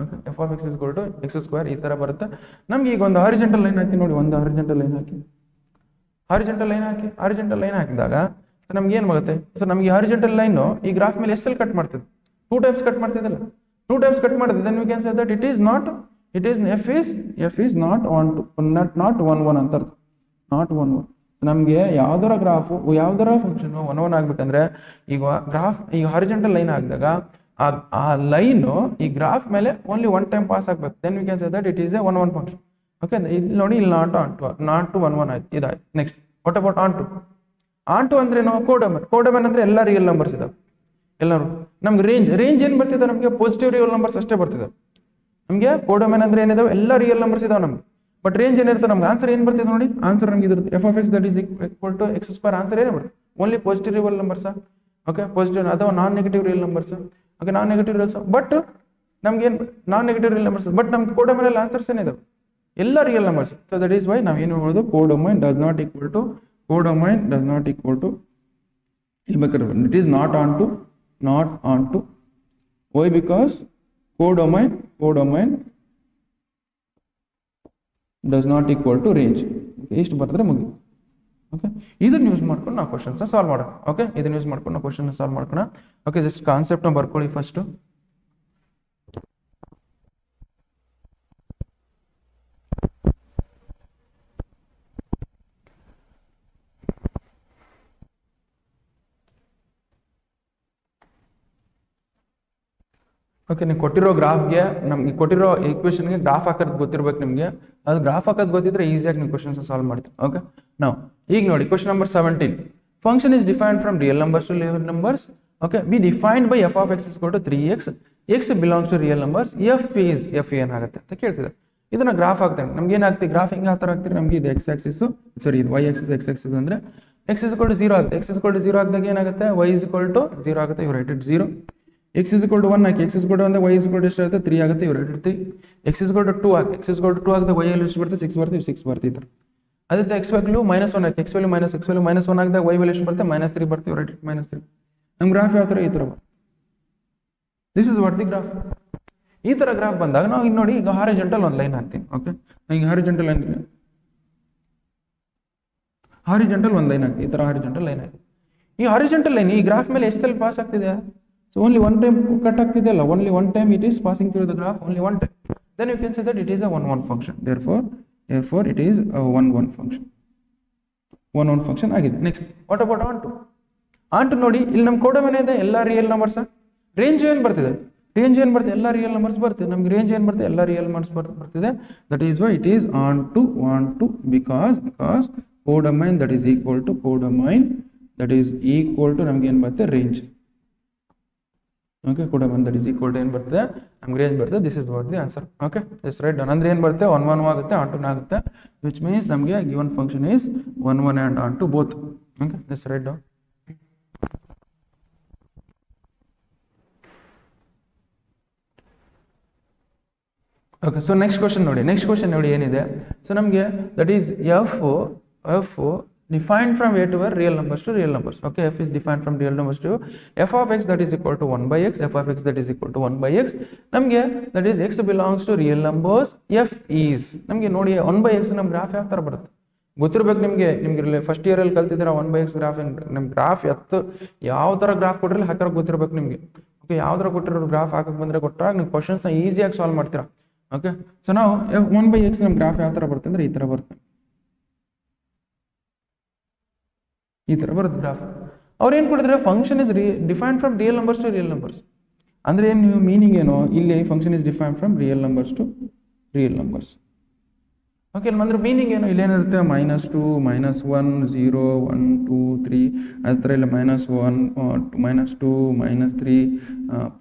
Okay F of X is equal to X square ಈ ಥರ ಬರುತ್ತೆ. ನಮ್ಗೆ ಈಗ ಒಂದು ಹಾರಿಜೆಂಟಲ್ ಲೈನ್ ಹಾಕಿ ನೋಡಿ, ಒಂದು ಹಾರಿಜೆಂಟಲ್ ಲೈನ್ ಹಾಕಿ, ಹಾರಿಜೆಂಟಲ್ ಲೈನ್ ಹಾಕಿದಾಗ ನಮ್ಗೆ ಏನು ಬರುತ್ತೆ? ಸೊ ನಮಗೆ ಹಾರಿಜೆಂಟಲ್ ಲೈನು ಈ ಗ್ರಾಫ್ ಮೇಲೆ ಎಷ್ಟಲ್ಲಿ ಕಟ್ ಮಾಡ್ತಿದೆ? 2 times ಕಟ್ ಮಾಡ್ತಿದ್ದಲ್ಲ, 2 times ಕಟ್ ಮಾಡಿದೆ. Then we can say that F is not 1 1 ಅಂತ ಅರ್ಥ, ನಾಟ್ 1 1. ನಮಗೆ ಯಾವ್ದಾರ ಗ್ರಾಫು ಯಾವ್ದಾರ ಫಂಕ್ಷನ್ 1 1 ಆಗ್ಬೇಕಂದ್ರೆ ಈಗ ಗ್ರಾಫ್ ಈಗ ಹಾರಿಜೆಂಟಲ್ ಲೈನ್ ಹಾಕಿದಾಗ ಆ ಲೈನು ಈ ಗ್ರಾಫ್ ಮೇಲೆ ಓನ್ಲಿ 1 time ಪಾಸ್ ಆಗ್ಬೇಕು. Then we can say that it is a 1 1 function. Okay, ಇಲ್ಲಿ ನೋಡಿ, ಇಲ್ಲಿ ನಾಟ್ 1 1 ಆಯ್ತು, ಇದಾಯ್ತು. Next what about onto ಅಂದ್ರೆ ನಾವು ಕೋಡಮನ್ ಅಂದ್ರೆ ಎಲ್ಲ ರಿಯಲ್ ನಂಬರ್ಸ್ ಇದಾವೆ ಎಲ್ಲರೂ. ನಮ್ಗೆ ರೇಂಜ್ ಏನು ಬರ್ತಿದೆ? ನಮಗೆ ಪಾಸಿಟಿವ್ ರಿಯಲ್ ನಂಬರ್ಸ್ ಅಷ್ಟೇ ಬರ್ತಿದೆ. ನಮಗೆ ಕೋಡಮನ್ ಅಂದ್ರೆ ಏನಿದಾವೆ? ಎಲ್ಲ ರಿಯಲ್ ನಂಬರ್ಸ್ ಇದಾವೆ ನಮ್ಗೆ. ಬಟ್ ರೇಂಜ್ ಏನಿರುತ್ತೆ? ನಮ್ಗೆ ಆನ್ಸರ್ ಏನು ಬರ್ತಿದೆ ನೋಡಿ, ಆನ್ಸರ್ ನಮ್ಗೆ ಇದ್ರದ್ದು F of X that is equal to X square. Answer ಏನೇ ಬರುತ್ತೆ? Only positive real numbers. Okay, positive ಅಥವಾ non negative real numbers. Okay, non negative reals, but ನಮ್ಗೆ ಏನು non negative real numbers, but ನಮ್ಗೆ codomain answers ಏನಿದಾವೆ? ಎಲ್ಲ real numbers. So that is why ನಾವು ಏನು ಹೇಳ್ಬೋದು, codomain does not equal to it is not onto. Why? Because codomain does not equal to range. ಇಷ್ಟು ಬರ್ತದ್ರೆ ಮುಗಿ. ಓಕೆ, ಇದನ್ನ use ಮಾಡ್ಕೊಂಡು ನಾವು ಕ್ವಶನ್ಸ್ ಸಾಲ್ವ್ ಮಾಡೋಣ. ಓಕೆ, ಇದನ್ನ ಯೂಸ್ ಮಾಡ್ಕೊಂಡು ನಾವು ಕ್ವಶನ್ ಸಾಲ್ವ್ ಮಾಡ್ಕೋಣ. ಓಕೆ, ಜಸ್ಟ್ ಕಾನ್ಸೆಪ್ಟ್ ನ ಬರ್ಕೊಳ್ಳಿ ಫಸ್ಟ್. ಓಕೆ, ನೀವು ಕೊಟ್ಟಿರೋ ಗ್ರಾಫ್ಗೆ ನಮ್ಗೆ ಕೊಟ್ಟಿರೋ ಈಕ್ವೇಷನ್ಗೆ ಗ್ರಾಫ್ ಹಾಕೋದು ಗೊತ್ತಿರ್ಬೇಕು ನಿಮಗೆ. ಅದು ಗ್ರಾಫ್ ಹಾಕೋದು ಗೊತ್ತಿದ್ರೆ ಈಸಿಯಾಗಿ ನೀವು ಕ್ವಶನ್ಸ್ ಸಾಲ್ವ್ ಮಾಡ್ತೀವಿ. ಓಕೆ, ನಾವು ಈಗ ನೋಡಿ question number 17. Function is defined from real numbers to real numbers. Okay, be defined by F of X is equal to 3x. X belongs to real numbers. F ಏನಾಗುತ್ತೆ ಅಂತ ಕೇಳ್ತಿದೆ. ಇದನ್ನ graph ಹಾಕ್ತೇನೆ. ನಮ್ಗೆ ಏನಾಗ್ತಿ graph ಹಿಂಗೆ ಆ ಥರ ಆಗ್ತೀರಿ. ನಮಗೆ ಇದು ಎಕ್ಸ್ ಆಕ್ಸಿಸ್, ಸಾರಿ ಇದು ವೈ ಆಕ್ಸಿಸ್, ಎಕ್ಸ್ ಆಕ್ಸಿಸ್ ಅಂದ್ರೆ ಎಕ್ಸ್ ಇಸ್ ಈಕ್ವಲ್ ಟು 0 ಆಗುತ್ತೆ. ಎಕ್ಸ್ ಇಸ್ ಈಕ್ವಲ್ ಟು 0 ಆಗಿದಾಗ ಏನಾಗುತ್ತೆ? ವೈ ಇಸ್ ಈಕ್ವಲ್ ಟು 0 ಆಗುತ್ತೆ. ಇವ್ right it 0. x is equal to 1 hockey, x is equal to 1 y is equal to ಎಷ್ಟು ಆಗುತ್ತೆ? 3 ಆಗುತ್ತೆ. ಇವ್ right 3. x is equal to 2 hockey, x is equal to 2 ಆಗುತ್ತೆ. y value ಎಷ್ಟು ಬರುತ್ತೆ? 6 ಬರುತ್ತೆ. 6 ಬರ್ತಿತ್ತು. ಅದೇ x ವ್ಯಾಲ್ಯೂ -1 ಹಾಕಿ, x ವ್ಯಾಲ್ಯೂ -1 ಆಗಿದಾಗ y ವ್ಯಾಲ್ಯೂ ಎಷ್ಟು ಬರುತ್ತೆ? -3 ಬರುತ್ತೆ. ರೈಟ್ -3. ನಮ್ಮ ಗ್ರಾಫ್ ಯಾವ ಥರ? ಈ ಥರ. This is what the graph. ಈ ಥರ ಗ್ರಾಫ್ ಬಂದಾಗ ನಾವು ಈಗ ನೋಡಿ, ಈಗ ಹಾರಿಜೆಂಟಲ್ ಒಂದು ಲೈನ್ ಹಾಕ್ತೀನಿ. ಓಕೆ, ಈಗ ಹಾರಿಜೆಂಟಲ್ ಲೈನ್ ಒಂದು ಲೈನ್ ಹಾಕ್ತೀನಿ. ಈ ಥರ ಹಾರಿಜೆಂಟಲ್ ಲೈನ್ ಹಾಕಿ, ಈ ಹಾರಿಜೆಂಟಲ್ ಲೈನ್ ಈ ಗ್ರಾಫ್ ಮೇಲೆ ಎಷ್ಟು ಸಲ ಪಾಸ್ ಆಗ್ತಿದೆ? So only one time cut ಆಗ್ತಿದೆ ಅಲ್ಲ, only one time it is passing through the graph, only one time. Then you can say that it is a 1 1 function. Therefore it is a 1 1 function. 1 1 function ಆಗಿದೆ. Next what about onto ನೋಡಿ, ಇಲ್ಲಿ ನಮ್ಮ ಕೋಡಮನ್ ಇದೆ ಎಲ್ಲ real numbers. Range ಏನು ಬರ್ತಿದೆ? ಎಲ್ಲ real numbers ಬರ್ತಿದೆ. ನಮ್ಗೆ ರೇಂಜ್ ಏನು ಬರ್ತದೆ? ಎಲ್ಲ ರಿಯಲ್ ನಂಬರ್ಸ್ ಬರ್ತಿದೆ. That is why it is onto because codomain that is equal to ನಮ್ಗೆ ಏನು ಬರುತ್ತೆ? Range. Okay, codomain that is equal to ಏನು ಬರ್ತದೆ? ನಮ್ಗೆ ರೇಂಜ್ ಬರ್ತದೆ. This is what the answer. Okay, this write down ಅಂದ್ರೆ ಏನು ಬರುತ್ತೆ? 1 1 ಆಗುತ್ತೆ, ಆನ್ ಟು ಆಗುತ್ತೆ. ವಿಚ್ ಮೀನ್ಸ್ ನಮಗೆ given function is 1 1 and onto both. Okay, this write down. Okay, so next question ನೋಡಿ ಏನಿದೆ. ಸೊ ನಮಗೆ that is F defined from a to a real numbers to real numbers. Okay, f is defined from real numbers to f of x that is equal to 1 by x, f of x that is equal to 1 by x. ನಮಗೆ that is x belongs to real numbers, f is ನಮಗೆ ನೋಡಿ 1 by x ನಮ್ಮ graph ಯಾವ ಥರ ಬರುತ್ತೆ ಗೊತ್ತಿರಬೇಕು ನಿಮಗೆ first year ಅಲ್ಲಿ ಕಲ್ತಿದ್ದೀರಾ 1 by x ಗ್ರಾಫ್. ನಮ್ಮ ಗ್ರಾಫ್ ಯಾವ ಥರ ಗ್ರಾಫ್ ಕೊಟ್ಟಿರಲಿ ಹಾಕರ ಗೊತ್ತಿರಬೇಕು ನಿಮಗೆ. ಓಕೆ, ಯಾವ ಥರ ಕೊಟ್ಟಿರೋ ಗ್ರಾಫ್ ಹಾಕಕ್ಕೆ ಬಂದರೆ ಕೊಟ್ಟಾಗ ನೀವು ಕ್ವಶನ್ಸ್ನ ಈಸಿಯಾಗಿ ಸಾಲ್ವ್ ಮಾಡ್ತೀರಾ. ಓಕೆ, ಸೊ ನಾವು 1 by x ನಮ್ಮ ಗ್ರಾಫ್ ಯಾವ ಥರ ಬರುತ್ತೆ ಅಂದರೆ ಈ ಥರ ಬರುತ್ತೆ. ಈ ಥರ ಬರುತ್ತೆ ಗ್ರಾಫ್. ಅವ್ರು ಏನು ಕೊಟ್ಟಿದ್ರೆ function is defined from real numbers to real numbers. ಅಂದರೆ ಏನು ಮೀನಿಂಗ್ ಏನು? ಇಲ್ಲಿ function is defined from real numbers to real numbers. Okay, ಅಂದ್ರೆ ಮೀನಿಂಗ್ ಏನು? ಇಲ್ಲೇನಿರುತ್ತೆ? -2 -1 0 1 2 3 ಅದೇ ಥರ ಇಲ್ಲ -1 -2 -3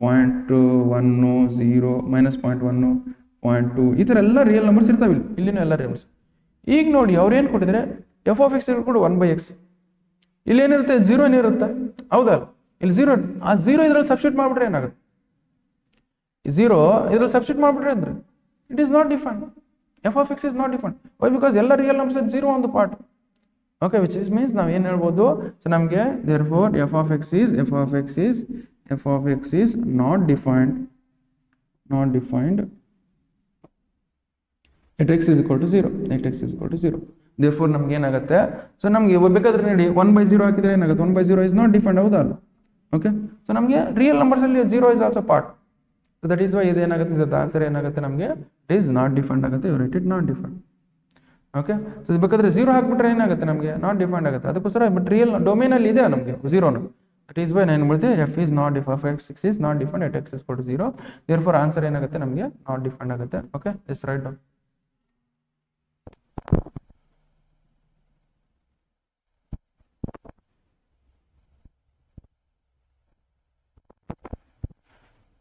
0.1 0 -0.1 0.2 ಈ ಥರ ಎಲ್ಲ ರಿಯಲ್ ನಂಬರ್ಸ್ ಇರ್ತಾವೆ. ಇಲ್ಲಿನೂ ಎಲ್ಲ ರಿಯಲ್ ನಂಬರ್ಸ್. ಈಗ ನೋಡಿ ಅವ್ರು ಏನು ಕೊಟ್ಟಿದ್ರೆ ಎಫ್ ಆಫ್ ಎಕ್ಸ್ ಕೂಡ 1 by x. ಇಲ್ಲಿ ಏನಿರುತ್ತೆ? 0 ಏನಿರುತ್ತೆ? ಹೌದಾ? ಇಲ್ಲಿ 0, ಆ 0 ಇದ್ರಲ್ಲಿ ಸಬ್ಸ್ಟಿಟ್ಯೂಟ್ ಮಾಡಿಬಿಟ್ರೆ ಏನಾಗುತ್ತೆ? 0 ಇದ್ರಲ್ಲಿ ಸಬ್ಸ್ಟಿಟ್ಯೂಟ್ ಮಾಡಿಬಿಟ್ರೆ ಅಂದ್ರೆ it is not defined. F of X is not defined. Why? Because ಎಲ್ಲ ರಿಯಲ್ ನಂಬರ್ಸ್ 0 ಒಂದು part. Okay, which is means ನಾವು ಏನು ಹೇಳ್ಬೋದು? ಸೊ ನಮಗೆ therefore f of x is not defined not defined at x is equal to 0, at x is equal to 0. Therefore ನಮ್ಗೆ ಏನಾಗುತ್ತೆ, so ನಮಗೆ ಬೇಕಾದ್ರೆ ನೋಡಿ 1/0 ಹಾಕಿದ್ರೆ ಏನಾಗುತ್ತೆ, 1/0 is not defined, ಹೌದಾ ಅಲ್ಲ? ಓಕೆ, ಸೊ ನಮಗೆ ರಿಯಲ್ ನಂಬರ್ಸ್ ಅಲ್ಲಿ 0 is also part, so that is why ಇದು ಏನಾಗುತ್ತೆ, ಇದರ ಆನ್ಸರ್ ಏನಾಗುತ್ತೆ ನಮಗೆ, it is not defined ಆಗುತ್ತೆ, you write it not defined. Okay, so ಇದು ಬೇಕಾದ್ರೆ 0 ಹಾಕ್ಬಿಟ್ರೆ ಏನಾಗುತ್ತೆ ನಮಗೆ, ನಾಟ್ ಡಿಫೈನ್ಡ್ ಆಗುತ್ತೆ, ಅದಕ್ಕೋಸ್ಕರ ಬಟ್ ರಿಯಲ್ ಡೊಮೇನ್ ಅಲ್ಲಿ ಇದೆ ನಮಗೆ 0 ನ, ದಟ್ ಈಸ್ ವೈ ನಾನು ಹೇಳ್ತೀನಿ f is not defined, f6 is not defined at x is equal to 0, therefore answer ಏನಾಗುತ್ತೆ ನಮಗೆ ನಾಟ್ ಡಿಫೈನ್ಡ್ ಆಗುತ್ತೆ. Okay, just write down.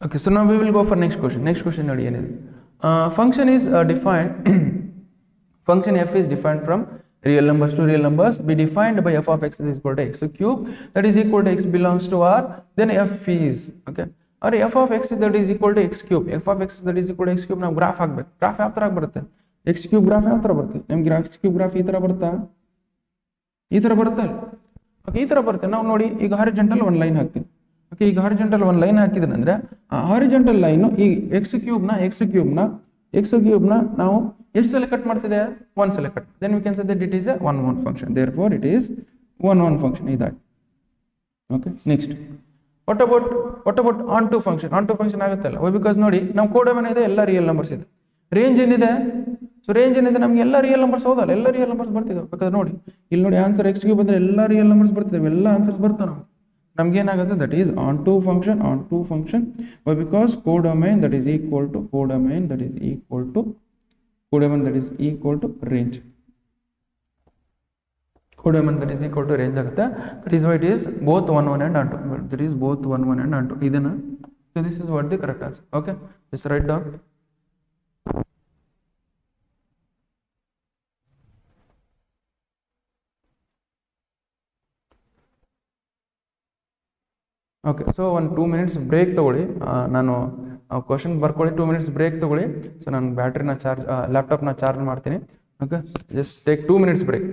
Okay, so now we will go for next question. Next question ನೋಡಿ ಏನಿದೆ, function is defined function f is defined from real numbers to real numbers, be defined by f of x is equal to x cube, that is equal to x belongs to R, then f is, okay, or f of x that is equal to x cube, f of x that is equal to x cube ನಾವು graph ಹಾಕಬೇಕು. Graph ಯಾವ ತರ ಬರುತ್ತೆ, x cube graph ಯಾವ ತರ ಬರುತ್ತೆ ನಮಗೆ, x cube graph ಈ ತರ ಬರುತ್ತಾ, ಈ ತರ ಬರುತ್ತೆ. ಓಕೆ, ಈ ತರ ಬರುತ್ತೆ. ನಾವು ನೋಡಿ ಈಗ ಹಾರಿಜಾಂಟಲ್ ಒಂದು ಲೈನ್ ಹಾಕ್ತೀವಿ. ಓಕೆ, ಈಗ ಹಾರಿಜಾಂಟಲ್ ಒಂದು ಲೈನ್ ಹಾಕಿದ್ರೆ ಅಂದ್ರೆ ಆ ಹಾರಿಜಾಂಟಲ್ ಲೈನ್ ಈ ಎಕ್ಸ್ ಕ್ಯೂಬ್ ನ ನಾವು ಎಷ್ಟು ಸಲ ಕಟ್ ಮಾಡ್ತಿದೆ, 1 ಸಲ cut, then we can say that it is a 1 function, therefore it is 1 function is that. Okay, next what about onto function ಆಗುತ್ತಲ್ಲ, why because ನೋಡಿ ನಮ್ಮ ಕೋಡ್ ಏನಿದೆ ಎಲ್ಲ ರಿಯಲ್ ನಂಬರ್ಸ್ ಇದೆ, ರೇಂಜ್ ಏನಿದೆ, ಸೊ ರೇಂಜ್ ಏನಿದೆ ನಮಗೆ ಎಲ್ಲ ರಿಯಲ್ ನಂಬರ್ಸ್, ಹೌದಲ್ಲ, ಎಲ್ಲ ರಿಯಲ್ ನಂಬರ್ಸ್ ಬರ್ತಿದೆ. ಬೇಕಾದ್ರೆ ನೋಡಿ ಇಲ್ಲಿ ನೋಡಿ ಆನ್ಸರ್ ಎಕ್ಸ್ ಕ್ಯೂಬ್ ಅಂದ್ರೆ ಎಲ್ಲ ರಿಯಲ್ ನಂಬರ್ಸ್ ಬರ್ತಿದೆ, ಎಲ್ಲ ಆನ್ಸರ್ಸ್ ಬರ್ತಾವೆ ನಮ್ಗೆ ಏನಾಗುತ್ತೆ, that is onto function, why because codomain that is equal to range, codomain that is equal to range ಆಗುತ್ತೆ, that is why it is both 1 and onto, that is both 1 and onto ಇದನ್ನ, so this is what the correct answer. Okay, just write down. Okay, so ಒಂದು 2 minutes break ತಗೊಳ್ಳಿ, ನಾನು question ಬರ್ಕೊಳ್ಳಿ, 2 minutes break ತಗೊಳ್ಳಿ, ಸೊ ನಾನು ಬ್ಯಾಟ್ರಿನ charge ಲ್ಯಾಪ್ಟಾಪ್ನ ಚಾರ್ಜ್ ಮಾಡ್ತೀನಿ. Okay, just take 2 minutes break.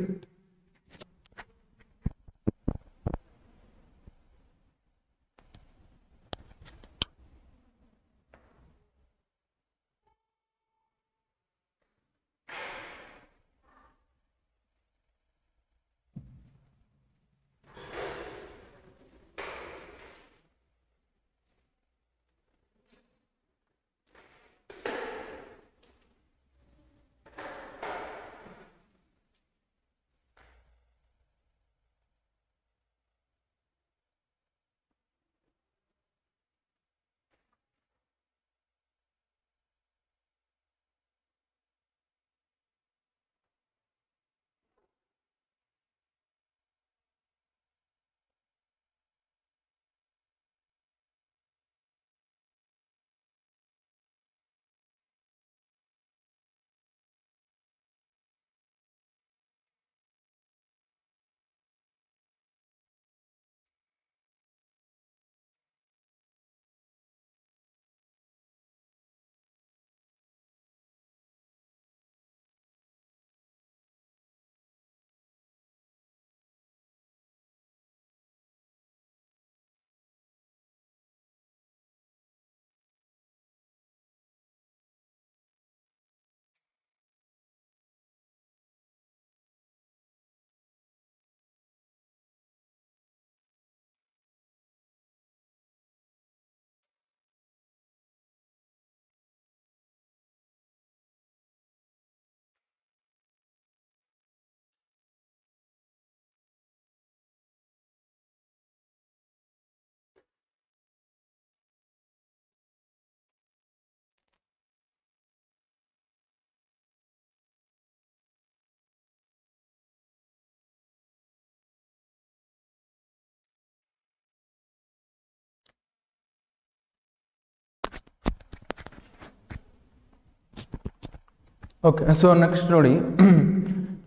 Okay, so next ನೋಡಿ,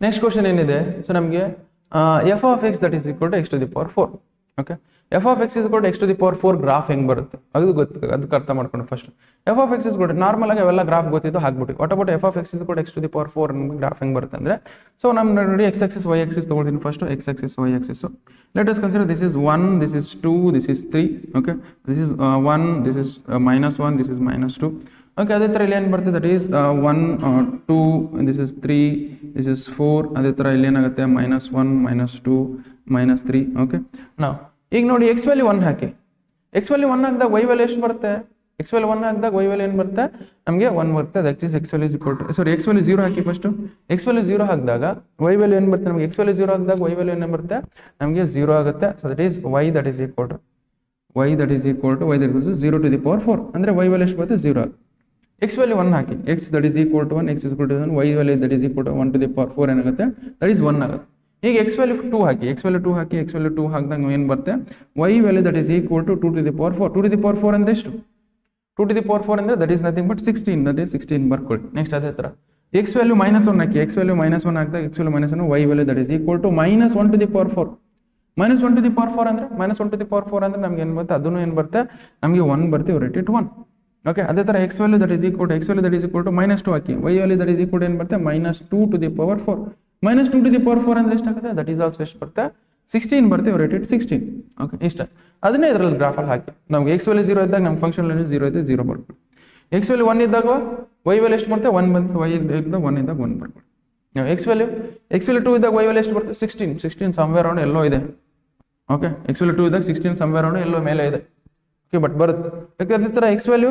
ನೆಕ್ಸ್ಟ್ ಕ್ವಶನ್ ಏನಿದೆ, ಸೊ ನಮಗೆ F of X that is equal to X to the power 4. Okay, F of X is equal to X to the power 4 graph ಹೆಂಗೆ ಬರುತ್ತೆ ಅದಕ್ಕೆ ಅರ್ಥ ಮಾಡ್ಕೊಂಡು first F of X is equal to normal ಆಗಿ ಅವೆಲ್ಲ graph ಗೊತ್ತಿದ್ದು ಹಾಕ್ಬಿಟ್ಟು what about F of X is equal to X to the power 4 graph ಹೆಂಗೆ ಬರುತ್ತೆ ಅಂದರೆ, ಸೊ ನಮ್ಮ ನೋಡಿ ಎಕ್ಸ್ ಆಕ್ಸಿಸ್ ವೈ ಆಕ್ಸಿಸ್ ತೊಗೊಳ್ತೀನಿ first, x axis y axis. Let us consider this is 1, this is 2, this is 3. Okay, this is 1, this is -1, this is -2. Okay, ಅದೇ ಥರ ಇಲ್ಲಿ ಏನು ಬರ್ತದೆ, that is 1 2 this is 3 this is 4. ಅದೇ ಥರ ಇಲ್ಲಿ ಏನಾಗುತ್ತೆ -1 -2 -3. ಓಕೆ, ನಾವು ಈಗ ನೋಡಿ ಎಕ್ಸ್ ವ್ಯಾಲ್ಯೂ 1 ಹಾಕಿ. ಎಕ್ಸ್ ವ್ಯಾಲ್ಯೂ 1 ಹಾಕಿದಾಗ ವೈ ವ್ಯಾಲ್ಯೂ ಎಷ್ಟು ಬರುತ್ತೆ? ಎಕ್ಸ್ ವ್ಯಾಲ್ಯೂ 1 ಹಾಕಿದಾಗ ವೈ ವ್ಯಾಲ್ಯೂ ಏನು ಬರುತ್ತೆ? ನಮಗೆ 1 ಬರುತ್ತೆ. That is x value is equal to x value 0 ಹಾಕಿ ಫಸ್ಟು. ಎಕ್ಸ್ ವ್ಯಾಲ್ಯೂ 0 ಹಾಕಿದಾಗ ವೈ ವ್ಯಾಲ್ಯೂ ಏನು ಬರುತ್ತೆ? ನಮಗೆ ಎಕ್ಸ್ ವ್ಯಾಲ್ಯೂ 0 ಹಾಕಿದಾಗ ವೈ ವ್ಯಾಲ್ಯೂ ಏನು ಬರುತ್ತೆ? ನಮಗೆ 0 ಆಗುತ್ತೆ. So that is y that is equal to y that is equal to 0 to the power 4 ಅಂದ್ರೆ y ವ್ಯಾಲ್ಯೂ ಎಷ್ಟು ಬರುತ್ತೆ? 0 ಆಗುತ್ತೆ. x value 1 hockey. x that is equal to 1, x is equal to 1, y value that is equal to 1 to the power 4 ಏನಾಗುತ್ತೆ? that is 1 ಆಗುತ್ತೆ. ಈಗ x value 2 ಹಾಕಿ. x value 2 ಹಾಕಿ. x value 2 ಹಾಕಿದಾಗ ಏನು ಬರುತ್ತೆ? y value that is equal to 2 to the power 4. 2 to the power 4 ಅಂದ್ರೆ ಎಷ್ಟು? 2 to the power 4 ಅಂದ್ರೆ that is nothing but 16. that is 16 ಬರ್ಕೊಳ್ಳಿ. ನೆಕ್ಸ್ಟ್ ಅದೇ ಥರ x ವ್ಯಾಲ್ಯೂ -1 ಹಾಕಿ. x ವ್ಯಾಲ್ಯೂ -1 ಹಾಕಿದಾಗ x value -1, y value that is equal to -1 to the power 4. -1 to the power 4 ಅಂದ್ರೆ -1 to the power 4 ಅಂದ್ರೆ ನಮ್ಗೆ ಏನು ಬರುತ್ತೆ? ಅದನ್ನು ಏನು ಬರುತ್ತೆ? ನಮಗೆ 1 ಬರ್ತೀವಿ, ರೇಟೆಡ್ 1. ಓಕೆ, ಅದೇ ಥರ x value that is equal to -2 ಹಾಕಿ. y value that is equal to ಏನು ಬರುತ್ತೆ? -2 to the power 4. -2 to the power 4 ಅಂದ್ರೆ ಎಷ್ಟಾಗುತ್ತೆ? ದಟ್ ಈಸ್ ಆಲ್ಸೋ ಎಷ್ಟು ಬರುತ್ತೆ? 16 ಬರ್ತೀವಿ, ರೇಟೆಡ್ 16. ಓಕೆ, ಇಷ್ಟ. ಅದನ್ನೇ ಇದರಲ್ಲಿ ಗ್ರಾಫಲ್ಲಿ ಹಾಕಿ. ನಮ್ಗೆ x ವ್ಯಾಲ್ಯೂ 0 ಇದ್ದಾಗ ನಮ್ಮ ಫಂಕ್ಷನ್ 0 ಇದೆ, 0 ಬರ್ಕೊಳ್ಳಿ. x ವ್ಯಾಲ್ಯೂ 1 ಇದ್ದಾಗ y ವ್ಯಾಲ್ಯೂ ಎಷ್ಟು ಬರುತ್ತೆ? 1 ಬಂತು. y ಇದ್ದಾಗ 1 ಇದ್ದಾಗ 1 ಬರ್ಕೊಳ್ಳಿ. ನಾವು x ವ್ಯಾಲ್ಯೂ 2 ಇದ್ದಾಗ y ವ್ಯಾಲ್ಯೂ ಎಷ್ಟು ಬರುತ್ತೆ? 16 ಸಮ್ವೇರ್ ಅರೌಂಡ್ ಎಲ್ಲೋ ಇದೆ. ಓಕೆ, x ವ್ಯಾಲ್ಯೂ 2 ಇದ್ದಾಗ 16 ಸಮ್ವೇರ್ ಅರೌಂಡ್ ಎಲ್ಲೋ ಮೇಲೆ ಇದೆ. ಓಕೆ, ಬಟ್ ಬರುತ್ತೆ. ಯಾಕೆ ಅದೇ ಥರ x value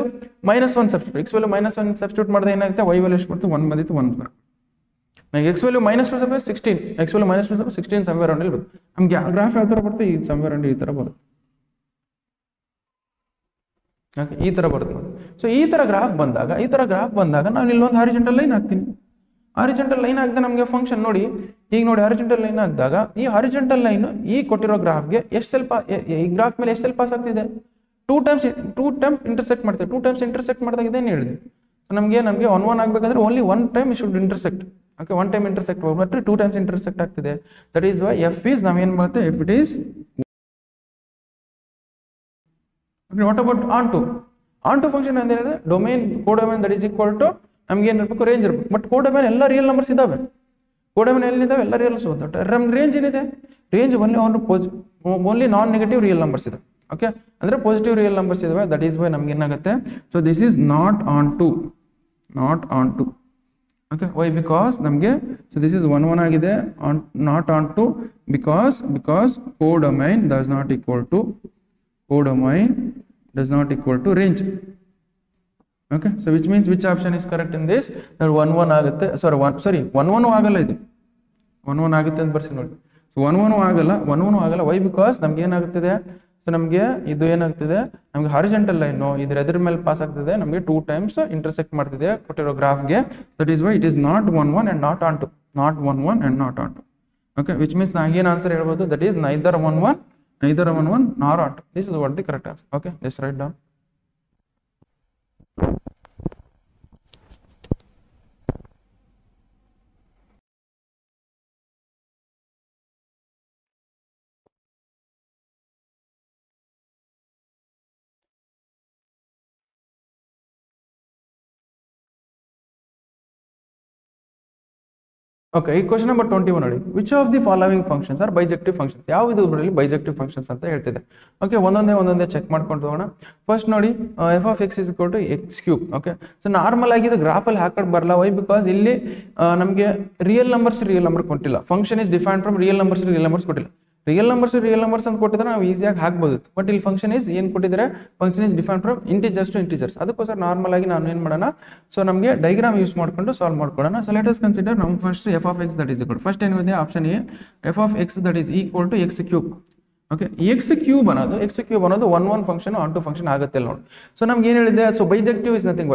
-1 substitute. x value -1 substitute ಮಾಡಿದ್ರೆ ಏನಾಗುತ್ತೆ? y ವ್ಯಾಲ್ಯೂ ಎಷ್ಟು ಬರುತ್ತೆ? 1 ಬಂದಿತ್ತು, 1 ಬರುತ್ತೆ. ನನಗೆ x value -2 substitute 16. x value -2 16 somewhere around ಇಲ್ಲಿ ಬರುತ್ತೆ. ನಮಗೆ ಗ್ರಾಫ್ ಯಾವ ಥರ ಬರುತ್ತೆ? ಈ ಸಮ್ವೇರ್ ಅರೌಂಡ್ ಈ ಥರ ಬರುತ್ತೆ. ಓಕೆ, ಈ ಥರ ಬರುತ್ತೆ. ಸೊ ಈ ಥರ ಗ್ರಾಫ್ ಬಂದಾಗ ನಾನು ಇಲ್ಲೊಂದು ಹಾರಿಜೆಂಟಲ್ ಲೈನ್ ಹಾಕ್ತೀನಿ. ಹಾರಿಜೆಂಟಲ್ ಲೈನ್ ಹಾಕಿದ್ರೆ ನಮಗೆ ಫಂಕ್ಷನ್ ನೋಡಿ, ಈಗ ನೋಡಿ ಹಾರಿಜೆಂಟಲ್ ಲೈನ್ ಹಾಕಿದಾಗ ಈ ಹಾರಿಜೆಂಟಲ್ ಲೈನ್ ಈ ಕೊಟ್ಟಿರೋ ಗ್ರಾಫ್ಗೆ ಎಷ್ಟು ಸ್ವಲ್ಪ, ಈ ಗ್ರಾಫ್ ಮೇಲೆ ಎಷ್ಟು ಪಾಸ್ ಆಗ್ತಿದೆ? 2 ಟೈಮ್ಸ್ ಇಂಟರ್ಸೆಕ್ಟ್ ಮಾಡ್ತೇವೆ. 2 ಟೈಮ್ಸ್ ಇಂಟರ್ಸೆಕ್ಟ್ ಮಾಡಿದಾಗ ಇದೇನು ಹೇಳಿದೆ? ನಮಗೆ 1 ಆಗಬೇಕಾದ್ರೆ only 1 time should intersect. Okay, 1 time intersect ಹೋಗ್ಬಿಟ್ರೆ 2 ಟೈಮ್ಸ್ ಇಂಟರ್ಸೆಕ್ಟ್ ಆಗ್ತಿದೆ. That is why F is ನಾವೇನು ಮಾಡುತ್ತೆ? F it is what about onto function ಅಂತ ಹೇಳಿದ್ರೆ domain codomain that is equal to ನಮ್ಗೆ ಏನು ಇರಬೇಕು? ರೇಂಜ್ ಇರಬೇಕು. ಬಟ್ ಕೋಡೊಮೇನ್ ಎಲ್ಲ ರಿಯಲ್ ನಂಬರ್ಸ್ ಇದಾವೆ. ಕೋಡೊಮೇನ್ ಎಲ್ಲಿದ್ದಾವೆ? ಎಲ್ಲ ರಿಯಲ್ ನಂಬರ್ಸ್. ರೇಂಜ್ ಏನಿದೆ? Range only non negative real numbers ಇದೆ. ಓಕೆ, ಅಂದ್ರೆ ಪಾಸಿಟಿವ್ ರಿಯಲ್ ನಂಬರ್ಸ್ ಇದಾವೆ. ದಟ್ ಈಸ್ ವೈ ನಮ್ಗೆ ಏನಾಗುತ್ತೆ? So this is not onto. Okay, why? Because ನಮಗೆ ಸೊ ದಿಸ್ ಇಸ್ 1 1 ಆಗಿದೆ, not onto because codomain does not equal to range. Okay, so which means which option is correct in this? That 1 1 ಆಗುತ್ತೆ. 1 1 ಆಗಲ್ಲ. ಇದು 1 1 ಆಗುತ್ತೆ ಅಂತ ಬರ್ಸಿ ನೋಡಿ. So 1 1 ಆಗಲ್ಲ. Y? Because ನಮ್ಗೆ ಏನಾಗುತ್ತದೆ? ಸೊ ನಮಗೆ ಇದು ಏನಾಗ್ತಿದೆ? ನಮಗೆ ಹಾರಿಜೆಂಟಲ್ ಲೈನ್ ಎದ್ರ ಮೇಲೆ ಪಾಸ್ ಆಗ್ತಿದೆ, ನಮಗೆ 2 ಟೈಮ್ಸ್ ಇಂಟರ್ಸೆಕ್ಟ್ ಮಾಡ್ತಿದೆ ಕೊಟ್ಟಿರೋ ಗ್ರಾಫ್ಗೆ. That is why it is not 1 1 and not on 2. Okay, which means ನಾನು ಏನು ಆನ್ಸರ್ ಹೇಳ್ಬೋದು? That is neither 1 1 nor on 2. This is what the correct answer. Okay, just write down. Okay, ಈ question number 21 ನೋಡಿ. Which of the following functions are bijective functions? ಯಾವುದು ಇದರಲ್ಲಿ bijective functions ಅಂತ ಹೇಳ್ತಿದೆ. Okay, ಒಂದೊಂದೇ check ಮಾಡ್ಕೊಂಡು ಹೋಗೋಣ. First ನೋಡಿ, f of X is equal to x3. Okay, so normal ಆಗಿ ಇದು ಗ್ರಾಫಲ್ಲಿ ಹಾಕೊಂಡು ಬರಲ್ಲ. ವೈ? ಬಿಕಾಸ್ ಇಲ್ಲಿ ನಮಗೆ ರಿಯಲ್ ನಂಬರ್ ಕೊಟ್ಟಿಲ್ಲ. Function is defined from real numbers ಕೊಟ್ಟಿಲ್ಲ. ರಿಯಲ್ ನಂಬರ್ಸ್ ಅಂತ ಕೊಟ್ಟಿದ್ರೆ ನಾವು ಈಸಿಯಾಗಿ ಹಾಕ್ಬೋದು. ಬಟ್ ಇಲ್ಲಿ ಫಂಕ್ಷನ್ ಇಸ್ ಏನು ಕೊಟ್ಟಿದ್ದಾರೆ? Function is defined from integers to integers. ಅದಕ್ಕೋಸ್ಕರ ನಾರ್ಮಲ್ ಆಗಿ ನಾನು ಏನು ಮಾಡೋಣ? ಸೊ ನಮಗೆ ಡೈಗ್ರಾಮ್ ಯೂಸ್ ಮಾಡ್ಕೊಂಡು ಸಾಲ್ವ್ ಮಾಡ್ಕೊಳ್ಳೋಣ. ಸೊ ಲೆಟ್ ಅಸ್ ಕನ್ಸಿಡರ್ ನಮ್ಮ first F of X that is equal, first ಏನಿದೆ option A, F of X that is equal to x3. Okay, x3 ಅನ್ನೋದು 1 1 ಫಂಕ್ಷನ್ ಆನ್ ಟು ಫಂಕ್ಷನ್ ಆಗುತ್ತೆ ನೋಡಿ. So ನಮ್ಗೆ ಏನು ಹೇಳಿದೆ? So bijective is nothing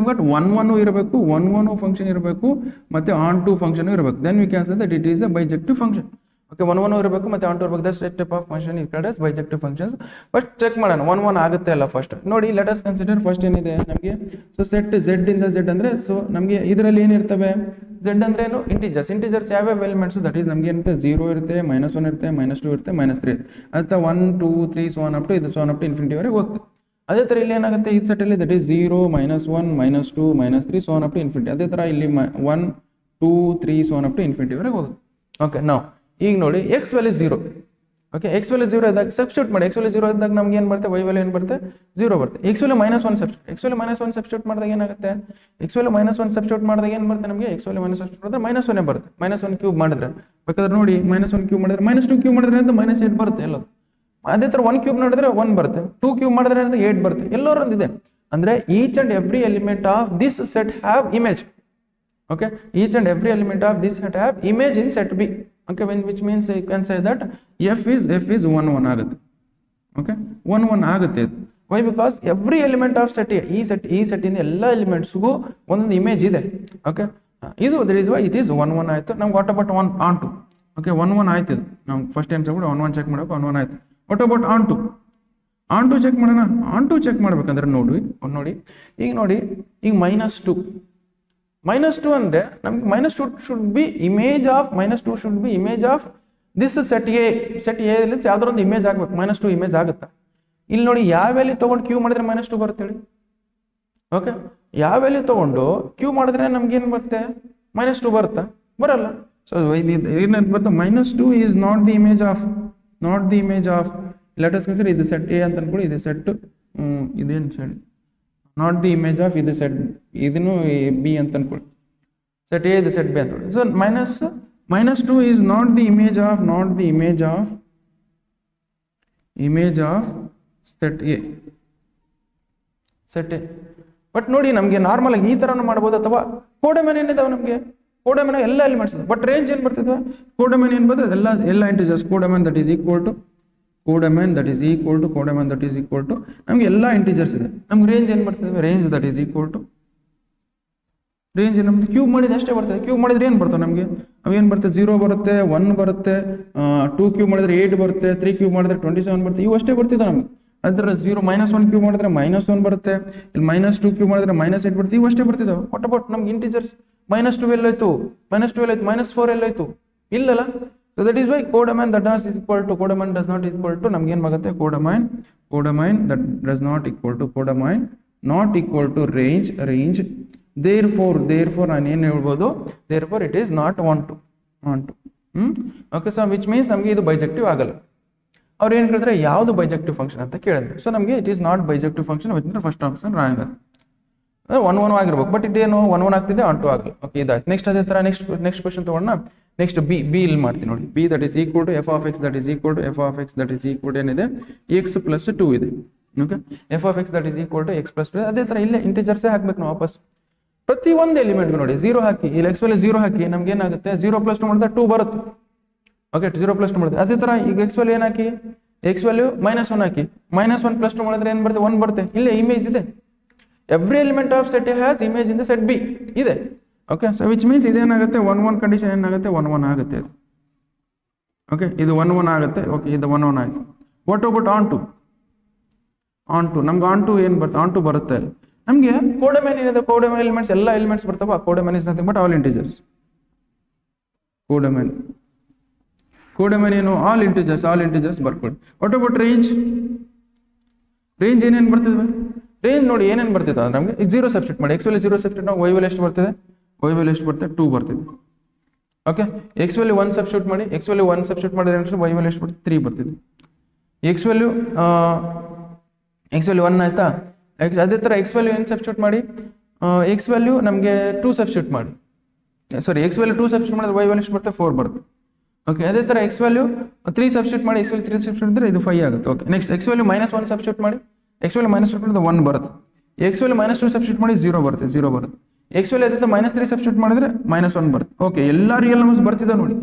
but 1 1 ಇರಬೇಕು, 1 1 function ಇರಬೇಕು, ಮತ್ತೆ ಆನ್ ಟು ಫಂಕ್ಷನ್ ಇರಬೇಕು. Then we can say that it is a bijective function. Okay, 1 1 ಇರಬೇಕು ಮತ್ತೆ ಆನ್ ಟು ಇರಬೇಕು. That's type of function is called as bijective functions. First check ಮಾಡೋಣ 1 1 ಆಗುತ್ತೆ ಅಲ್ಲ. ಫಸ್ಟ್ ನೋಡಿ, ಲೆಟ್ ಅಸ್ ಕನ್ಸಿಡರ್ ಫಸ್ಟ್ ಏನಿದೆ ನಮಗೆ? ಸೊ ಸೆಟ್ z ಇಂದ z ಅಂದ್ರೆ ಸೊ ನಮಗೆ ಇದರಲ್ಲಿ ಏನಿರ್ತವೆ? z ಅಂದ್ರೆ ಏನು? ಇಂಟಿಜರ್ಸ್ ಯಾವ್ಯಾವ ಎಲಿಮೆಂಟ್ಸ್? ದಟ್ ಈಸ್ ನಮಗೆ ಏನಿರುತ್ತೆ? 0 ಇರುತ್ತೆ, -1 ಇರುತ್ತೆ, -2 ಇರುತ್ತೆ, -3 ಅಥವಾ 1 2 3 so on up to infinity ವರೆಗೆ ಹೋಗ್ತದೆ. ಅದೇ ಥರ ಇಲ್ಲಿ ಏನಾಗುತ್ತೆ? ಈ ಸೆಟ್ಟಲ್ಲಿ that is 0 -1 -2 -3 so on up to infinity. ಅದೇ ಥರ ಇಲ್ಲಿ 1 2 3 so on up to infinity ವರೆಗೆ ಹೋಗುತ್ತೆ. ಓಕೆ, ನಾವು ಈಗ ನೋಡಿ x value 0. Okay X value 0 ಇದ್ದಾಗ ಸಬ್ಸ್ಟಿಟ್ಯೂಟ್ ಮಾಡಿ, ಎಕ್ಸ್ ವ್ಯಾಲ್ಯೂ 0 ಇದ್ದಾಗ ನಮ್ಗೆ ಏನು ಬರುತ್ತೆ, ವೈ ವ್ಯಾಲ್ಯೂ ಏನು ಬರುತ್ತೆ 0 ಬರುತ್ತೆ. X value -1 substitute, X value -1 substitute ಮಾಡಿದಾಗ ಏನಾಗುತ್ತೆ, ಎಕ್ಸ್ ವ್ಯಾಲ್ಯೂ -1 ಸಬ್ಸ್ಟಿಟ್ಯೂಟ್ ಮಾಡಿದಾಗ ಏನು ಬರುತ್ತೆ ನಮಗೆ, ಎಕ್ಸ್ ವ್ಯಾಲ್ಯೂ -1 ಸಬ್ಸ್ಟಿಟ್ಯೂಟ್ ಮಾಡಿದ್ರೆ -1 ಬರುತ್ತೆ. -1 ಕ್ಯೂಬ್ ಮಾಡಿದ್ರೆ ಬೇಕಾದ್ರೆ ನೋಡಿ, -1 ಕ್ಯೂಬ್ ಮಾಡಿದ್ರೆ -2 ಕ್ಯೂಬ್ ಮಾಡಿದ್ರೆ ಅಂತ -8 ಬರುತ್ತೆ ಎಲ್ಲೋ. ಅದೇ ಥರ 1 ಕ್ಯೂಬ್ ನೋಡಿದ್ರೆ 1 ಬರುತ್ತೆ, 2 ಕ್ಯೂಬ್ ಮಾಡಿದ್ರೆ 8 ಬರುತ್ತೆ, ಎಲ್ಲರೊಂದಿದೆ. ಅಂದ್ರೆ each and every element of this set have image. Okay, each and every element of this set have image in set B. Okay, which means you can say that f is 1 1 ಆಗುತ್ತೆ. Okay, 1 1 ಆಗುತ್ತೆ. Why? Because every element of set, ಈ set ಇಂದ ಎಲ್ಲ ಎಲಿಮೆಂಟ್ಸ್ಗೂ ಒಂದೊಂದು image ಇದೆ. Okay, ಇದು that is why it is 1 1 ಆಯಿತು. ನಮ್ಗೆ what about onto? Okay, 1 1 ಆಯ್ತು. ಇದು ನಾವು ಫಸ್ಟ್ ಏನು ಚೆಕ್ 1 1 ಚೆಕ್ ಮಾಡೋಕೆ 1 1 ಆಯ್ತು. What about onto check ಮಾಡೋಣ. ಆನ್ ಟು ಚೆಕ್ ಮಾಡ್ಬೇಕಂದ್ರೆ ನೋಡಿ ಈಗ ನೋಡಿ, ಈಗ -2 ಅಂದ್ರೆ ನಮ್ಗೆ -2 should be image of -2 should be image of this set A. Set A ಅಲ್ಲಿ ಯಾವ್ದಾರ ಒಂದು ಇಮೇಜ್ ಆಗ್ಬೇಕು. -2 ಇಮೇಜ್ ಆಗುತ್ತಾ? ಇಲ್ಲಿ ನೋಡಿ, ಯಾವ ವ್ಯಾಲ್ಯೂ ತಗೊಂಡು ಕ್ಯೂ ಮಾಡಿದ್ರೆ -2 ಬರುತ್ತೆ ಹೇಳಿ. ಓಕೆ, ಯಾವ ವ್ಯಾಲ್ಯೂ ತಗೊಂಡು ಕ್ಯೂ ಮಾಡಿದ್ರೆ ನಮ್ಗೆ ಏನು ಬರುತ್ತೆ, -2 ಬರುತ್ತಾ? ಬರಲ್ಲ. ಸೊ ಏನೇನು ಬರುತ್ತೆ, -2 is not the image of let us consider ಇದು ಸೆಟ್ ಎ ಅಂತ ಅನ್ಕೊಳ್ಳಿ, ಇದು ಸೆಟ್ ಇದೇನು set not the image of ಇದು ಸೆಟ್, ಇದನ್ನು ಬಿ ಅಂತ ಅನ್ಕೊಳ್ಳಿ, ಸೆಟ್ ಎ ಇದು ಸೆಟ್ ಬಿ ಅಂತ. So -2 is not the image of set A. But ನೋಡಿ, ನಮಗೆ ನಾರ್ಮಲ್ ಆಗಿ ಈ ಥರನೂ ಮಾಡ್ಬೋದು, ಅಥವಾ ಕೋಡೊಮೈನ್ ಏನಿದಾವೆ ನಮಗೆ, ಕೋಡೊಮೈನ್ ಎಲ್ಲ ಎಲಿಮೆಂಟ್ಸ್ ಇದೆ. ಬಟ್ ರೇಂಜ್ ಏನು ಬರ್ತಿದ್ವ, ಕೋಡೊಮೈನ್ ಏನು ಬರ್ತದೆ, ಎಲ್ಲ integers. Codomain that is equal to ನಮ್ಗೆ ಎಲ್ಲ ಇಂಟಿಜರ್ಸ್ ಇದೆ. ನಮ್ಗೆ ರೇಂಜ್ ಏನು ಬರ್ತದೆ, range that is equal to range ನಮ್ದು ಕ್ಯೂಬ್ ಮಾಡಿದ್ರೆ ಅಷ್ಟೇ ಬರ್ತದೆ. ಕ್ಯೂಬ್ ಮಾಡಿದ್ರೆ ಏನು ಬರ್ತವೆ ನಮಗೆ, ಅವೇನು ಬರುತ್ತೆ, 0 ಬರುತ್ತೆ, 1 ಬರುತ್ತೆ, 2 ಕ್ಯೂಬ್ ಮಾಡಿದ್ರೆ 8 ಬರುತ್ತೆ, 3 ಕ್ಯೂಬ್ ಮಾಡಿದ್ರೆ 27 ಬರುತ್ತೆ, ಇವು ಅಷ್ಟೇ ಬರ್ತಿದೆ ನಮಗೆ. ಅದರ 0 -1 ಕ್ಯೂಬ್ ಮಾಡಿದ್ರೆ -1 ಬರುತ್ತೆ, ಇಲ್ಲಿ -2 ಕ್ಯೂಬ್ ಮಾಡಿದ್ರೆ -8 ಬರುತ್ತೆ, ಇವು ಅಷ್ಟೇ ಬರ್ತಿದ್ದಾವೆ. ವಾಟ್ ಅಬೌಟ್ ನಮ್ಗೆ ಇಂಟಿಜರ್ಸ್? -2 ಎಲ್ಲೋಯ್ತು, -4 ಎಲ್ಲೋಯ್ತು, ಇಲ್ಲಲ್ಲ. So that is why codomain that does is equal to codomain does not equal to ನಮ್ಗೆ ಏನು ಆಗುತ್ತೆ, codomain that does not equal to codomain not equal to range. therefore ನಾನು ಏನು ಹೇಳ್ಬೋದು, therefore it is not on to. Okay, so which means ನಮಗೆ ಇದು bijective ಆಗಲ್ಲ. ಅವ್ರು ಏನು ಕೇಳಿದ್ರೆ ಯಾವುದು ಬೈಜೆಕ್ಟಿವ್ ಫಂಕ್ಷನ್ ಅಂತ ಕೇಳಿದ್ರು. ಸೊ ನಮಗೆ it is not bijective function, with first option wrong ಅದು 1 1 ಆಗಿರ್ಬೇಕು. ಬಟ್ ಇದೇನು 1 1 ಆಗ್ತಿದೆ, ಆನ್ ಟು ಆಗಲ್ಲ. ಓಕೆ, ಇದಾಯ್ತು. ನೆಕ್ಸ್ಟ್ ಅದೇ ಥರ ನೆಕ್ಸ್ಟ್ ಕ್ವಶನ್ ತಗೊಂಡ ನೆಕ್ಸ್ಟ್ ಬಿ ಇಲ್ಲಿ ಮಾಡ್ತೀನಿ ನೋಡಿ. B that is equal to f of X that is equal to ಏನಿದೆ, ಎಕ್ಸ್ ಪ್ಲಸ್ 2 ಇದೆ. Okay, F of X that is equal to x plus 2. ಅದೇ ಥರ ಇಲ್ಲೇ ಇಂಟಿಜರ್ಸೇ ಹಾಕ್ಬೇಕು ನಾವು ವಾಪಸ್. ಪ್ರತಿ ಒಂದು ಎಲಿಮೆಂಟ್ಗೂ ನೋಡಿ 0 ಹಾಕಿ, ಇಲ್ಲಿ ಎಕ್ಸ್ ವ್ಯಾಲ್ಯೂ 0 ಹಾಕಿ, ನಮ್ಗೆ ಏನಾಗುತ್ತೆ, 0 + 2 ಮಾಡಿದ್ರೆ 2 ಬರುತ್ತೆ. ಓಕೆ, 0 + 2 ಮಾಡಿದ್ರೆ ಅದೇ ಥರ ಈಗ ಎಕ್ಸ್ ವ್ಯಾಲ್ಯೂ ಏನು ಹಾಕಿ, ಎಕ್ಸ್ ವ್ಯಾಲ್ಯೂ -1 ಹಾಕಿ, -1 + 2 ಮಾಡಿದ್ರೆ ಏನು ಬರುತ್ತೆ, 1 ಬರುತ್ತೆ. ಇಲ್ಲೇ ಇಮೇಜ್ ಇದೆ. Every element of set A has image in the set B ಇದೆ. ಓಕೆ, ಸೊ ವಿಚ್ ಮೀನ್ಸ್ ಇದೇನಾಗುತ್ತೆ, 1 1 ಕಂಡೀಷನ್ ಏನಾಗುತ್ತೆ, 1 1 ಆಗುತ್ತೆ. ಓಕೆ, ಇದು 1 1 ಆಗುತ್ತೆ. ಓಕೆ, ಇದು 1 1 ಆಯಿತು. ವಾಟ್ ಅಬೌಟ್ ಆನ್ ಟು ನಮ್ಗೆ ಆನ್ ಟು ಏನು ಬರುತ್ತೆ, ಆನ್ ಟು ಬರುತ್ತೆ. ನಮಗೆ ಕೋಡೊಮೈನ್ ಏನಿದೆ, ಕೋಡೊಮೈನ್ ಎಲಿಮೆಂಟ್ಸ್ ಎಲ್ಲ ಎಲಿಮೆಂಟ್ಸ್ ಬರ್ತಾವ. Codomain is nothing but all integers. Codomain ಏನು, ಆಲ್ ಇಂಟಿಜರ್ಸ್ ಬರ್ಕೊಳ್ಳಿ. ವಾಟ್ ಅಬೌಟ್ ರೇಂಜ್ ಏನೇನು ಬರ್ತಿದ್ವಿ, ರೇಂಜ್ ನೋಡಿ ಏನೇನು ಬರ್ತಿದ್ದೆ ನಮಗೆ 0 ಸಬ್ಸ್ಟಿಟ್ಯೂಟ್ ಮಾಡಿ. ಎಕ್ಸ್ ವ್ಯಾಲ್ಯೂ 0 ಸಬ್ಸ್ಟಿಟ್ಯೂಟ್ ನಾವು ವೈ ವ್ಯಾಲ್ಯೂ ಎಷ್ಟು ಬರ್ತಿದೆ, 2 ಬರ್ತಿದೆ. ಓಕೆ, ಎಕ್ಸ್ ವ್ಯಾಲ್ಯೂ 1 ಸಬ್ಸ್ಟಿಟ್ಯೂಟ್ ಮಾಡಿ, ಎಕ್ಸ್ ವ್ಯಾಲ್ಯೂ 1 ಸಬ್ಸ್ಟಿಟ್ಯೂಟ್ ಮಾಡಿದ್ರೆ ವೈ ವ್ಯಾಲ್ಯೂ ಎಷ್ಟು ಬರ್ತಿದೆ, 3 ಬರ್ತಿದೆ. ಎಕ್ಸ್ ವ್ಯಾಲ್ಯೂ 1 ಆಯ್ತಾ. ಅದೇ ಥರ ಎಕ್ಸ್ ವ್ಯಾಲ್ಯೂ ಏನು ಸಬ್ಸ್ಟಿಟ್ಯೂಟ್ ಮಾಡಿ, ಎಕ್ಸ್ ವ್ಯಾಲ್ಯೂ ನಮಗೆ 2 ಸಬ್ಸ್ಟಿಟ್ಯೂಟ್ ಮಾಡಿ, ಎಕ್ಸ್ ವ್ಯಾಲ್ಯೂ 2 ಸಬ್ಸ್ಟಿಟ್ಯೂಟ್ ಮಾಡಿದ್ರೆ ವೈ ವ್ಯಾಲ್ಯೂ ಎಷ್ಟು ಬರುತ್ತೆ, 4 ಬರುತ್ತೆ. ಓಕೆ, ಅದೇ ಥರ ಎಕ್ಸ್ ವ್ಯಾಲ್ಯೂ 3 ಸಬ್ಸ್ಟಿಟ್ಯೂಟ್ ಮಾಡಿ, ಎಕ್ಸ್ ವ್ಯಾಲ್ಯೂ 3 ಸಬ್ಸ್ಟಿಟ್ಯೂಟ್ ಮಾಡಿದ್ರೆ ಇದು 5 ಆಗುತ್ತೆ. Okay, next X value -1 substitute ಮಾಡಿ, ಎಕ್ಸ್ ವ್ಯಾಲ್ಯೂ -2 ಮಾಡಿದ್ರೆ 1 ಬರುತ್ತೆ. ಎಕ್ಸ್ ವ್ಯಾಲ್ಯೂ -2 ಸಬ್ಸ್ಟಿಟ್ಯೂಟ್ ಮಾಡಿ 0 ಬರುತ್ತೆ. ಎಕ್ಸ್ ವ್ಯಾಲ್ಯೂ ಅದೇ -3 ಸಬ್ಸ್ಟಿಟ್ಯೂಟ್ ಮಾಡಿದ್ರೆ -1 ಬರುತ್ತೆ. ಓಕೆ, ಎಲ್ಲ ರಿಯಲ್ ನಂಬರ್ಸ್ ಬರ್ತಿದ್ದಾವೆ ನೋಡಿ,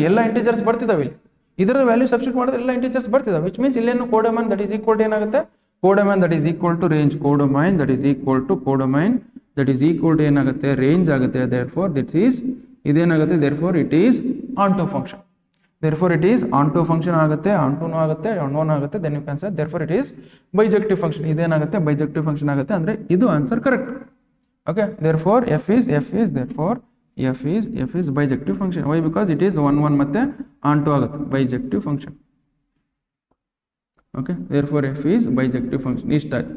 ಎಲ್ಲ ಇಂಟಿಜರ್ಸ್ ಬರ್ತಿದ್ದಾವೆ. ಇಲ್ಲಿ ಇದರ ವ್ಯಾಲ್ಯೂ ಸಬ್ಸ್ಟಿಟ್ಯೂಟ್ ಮಾಡಿದ್ರೆ ಎಲ್ಲ ಇಂಟಿಜರ್ಸ್ ಬರ್ತಿದ್ದಾವೆ. ವಿಚ್ ಮೀನ್ಸ್ ಇಲ್ಲೇನು codomain that is equal to ಏನಾಗುತ್ತೆ, codomain that is equal to range. Codomain that is equal to ಏನಾಗುತ್ತೆ, ರೇಂಜ್ ಆಗುತ್ತೆ. ದೇರ್ಫೋರ್ ಇದೇನಾಗುತ್ತೆ, therefore it is onto function. Therefore it is onto function ಆಗುತ್ತೆ, onto ಆಗುತ್ತೆ, on ಆಗುತ್ತೆ. Then you can say therefore it is bijective function. ಇದೇನಾಗುತ್ತೆ, bijective function ಆಗುತ್ತೆ. ಅಂದ್ರೆ ಇದು answer correct. Okay, therefore f is bijective function. Why? Because it is 1 1 ಮತ್ತೆ onto ಆಗುತ್ತೆ, bijective function. Okay, therefore f is bijective function. ಇಷ್ಟ ಆಯ್ತು.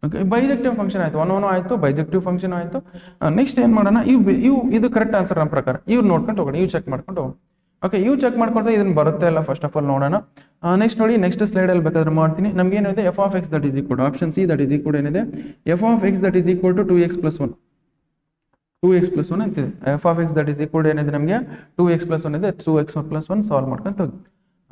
Okay, bijective function ಆಯ್ತು, 1 1 ಆಯ್ತು, bijective function ಆಯ್ತು. ನೆಕ್ಸ್ಟ್ ಏನು ಮಾಡೋಣ, ಇದು ಕರೆಕ್ಟ್ ಆನ್ಸರ್ ನಮ್ಮ ಪ್ರಕಾರ. ಇವ್ರು ನೋಡ್ಕೊಂಡು ಹೋಗೋಣ, ಚೆಕ್ ಮಾಡ್ಕೊಂಡು ಹೋಗೋಣ. ಓಕೆ ಇವು ಚೆಕ್ ಮಾಡ್ಕೊಂಡ್ರೆ ಇದನ್ನು ಬರುತ್ತೆ ಇಲ್ಲ ಫಸ್ಟ್ ಆಫ್ ಆಲ್ ನೋಡೋಣ. ನೆಕ್ಸ್ಟ್ ನೋಡಿ, ನೆಕ್ಸ್ಟ್ ಸ್ಲೈಡಲ್ಲಿ ಬೇಕಾದ್ರೆ ಮಾಡ್ತೀನಿ. ನಮ್ಗೆ ಏನಿದೆ F of X that is equal option C that is equal ಏನಿದೆ F of X that is equal to 2x + 1 ಅಂತಿದೆ. F of X that is equal ಏನಿದೆ ನಮಗೆ 2x + 1 ಇದೆ. 2x + 1 ಸಾಲ್ವ್ ಮಾಡ್ಕೊಂಡು ಹೋಗಿ.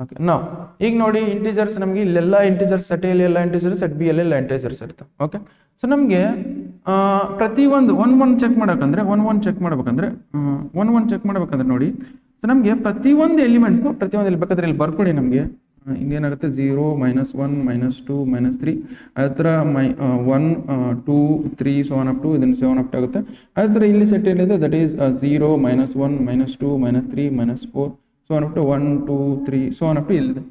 ಓಕೆ ನಾವು ಈಗ ನೋಡಿ ಇಂಟಿಜರ್ಸ್ ನಮಗೆ ಇಲ್ಲೆಲ್ಲ ಇಂಟಿಜರ್ಸ್ ಸೆಟ್ ಎಲ್ಲಿ ಎಲ್ಲ ಇಂಟಿಜರ್ಸ್ ಸೆಟ್ ಬಿ ಎಲ್ಲ ಇಂಟಿಜರ್ಸ್ ಇರ್ತವೆ. ಓಕೆ ಸೊ ನಮಗೆ ಪ್ರತಿಯೊಂದು ಒನ್ ಚೆಕ್ ಮಾಡಬೇಕಂದ್ರೆ ಚೆಕ್ ಮಾಡ್ಬೇಕಂದ್ರೆ ನೋಡಿ, ಸೊ ನಮಗೆ ಪ್ರತಿಯೊಂದು ಎಲಿಮೆಂಟ್ಗೂ ಇಲ್ಲಿ ಬೇಕಾದ್ರೆ ಇಲ್ಲಿ ಬರ್ಕೊಳ್ಳಿ. ನಮಗೆ ಹಿಂಗೇನಾಗುತ್ತೆ 0 -1 -2 -3 ಅದೇ ಥರ 1 2 3 ಸೊ ಆನ್ ಅಪ್ ಟು ಇದನ್ನು 7 ಅಪ್ ಆಗುತ್ತೆ. ಅದೇ ಥರ ಇಲ್ಲಿ ಸೆಟ್ ಏನಿದೆ that is 0 -1 -2 -3 -4 so on up to 1 2 3 so on up to ಇಲ್ಲಿದೆ.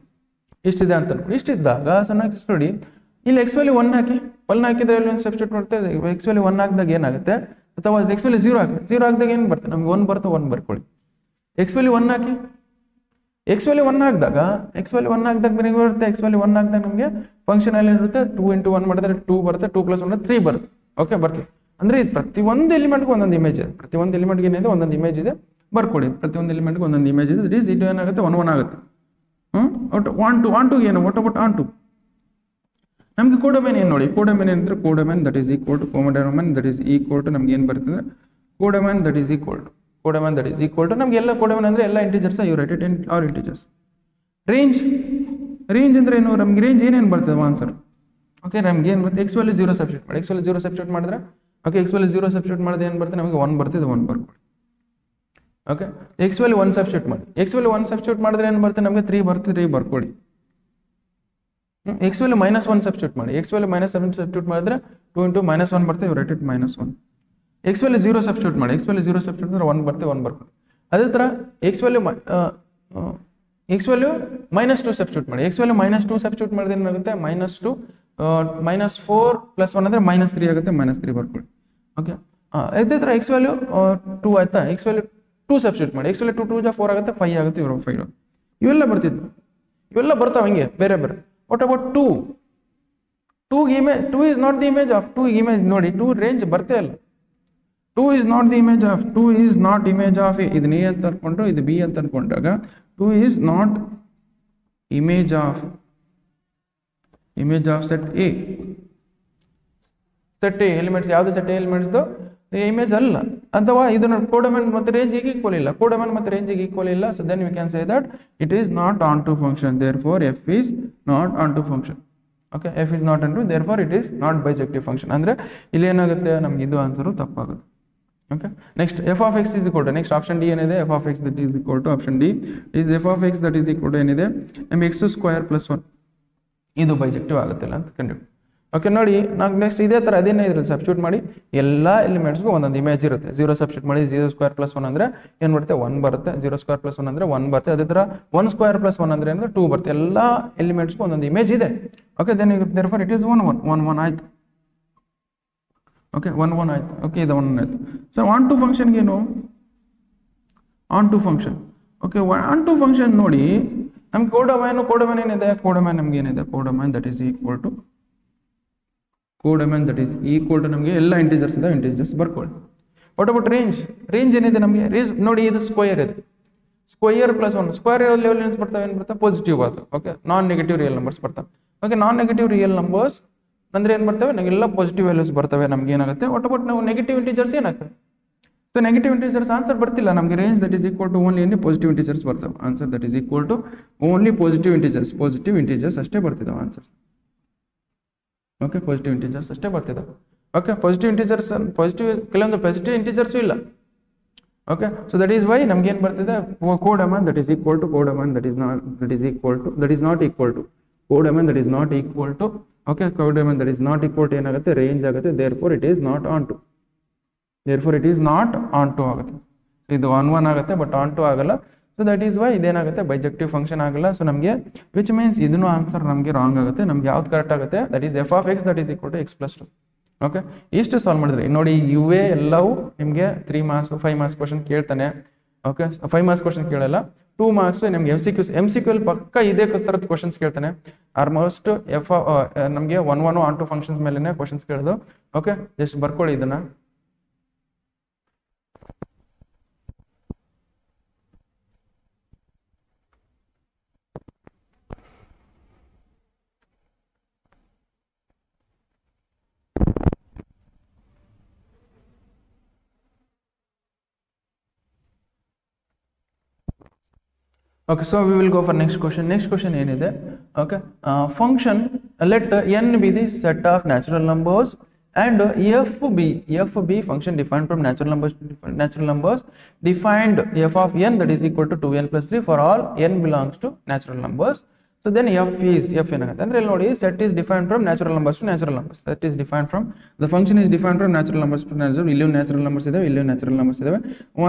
ಇಷ್ಟಿದೆ ಅಂತ ಅನ್ಕೊಳ್ಳಿ. ಇಷ್ಟಿದ್ದಾಗ ಸಣ್ಣಾಗಿ ನೋಡಿ ಇಲ್ಲಿ ಎಕ್ಸ್ ವ್ಯಾಲ್ಯೂ 1 ಹಾಕಿ, 1 ಹಾಕಿದ್ರೆ ಇಲ್ಲಿ ಒಂದು ಸಬ್ಸ್ಟಿಟ್ಯೂಟ್ ಮಾಡ್ತಾರೆ. ಎಕ್ಸ್ ವ್ಯಾಲ್ಯೂ 1 ಹಾಕಿದಾಗ ಏನಾಗುತ್ತೆ, ಅಥವಾ ಎಕ್ಸ್ ವ್ಯಾಲ್ಯೂ 0 ಹಾಕಿ, 0 ಹಾಕಿದಾಗ ಏನು ಬರ್ತದೆ ನಮ್ಗೆ 1 ಬರುತ್ತೆ. 1 ಬರ್ಕೊಳ್ಳಿ. ಎಕ್ಸ್ ವ್ಯಾಲ್ಯೂ 1 ಹಾಕಿ, ಎಕ್ಸ್ ವ್ಯಾಲ್ಯೂ 1 ಹಾಕಿದಾಗ ನಿಮಗೆ ಬರುತ್ತೆ. ಎಕ್ಸ್ ವ್ಯಾಲ್ಯೂ 1 ಹಾಕಿದಾಗ ನಮಗೆ ಫಂಕ್ಷನ್ ಅಲ್ಲಿ ಇರುತ್ತೆ 2 × 1 ಮಾಡಿದ್ರೆ 2 ಬರುತ್ತೆ, 2 + 1 3 ಬರುತ್ತೆ. ಓಕೆ ಬರ್ತದೆ. ಅಂದ್ರೆ ಇದು ಪ್ರತಿಯೊಂದು ಎಲಿಮೆಂಟ್ಗೂ ಒಂದೊಂದು ಇಮೇಜ್ ಇದೆ. ಪ್ರತಿಯೊಂದು ಎಲಿಮೆಂಟ್ಗೆ ಏನಿದೆ ಒಂದೊಂದು ಇಮೇಜ್ ಇದೆ, ಬರ್ಕೊಳ್ಳಿ. ಪ್ರತಿಯೊಂದು ಎಲಿಮೆಂಟ್ಗೆ ಒಂದೊಂದು ಇಮೇಜ್ ಇದೆ. ದಟ್ ಈಸ್ ಇದು ಏನಾಗುತ್ತೆ 1 1 ಆಗುತ್ತೆ. ಒಟ್ಟು 1 2 ಏನು ಒಟ್ಟು ಆನ್ ಟು ನಮಗೆ ಕೋಡೊಮೈನ್ ಏನು ನೋಡಿ, ಕೋಡೊಮೈನ್ ಏನಂದ್ರೆ codomain that is equal to ನಮ್ಗೆ ಏನು ಬರ್ತದೆ codomain that is equal to ನಮ್ಗೆ ಎಲ್ಲ ಕೋಡೊಮೈನ್ ಅಂದ್ರೆ ಎಲ್ಲ integers you write it in are integers. Range ಅಂದ್ರೆ ಏನು, ನಮ್ಗೆ ರೇಂಜ್ ಏನೇನು ಬರ್ತದೆ ಆನ್ಸರ್. ಓಕೆ ನಮ್ಗೆ ಏನು ಬರುತ್ತೆ, ಎಕ್ಸ್ ವ್ಯಾಲ್ಯೂ 0 ಸಬ್ಸ್ಟಿಟ್ಯೂಟ್ ಮಾಡಿ, ಎಕ್ಸ್ ವ್ಯಾಲ್ಯೂ 0 ಸಬ್ಸ್ಟಿಟ್ಯೂಟ್ ಮಾಡಿದ್ರೆ ಓಕೆ ಎಕ್ಸ್ ವ್ಯಾಲ್ಯೂ 0 ಸಬ್ಸ್ಟಿಟ್ಯೂಟ್ ಮಾಡಿದ್ರೆ ಏನು ಬರ್ತದೆ ನಮಗೆ 1 ಬರ್ತದೆ. 1 ಬರ್ಕೊಳ್ಳಿ. ಓಕೆ ಎಕ್ಸ್ ವ್ಯಾಲ್ಯೂ 1 ಸಬ್ಸ್ಟಿಟ್ಯೂಟ್ ಮಾಡಿ, ಎಕ್ಸ್ ವ್ಯಾಲ್ಯೂ 1 ಸಬ್ಸ್ಟಿಟ್ಯೂಟ್ ಮಾಡಿದ್ರೆ ಏನು ಬರುತ್ತೆ ನಮಗೆ 3 ಬರ್ತದೆ. 3 ಬರ್ಕೊಳ್ಳಿ. ಎಕ್ಸ್ ವ್ಯಾಲ್ಯೂ -1 ಸಬ್ಸ್ಟಿಟ್ಯೂಟ್ ಮಾಡಿ, ಎಕ್ಸ್ ವ್ಯಾಲ್ಯೂ -7 ಸಬ್ಸ್ಟಿಟ್ಯೂಟ್ ಮಾಡಿದ್ರೆ 2 × -1 ಬರ್ತದೆ. Right it -1. X value 0 substitute ಮಾಡಿ, ಎಕ್ಸ್ ವ್ಯಾಲ್ಯೂ 0 ಸಬ್ಸ್ಟಿಟ್ಯೂಟ್ ಮಾಡಿದ್ರೆ 1 ಬರ್ತದೆ. 1 ಬರ್ಕೊಳ್ಳಿ. ಅದೇ ಥರ ಎಕ್ಸ್ ವ್ಯಾಲ್ಯೂ -2 ಸಬ್ಸ್ಟಿಟ್ಯೂಟ್ ಮಾಡಿ, ಎಕ್ಸ್ ವ್ಯಾಲ್ಯೂ -2 ಸಬ್ಸ್ಟಿಟ್ಯೂಟ್ ಮಾಡಿದ್ರೆ ಏನಾಗುತ್ತೆ -2 -4 + 1 ಅಂದರೆ -3 ಆಗುತ್ತೆ. -3 ಬರ್ಕೊಳ್ಳಿ. ಓಕೆ ಅದೇ ಥರ ಎಕ್ಸ್ ವ್ಯಾಲ್ಯೂ 2 ಆಯ್ತಾ, ಎಕ್ಸ್ ವ್ಯಾಲ್ಯೂ 2 ಸಬ್ಸ್ಟಿಟ್ಯೂಟ್ ಮಾಡಿ, ಎಕ್ಸ್ ವ್ಯಾಲ್ಯೂ 2 2 4 ಆಗುತ್ತೆ, 5 ಆಗುತ್ತೆ. 5 ಇವೆಲ್ಲ ಬರ್ತಿದ್ವು, ಇವೆಲ್ಲ ಬರ್ತಾವೆ ಹಿಂಗೆ ಬೇರೆ ಬೇರೆ. What about 2 is not the image of 2 image ನೋಡಿ 2 ರೇಂಜ್ ಬರ್ತೇ ಇಲ್ಲ. 2 is not the image of A. ಇದನ್ನ A ಅಂತ ಅನ್ಕೊಂಡ್ರು, ಇದು B ಅಂತ ಅನ್ಕೊಂಡಾಗ 2 is not image of set A. Set A elements ಯಾವುದು ಸೆಟ್ ಎ ಎಲಿಮೆಂಟ್ಸ್ದು ಇಮೇಜ್ ಅಲ್ಲ. ಅಥವಾ ಇದನ್ನ ಕೋಡೊಮೈನ್ ಮತ್ತು ರೇಂಜಿಗೆ ಈಕ್ವಲ್ ಇಲ್ಲ, ಕೋಡೊಮೈನ್ ಮತ್ತು ರೇಂಜಿಗೆ ಈಕ್ವಲ್ ಇಲ್ಲ. So then we can say that it is not onto function, therefore F is not onto function. Okay F is not onto, therefore it is not bijective function. ಅಂದರೆ ಇಲ್ಲಿ ಏನಾಗುತ್ತೆ ನಮ್ಗೆ ಇದು answer ತಪ್ಪಾಗುತ್ತೆ. Okay next F of X is equal to next option D ಏನಿದೆ F of X that is equal to option D is F of X that is equal to ಏನಿದೆ x² + 1 ಇದು bijective ಆಗುತ್ತಿಲ್ಲ ಅಂತ ಕಂಡು. Okay ನೋಡಿ ನಾವು next ಇದೇ ಥರ ಅದೇನೇ ಇದ್ರಲ್ಲಿ ಸಬ್ಸ್ಟಿಟ್ಯೂಟ್ ಮಾಡಿ ಎಲ್ಲ ಎಲಿಮೆಂಟ್ಸ್ಗೂ ಒಂದೊಂದು ಇಮೇಜ್ ಇರುತ್ತೆ. 0 ಸಬ್ಸ್ಟಿಟ್ಯೂಟ್ ಮಾಡಿ 0² + 1 ಅಂದರೆ ಏನು ಬರುತ್ತೆ 1 ಬರುತ್ತೆ. 0² + 1 ಅಂದರೆ 1 ಬರುತ್ತೆ. ಅದೇ ಥರ 1² + 1 ಅಂದರೆ 2 ಬರುತ್ತೆ. ಎಲ್ಲ ಎಲಿಮೆಂಟ್ಸ್ಗೂ ಒಂದೊಂದು ಇಮೇಜ್ ಇದೆ. Okay then therefore it is 1 1 ಆಯಿತು. ಓಕೆ 1 1 ಆಯಿತು. ಓಕೆ ಇದು 1 ಆಯಿತು. ಸೊ ಆನ್ ಟು ಫಂಕ್ಷನ್ಗೆ ಏನು onto function. Okay onto function ನೋಡಿ ನಮ್ಗೆ ಕೋಡೊಮೈನ್ ಏನಿದೆ, ಕೋಡೊಮೈನ್ ನಮ್ಗೆ ಏನಿದೆ codomain that is equal to ನಮಗೆ ಎಲ್ಲ ಇಂಟಿಜರ್ಸ್ ಇದೆ, ಇಂಟಿಜರ್ಸ್ ಬರ್ಕೊಳ್ಳಿ. ವಾಟ್ ಅಬೌಟ್ ರೇಂಜ್ ಏನಿದೆ ನಮಗೆ ರೇಂಜ್ ನೋಡಿ ಇದು ಸ್ಕ್ವಯರ್ ಇದೆ. ಸ್ಕ್ವಯರ್ +1 ಸ್ಕ್ವಯರ್ ಲೆವೆಲ್ ಏನು ಬರ್ತವೆ, ಏನು ಬರ್ತವೆ ಪಾಸಿಟಿವ್ ಅದು. Okay non negative real numbers ಬರ್ತವೆ. Okay non negative real numbers ಅಂದ್ರೆ ಏನು ಬರ್ತವೆ ನಮಗೆಲ್ಲ ಪಾಸಿಟಿವ್ ವ್ಯಾಲ್ಯೂಸ್ ಬರ್ತವೆ. ನಮ್ಗೆ ಏನಾಗುತ್ತೆ ವಾಟ್ ಅಬೌಟ್ ನಾವು ನೆಗೆಟಿವ್ ಇಂಟಿಜರ್ಸ್ ಏನಾಗ್ತದೆ. ಸೊ ನೆಗೆಟಿವ್ ಇಂಟಿಜರ್ಸ್ ಆನ್ಸರ್ ಬರ್ತಿಲ್ಲ ನಮಗೆ. Range that is equal to only ಎಲ್ಲಿ ಪಾಸಿಟಿವ್ ಇಂಟಿಜರ್ಸ್ ಬರ್ತವೆ. Answer that is equal to only positive integers ಅಷ್ಟೇ ಬರ್ತಿದ್ದಾವೆ ಆನ್ಸರ್ಸ್. ಓಕೆ ಪಾಸಿಟಿವ್ ಇಂಟಿಜರ್ಸ್ ಅಷ್ಟೇ ಬರ್ತಿದ್ದಾವೆ. ಓಕೆ ಪಾಸಿಟಿವ್ ಕೆಲವೊಂದು ಪಾಸಿಟಿವ್ ಇಂಟಿಜರ್ಸು ಇಲ್ಲ. Okay so that is why ನಮ್ಗೆ ಏನು ಬರ್ತಿದೆ codomain that is equal to codomain that is not equal to okay codomain that is not equal to ಏನಾಗುತ್ತೆ range ಆಗುತ್ತೆ. Therefore it is not onto ಆಗುತ್ತೆ. ಇದು 1 1 ಆಗುತ್ತೆ but onto ಆಗಲ್ಲ. So that is why ಇದೇನಾಗುತ್ತೆ bijective function ಆಗಲ್ಲ. So ನಮಗೆ which means ಇದನ್ನು ಆನ್ಸರ್ ನಮಗೆ ರಾಂಗ್ ಆಗುತ್ತೆ. ನಮ್ಗೆ ಯಾವ್ದು ಕರೆಕ್ಟ್ ಆಗುತ್ತೆ that is F of X that is equal to x + 2. Okay ಇಷ್ಟು ಸಾಲ್ವ್ ಮಾಡಿದ್ರೆ ನೋಡಿ ಇವೇ ಎಲ್ಲವೂ ನಿಮಗೆ 3 ಮಾರ್ಕ್ಸ್ 5 ಮಾರ್ಕ್ಸ್ ಕ್ವಶನ್ ಕೇಳ್ತಾನೆ. ಓಕೆ 5 ಮಾರ್ಕ್ಸ್ ಕ್ವಶನ್ ಕೇಳಲ್ಲ, 2 ಮಾರ್ಕ್ಸ್ ನಿಮ್ಗೆ MCQ ಪಕ್ಕ ಇದೇ ಥರದ ಕ್ವಶನ್ಸ್ ಕೇಳ್ತಾನೆ. ಆಲ್ಮೋಸ್ಟ್ ನಮಗೆ 1 1 ಆನ್ ಟು ಫಂಕ್ಷನ್ಸ್ ಮೇಲೆ ಕ್ವಶನ್ಸ್ ಕೇಳೋದು. ಓಕೆ ಜಸ್ಟ್ ಬರ್ಕೊಳ್ಳಿ ಇದನ್ನ. Okay, so we will go for next question. Next question ಏನಿದೆ? Okay, function let n be the set of natural numbers and fb function defined from natural numbers defined f of n that is equal to 2n plus 3 for all n belongs to natural numbers. So then f ಏನಾಗುತ್ತೆ ಅಂದ್ರೆ ಇಲ್ಲಿ ನೋಡಿ set is defined from natural numbers to natural numbers. That is defined from the function is defined from natural numbers to natural. ಇಲ್ಲಿ natural numbers ಇದಾವೆ, ಇಲ್ಲಿ natural numbers ಇದಾವೆ.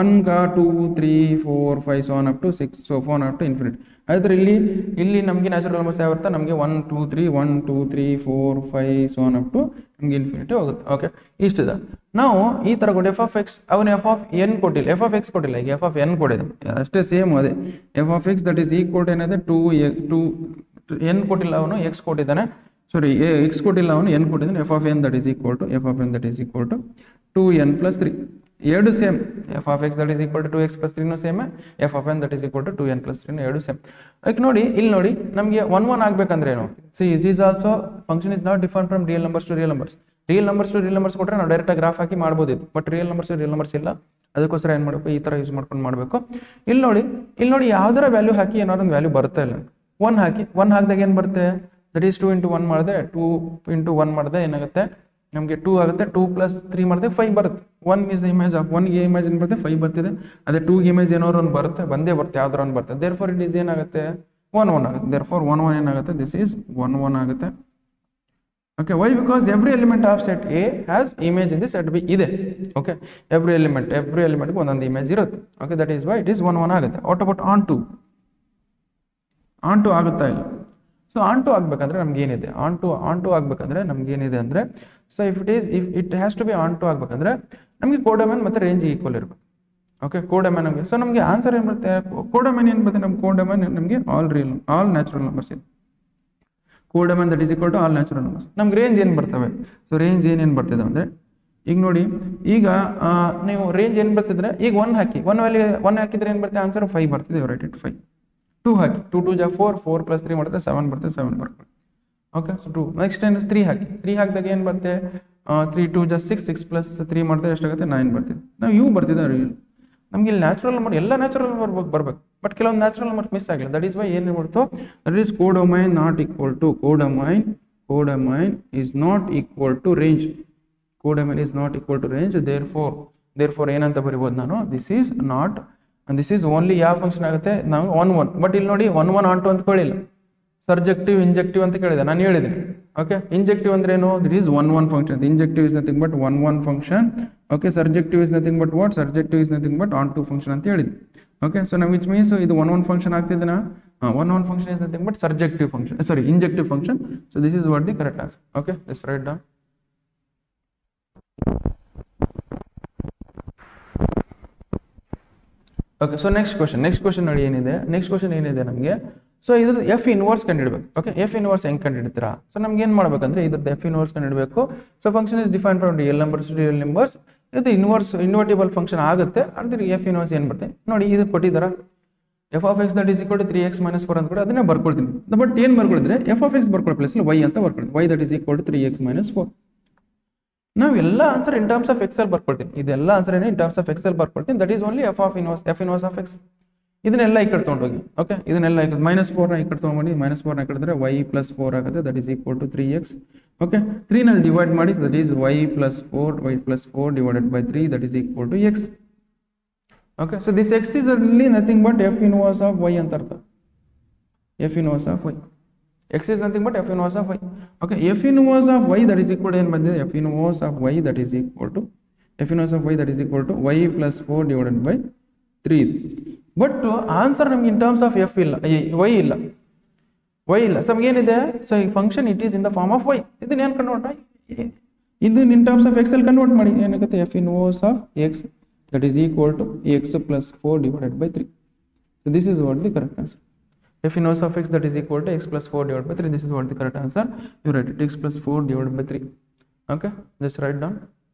1 2 3 4 5 so on up to 6 so on up to infinity. ಆದ್ರೆ ಇಲ್ಲಿ ನಮಗೆ natural numbers ಯಾವ ಇರುತ್ತೆ? ನಮಗೆ 1 2 3 1 2 3 4 5 so on up to ನಮಗೆ ಇನ್ಫಿನಿಟಿ ಹೋಗುತ್ತೆ. ಓಕೆ, ಇಷ್ಟಿದೆ. ನಾವು ಈ ತರ ಕೊಟ್ಟು ಎಫ್ ಆಫ್ ಎಕ್ಸ್ ಅವನು ಎಫ್ ಆಫ್ ಎನ್ ಕೊಟ್ಟಿಲ್ಲ, ಎಫ್ ಆಫ್ ಎಕ್ಸ್ ಕೊಟ್ಟಿಲ್ಲ, ಈಗ ಎಫ್ ಆಫ್ ಎನ್ ಕೊಟ್ಟಿದೆ ಅಷ್ಟೇ, ಸೇಮ್ ಅದೇ f of X that is equal to ಏನಿದೆ 2 ಎನ್ ಕೊಟ್ಟಿಲ್ಲ, ಅವನು ಎಕ್ಸ್ ಕೊಟ್ಟಿದ್ದಾನೆ, ಸಾರಿ ಎಕ್ಸ್ ಕೊಟ್ಟಿಲ್ಲ, ಅವನು ಎನ್ ಕೊಟ್ಟಿದ್ದಾನೆ. F of n that is equal to 2n plus 3 ಎರಡು same. F of X that is equal to 2x plus 3 same, f of n that is equal to 2n plus 3 ಎರಡು same. ಅದಕ್ಕೆ ನೋಡಿ ಇಲ್ಲಿ ನೋಡಿ ನಮಗೆ 1 1 ಆಗ್ಬೇಕಂದ್ರೆ ಏನು? C it is also function is not define from real numbers to real numbers. Real numbers ಕೊಟ್ಟರೆ ನಾವು ಡೈರೆಕ್ಟ್ ಆಗಿ ಗ್ರಾಫ್ ಹಾಕಿ ಮಾಡ್ಬೋದಿತ್ತು, ಬಟ್ ರಿಯಲ್ ನಂಬರ್ಸ್ ಇಲ್ಲ, ಅದಕ್ಕೋಸ್ಕರ ಏನು ಮಾಡಬೇಕು, ಈ ತರ ಯೂಸ್ ಮಾಡ್ಕೊಂಡು ಮಾಡಬೇಕು. ಇಲ್ಲಿ ನೋಡಿ ಯಾವ್ದಾರ ವ್ಯಾಲ್ಯೂ ಹಾಕಿ ಏನಾದ್ರು ಒಂದು ವ್ಯಾಲ್ಯೂ ಬರುತ್ತೆ ಇಲ್ಲ, 1 ಹಾಕಿ 1 ಹಾಕಿದಾಗ ಏನು ಬರುತ್ತೆ? ದಟ್ ಈಸ್ 2 into 1 ಮಾಡಿದೆ, 2 into 1 ಮಾಡಿದೆ ಏನಾಗುತ್ತೆ ನಮಗೆ 2 ಆಗುತ್ತೆ, 2 plus 3 ಮಾಡಿದೆ 5 ಬರುತ್ತೆ. 1 is the image of 1 ಗೆ ಇಮೇಜ್ ಏನು ಬರುತ್ತೆ 5 ಬರ್ತಿದೆ, ಅದೇ 2 ಗೆ ಇಮೇಜ್ ಏನಾದ್ರು ಒಂದು ಬರುತ್ತೆ, ಬಂದೇ ಬರುತ್ತೆ, ಯಾವ್ದಾರು ಒಂದು ಬರುತ್ತೆ. ದೇರ್ಫೋರ್ ಇಟ್ ಈಸ್ ಏನಾಗುತ್ತೆ 1 1 ಆಗುತ್ತೆ. ದೇರ್ಫೋರ್ 1 1 ಏನಾಗುತ್ತೆ? ದಿಸ್ ಈಸ್ 1 1 ಆಗುತ್ತೆ. Okay, why? Because every element of set A has image in the set B ಇದೆ. ಓಕೆ, ಎವ್ರಿ ಎಲಿಮೆಂಟ್ ಒಂದೊಂದು ಇಮೇಜ್ ಇರುತ್ತೆ. Okay, that is why it is 1 1 ಆಗುತ್ತೆ. ವಾಟ್ ಅಬೌಟ್ ಆನ್ ಟು ಆಗುತ್ತಾ ಇಲ್ಲ? So on to ಆಗ್ಬೇಕಂದ್ರೆ ನಮ್ಗೆ ಏನಿದೆ, on to ಆಗ್ಬೇಕಂದ್ರೆ ನಮ್ಗೆ ಏನಿದೆ ಅಂದ್ರೆ, so if it has to be onto ಆಗ್ಬೇಕಂದ್ರೆ ನಮಗೆ ಕೋಡೊಮೈನ್ ಮತ್ತೆ ರೇಂಜ್ ಈಕ್ವಲ್ ಇರಬೇಕು. ಓಕೆ, ಕೋಡೊಮೈನ್ ನಮಗೆ, ಸೊ ನಮಗೆ ಆನ್ಸರ್ ಏನು ಬರುತ್ತೆ? ಕೋಡೊಮೈನ್ ಏನು ಬರುತ್ತೆ? ನಮ್ಮ ಕೋಡೊಮೈನ್ ನಮಗೆ ಆಲ್ ನ್ಯಾಚುರಲ್ ನಂಬರ್ಸ್ ಇದೆ. Codomain that is equal to all natural numbers. ನಮ್ಗೆ ರೇಂಜ್ ಏನು ಬರ್ತವೆ? ಸೊ ರೇಂಜ್ ಏನೇನು ಬರ್ತಿದೆ ಅಂದ್ರೆ, ಈಗ ನೋಡಿ, ಈಗ ನೀವು ರೇಂಜ್ ಏನು ಬರ್ತಿದ್ರೆ, ಈಗ 1 ಹಾಕಿ 1 ವ್ಯಾಲ್ಯೂ 1 ಹಾಕಿದ್ರೆ ಏನು ಬರುತ್ತೆ? ಆನ್ಸರ್ 5 ಬರ್ತಿದೆ. Right it 5. 2 ಹಾಕಿ 2 2 ಜಾ 4 4 plus 3 ಮಾಡಿದ್ರೆ 7 ಬರುತ್ತೆ, 7 ಬರುತ್ತೆ. ಓಕೆ, ಸೊ 2 ನೆಕ್ಸ್ಟ್ ಏನು 3 ಹಾಕಿ 3 ಹಾಕಿದಾಗ ಏನು ಬರುತ್ತೆ? 3 2 ಜಾ 6 6 plus 3 ಮಾಡಿದ್ರೆ ಎಷ್ಟಾಗುತ್ತೆ? 9 ಬರ್ತಿದೆ. ನಾವು ಇವು ಬರ್ತಿದೆ ರಿಯಲ್. ನಮ್ಗೆ ಇಲ್ಲಿ ನ್ಯಾಚುರಲ್ ನಂಬರ್ ಎಲ್ಲ ನ್ಯಾಚುರಲ್ ನಂಬರ್ ಬರ್ಬೇಕು, ಬಟ್ ಕೆಲವೊಂದು ನ್ಯಾಚುರಲ್ ನಂಬರ್ ಮಿಸ್ ಆಗಿಲ್ಲ. ದಟ್ ಈಸ್ ವೈ ಏನು ಮಾಡ್ತು? That is codomain not equal to codomain is not equal to range. Codomain is not equal to range. Therefore ಏನಂತ ಬರಿಬೋದು ನಾನು? This is not, this is only ಯಾವ function ಆಗುತ್ತೆ? ನಾವು 1 1. But ಇಲ್ಲಿ ನೋಡಿ 1 1 ಆನ್ ಟು ಅಂತ ಕೇಳಿಲ್ಲ, ಸರ್ಜೆಕ್ಟಿವ್ ಇಂಜೆಕ್ಟಿವ್ ಅಂತ ಕೇಳಿದೆ, ನಾನು ಹೇಳಿದ್ದೀನಿ. ಓಕೆ, ಇಂಜೆಕ್ಟಿವ್ ಅಂದ್ರೆ ಏನು? That is 1 1 function. Injective is nothing but 1 1 function. Okay, surjective is nothing but what? Surjective is nothing but onto function ಅಂತ ಹೇಳಿದ್ವಿ. ಓಕೆ, ಸೊ ನಾವು ವಿಚ್ ಮೀನ್ಸ್ ಇದು 1 1 ಫಂಕ್ಷನ್ ಆಗ್ತಿದ್ದೆನಾ? 1 1 function is nothing but surjective function, sorry injective function. So this is what the correct answer. Okay, let's write down. Okay, so next question ನೋಡಿ ಏನಿದೆ. Next question ಏನಿದೆ ನಮಗೆ? So ಇದ್ರದ್ದು f inverse ಕಂಡುಹಿಡಬೇಕು. Okay, f inverse ಹೆಂಗೆ ಕಂಡುಹಿಡ್ತೀರಾ? So ನಮ್ಗೆ ಏನು ಮಾಡ್ಬೇಕಂದ್ರೆ ಇದ್ರದ್ದು ಎಫ್ ಇನ್ವರ್ಸ್ ಕಂಡುಹಿಡಬೇಕು. So function is define from real numbers. ಇದು ಇನ್ವರ್ಟಿಬಲ್ ಫಂಕ್ಷನ್ ಆಗುತ್ತೆ. ಅಂದ್ರೆ ಎಫ್ ಇನ್ವರ್ಸ್ ಏನು ಬರುತ್ತೆ ನೋಡಿ, ಇದು ಕೊಟ್ಟಿದ್ದಾರ f of X that is equal to 3x - 4 ಅಂತ ಕೂಡ ಅದನ್ನೇ ಬರ್ಕೊಳ್ತೀನಿ. ಬಟ್ ಏನು ಬರ್ಕೊಳಿದ್ರೆ ಎಫ್ ಆಫ್ ಎಕ್ಸ್ ಬರ್ಕೊಳ್ಳೋ ಪ್ಲೇಸ್ ವೈ ಅಂತ ಬರ್ಕೊಳ್ತೀನಿ. Y that is equal to 3x - 4. ನಾವು ಎಲ್ಲ answer in terms of x ಅಲ್ಲಿ ಬರ್ಕೊಳ್ತೀನಿ. ಇದೆಲ್ಲ ಆನ್ಸರ್ ಏನು ಇನ್ ಟರ್ಮ್ಸ್ ಆಫ್ ಎಕ್ಸ್ ಅಲ್ಲಿ ಬರ್ಕೊಳ್ತೀನಿ. That is only f inverse of x. ಇದನ್ನೆಲ್ಲ ಈ ಕಡೆ ತೊಗೊಂಡೋಗಿ. ಓಕೆ, ಇದನ್ನೆಲ್ಲ -4 ನ ಈ ಕಡೆ ತೊಗೊಂಡು -4 ನ ಕಡೆದ್ರೆ y + 4 ಆಗುತ್ತೆ. That is equal to 3x. Okay, 3 ನಲ್ಲಿ ಡಿವೈಡ್ ಮಾಡಿ, that is y + 4 divided by 3 that is equal to x. Okay, so this x is only nothing but f inverse of y ಅಂತ ಅರ್ಥ. f inverse of y. x is nothing but f inverse of y. Okay, f inverse of y that is equal to ಏನು ಬಂದಿದೆ? f inverse of y that is equal to y + 4 divided by 3. But answer ನಮ್ಗೆ in terms of f ಇಲ್ಲ, y ಇಲ್ಲ. So ಏನಿದೆ? So ಈ function it is in the form of y. ಇದನ್ನ ಏನು convert ಮಾಡಿ? ಇದನ್ನ ಇನ್ ಟರ್ಮ್ಸ್ ಆಫ್ ಎಕ್ಸ್ ಅಲ್ಲಿ ಕನ್ವರ್ಟ್ ಮಾಡಿ. ಏನಾಗುತ್ತೆ? f inverse of x that is equal to x + 4 divided by 3. So this is what the correct answer. F inverse of x that is equal to x + 4 divided by 3. This is what the correct answer. You write it x + 4 divided by 3. Okay, just write down.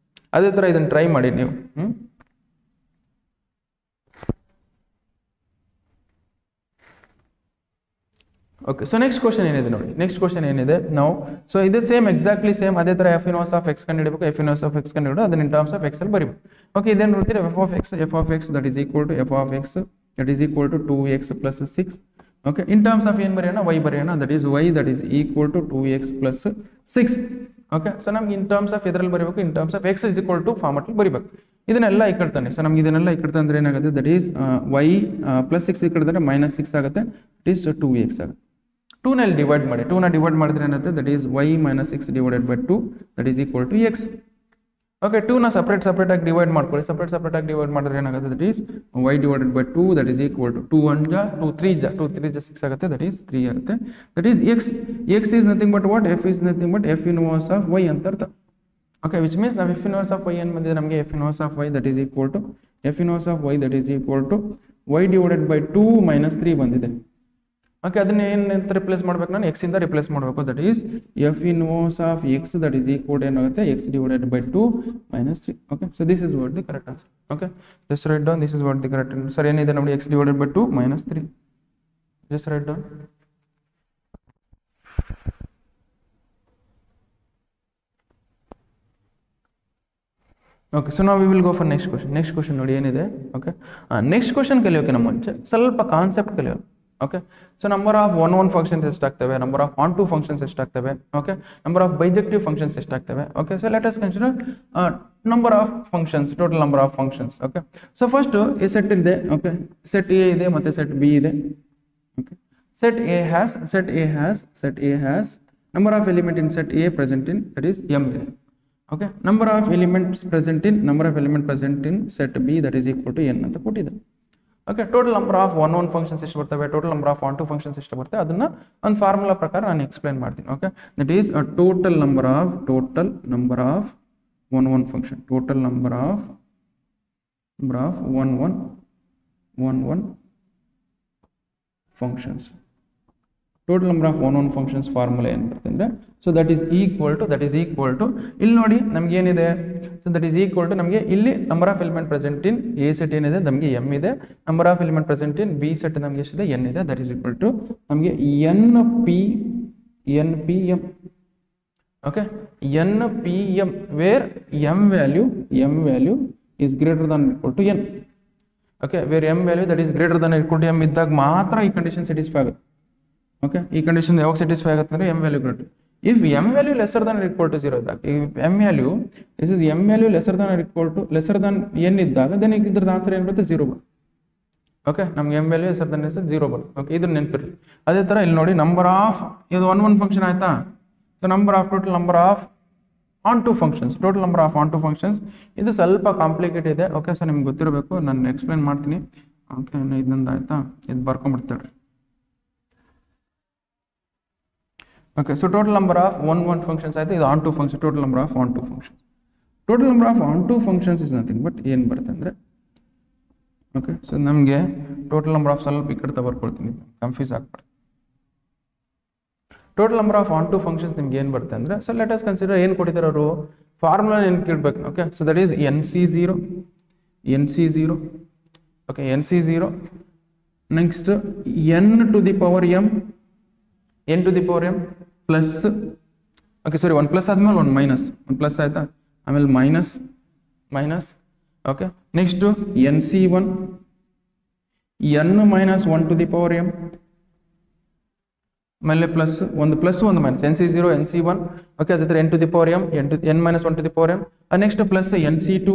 ಅದೇ ತರ ಇದನ್ನ try ಮಾಡಿ ನೀವು. Okay, so next question ಏನಿದೆ ನೋಡಿ. Next question ಏನಿದೆ ನಾವು, so ಇದು ಸೇಮ್ ಎಕ್ಸಾಕ್ಟ್ಲಿ ಸೇಮ್ ಅದೇ ತರ ಎಫ್ ಇನ್ವರ್ಸ್ ಆಫ್ ಎಕ್ಸ್ ಕಂಡುಹಿಡಬೇಕು. ಎಫ್ ಇನ್ವರ್ಸ್ ಆಫ್ ಎಕ್ಸ್ ಕಂಡುಹಿಡಿದು ಅದನ್ನ ಇನ್ ಟರ್ಮ್ಸ್ ಆಫ್ ಎಕ್ಸ್ ಅಲ್ಲಿ ಬರೀಬೇಕು. ಓಕೆ, ಇದೇನು ನೋಡ್ತೀರಾ? F of X that is equal to f of X that is equal to 2x plus 6. Okay, in terms of ಏನು ಬರೆಯೋಣ, y ಬರೆಯೋಣ. That is y that is equal to 2x plus 6. Okay, so ನಮ್ಗೆ in terms of ಎದ್ರಲ್ಲಿ ಬರೀಬೇಕು, in terms of x is equal to ಫಾರ್ಮಟ್ಲಿ ಬರೀಬೇಕು. ಇದನ್ನೆಲ್ಲ ಈ ಕಡೆ ತಾನೆ. ಸೊ ನಮ್ಗೆ ಇದನ್ನೆಲ್ಲ ಈ ಕಡೆ ತಂದ್ರೆ ಏನಾಗುತ್ತೆ, ದಟ್ ಈಸ್ y ಪ್ಲಸ್ 6 ಈ ಕಡೆ ತಂದ್ರೆ ಮೈನಸ್ 6 ಆಗುತ್ತೆ. ದಟ್ ಈಸ್ 2x ಆಗುತ್ತೆ. 2 ನಲ್ಲಿ ಡಿವೈಡ್ ಮಾಡಿ, 2 ನ ಡಿವೈಡ್ ಮಾಡಿದ್ರೆ ಏನಾಗುತ್ತೆ, that is y minus 6 divided by 2 that is equal to x. Okay, 2 ನ ಸಪ್ರೇಟ್ ಆಗಿ ಡಿವೈಡ್ ಮಾಡ್ಕೊಳ್ಳಿ. ಸಪ್ರೇಟ್ ಆಗಿ ಡಿವೈಡ್ ಮಾಡಿದ್ರೆ ಏನಾಗುತ್ತೆ, that is y divided by 2 that is equal to 2 1 ಜಾ 2 3 ಜಾ 2 3 ಜಾ 6 ಆಗುತ್ತೆ. ದಟ್ ಈಸ್ 3 ಆಗುತ್ತೆ. That is x is nothing but what, f is nothing but f inverse of y ಅಂತ ಅರ್ಥ. ಓಕೆ, ವಿಚ್ ಮೀನ್ಸ್ ನಾವು f ಇನ್ವರ್ಸ್ ಆಫ್ y ಏನು ಬಂದಿದೆ ನಮಗೆ, f inverse of y that is equal to f inverse of y that is equal to y divided by 2 minus 3 ಬಂದಿದೆ. Okay, ಅದನ್ನ ಏನಂತ replace ಮಾಡ್ಬೇಕು, ನಾನು x ಇಂದ ರಿಪ್ಲೇಸ್ ಮಾಡಬೇಕು. That is f inverse of x that is equal to ಏನಾಗುತ್ತೆ, x divided by 2 minus 3. Okay, so this is what the correct answer. Okay, just write down, this is what the correct answer. ಏನಿದೆ ನೋಡಿ, x divided by 2 minus 3. Just write down. Okay, so ನಾವು we will go for next question. Next question ನೋಡಿ ಏನಿದೆ. Okay, next question ಕಲಿಯೋಕೆ ನಮ್ಮ ಮುಂಚೆ ಸ್ವಲ್ಪ concept ಕಲಿಯೋದು. Okay, so number of one functions ಎಷ್ಟಾಗ್ತವೆ, number of onto functions ಎಷ್ಟಾಗ್ತವೆ, okay, number of bijective functions ಎಷ್ಟಾಗ್ತವೆ. Okay, so let us consider number of functions, total number of functions. Okay, so first ಈ set ಇದೆ. Okay, set A ಇದೆ ಮತ್ತೆ set B ಇದೆ. Okay, set A has number of element in set A present in, that is m. Okay, number of elements present in set B that is equal to n ಅಂತ ಕೊಟ್ಟಿದೆ. Okay, total number of one functions ಎಷ್ಟು ಬರ್ತವೆ, total number of onto functions ಎಷ್ಟು ಬರ್ತವೆ, ಅದನ್ನ ಒಂದು formula ಪ್ರಕಾರ ನಾನು ಎಕ್ಸ್ಪ್ಲೈನ್ ಮಾಡ್ತೀನಿ. Okay, that is total number of one function, total number of one functions, total number of one functions formula ಏನು ಬರುತ್ತೆ ಅಂದರೆ, so that is equal to ಇಲ್ಲಿ ನೋಡಿ ನಮ್ಗೆ ಏನಿದೆ, so that is equal to ನಮಗೆ ಇಲ್ಲಿ number of element present in A set ಏನಿದೆ ನಮಗೆ m ಇದೆ, number of element present in B set ನಮಗೆ ಎಷ್ಟಿದೆ n ಇದೆ. ದಟ್ ಈಸ್ ಈಕ್ವಲ್ ಟು ನಮಗೆ npm. Okay, npm where m value is greater than equal to n. Okay, where m value that is greater than equal to m ಇದ್ದಾಗ ಮಾತ್ರ ಈ condition satisfy ಆಗುತ್ತೆ. Okay, ಈ condition ಯಾವಾಗ satisfy ಆಗುತ್ತೆ ಅಂದರೆ m value greater. If m value lesser than equal to 0 ಇದ್ದಾಗ, m value lesser than n ಇದ್ದಾಗ ದೆನ್ ಇದ್ರದ್ದು ಆನ್ಸರ್ ಏನು ಬರುತ್ತೆ, 0 ಬರುತ್ತೆ. ಓಕೆ, ನಮ್ಗೆ m ವ್ಯಾಲ್ಯೂ ಲೆಸರ್ ದನ್ 0 ಬರುತ್ತೆ. ಓಕೆ, ಇದನ್ನ ನೆನಪಿರಲಿ. ಅದೇ ಥರ ಇಲ್ಲಿ ನೋಡಿ ನಂಬರ್ ಆಫ್ ಇದು ಒನ್ ಫಂಕ್ಷನ್ ಆಯ್ತಾ. So total number of onto functions ಇದು ಸ್ವಲ್ಪ ಕಾಂಪ್ಲಿಕೇಟ್ ಇದೆ. ಓಕೆ, ಸೊ ನಿಮ್ಗೆ ಗೊತ್ತಿರಬೇಕು, ನಾನು ಎಕ್ಸ್ಪ್ಲೈನ್ ಮಾಡ್ತೀನಿ. ಓಕೆ, ಇದೊಂದು ಆಯ್ತಾ, ಇದು ಬರ್ಕೊಂಡ್ಬಿಡ್ತಾಳೆ. Okay, so total number of one functions ಆಯ್ತು, ಇದು onto function. Total number of onto functions is nothing but ಏನು ಬರುತ್ತೆ ಅಂದರೆ, ಓಕೆ, ಸೊ ನಮಗೆ ಟೋಟಲ್ ನಂಬರ್ ಆಫ್ ಸ್ವಲ್ಪ ಈ ಕಡೆ ಬರ್ಕೊಳ್ತೀನಿ, ಕನ್ಫ್ಯೂಸ್ ಆಗ್ಬಾರ್ದು. Total number of onto functions ನಿಮ್ಗೆ ಏನು ಬರುತ್ತೆ ಅಂದರೆ, ಸೊ ಲೆಟ್ ಅಸ್ ಕನ್ಸಿಡರ್ ಏನು ಕೊಟ್ಟಿದ್ದಾರೆ ಅವರು, ಫಾರ್ಮುಲಾ ಏನು ಕೇಳಬೇಕು. Okay, so that is nc0. Okay, nc0 next n to the power m plus, okay sorry, 1 plus ಆದ್ಮೇಲೆ 1 ಪ್ಲಸ್ ಆಯ್ತಾ, ಆಮೇಲೆ minus. Okay, next nc1 n minus 1 to the power m, ಆಮೇಲೆ plus ಒಂದು ಮೈನಸ್ nc0 nc1. ಓಕೆ, ಅದೇ ಥರ n to the power m n minus 1 to the power m. Next plus nc2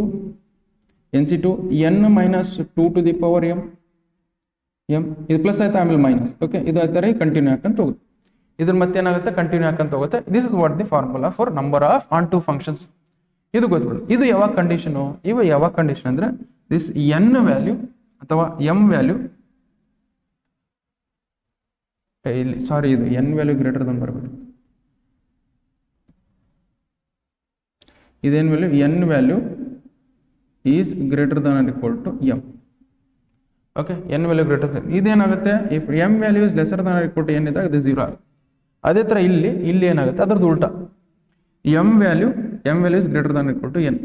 n minus 2 to the power m ಇದು plus ಆಯ್ತಾ, ಆಮೇಲೆ minus. Okay, ಇದು ಆ ಥರ ಕಂಟಿನ್ಯೂ ಹಾಕಂತ ಹೋಗುತ್ತೆ. ಇದ್ರ ಮತ್ತೆ ಏನಾಗುತ್ತೆ, ಕಂಟಿನ್ಯೂ ಹಾಕಂತ ಹೋಗುತ್ತೆ. This is what the formula for number of onto functions. ಇದು ಗೊತ್ಬಿಡು. ಇದು ಯಾವಾಗ ಕಂಡೀಷನ್ ಅಂದ್ರೆ ದಿಸ್ n ವ್ಯಾಲ್ಯೂ ಅಥವಾ m ವ್ಯಾಲ್ಯೂ ಇಲ್ಲಿ ಸಾರಿ, ಇದು n ವ್ಯಾಲ್ಯೂ ಗ್ರೇಟರ್ ದನ್ ಬರಬೇಕು. ಇದೇನು value, n value is greater than or equal to m. Okay, n value greater than, ಇದೇನಾಗುತ್ತೆ, if m value is lesser than or equal to n ಇದ್ದಾಗ ಇದು 0 ಆಗುತ್ತೆ. ಅದೇ ಥರ ಇಲ್ಲಿ ಏನಾಗುತ್ತೆ, ಅದ್ರದ್ದು ಉಲ್ಟಾ, m value is greater than equal to n.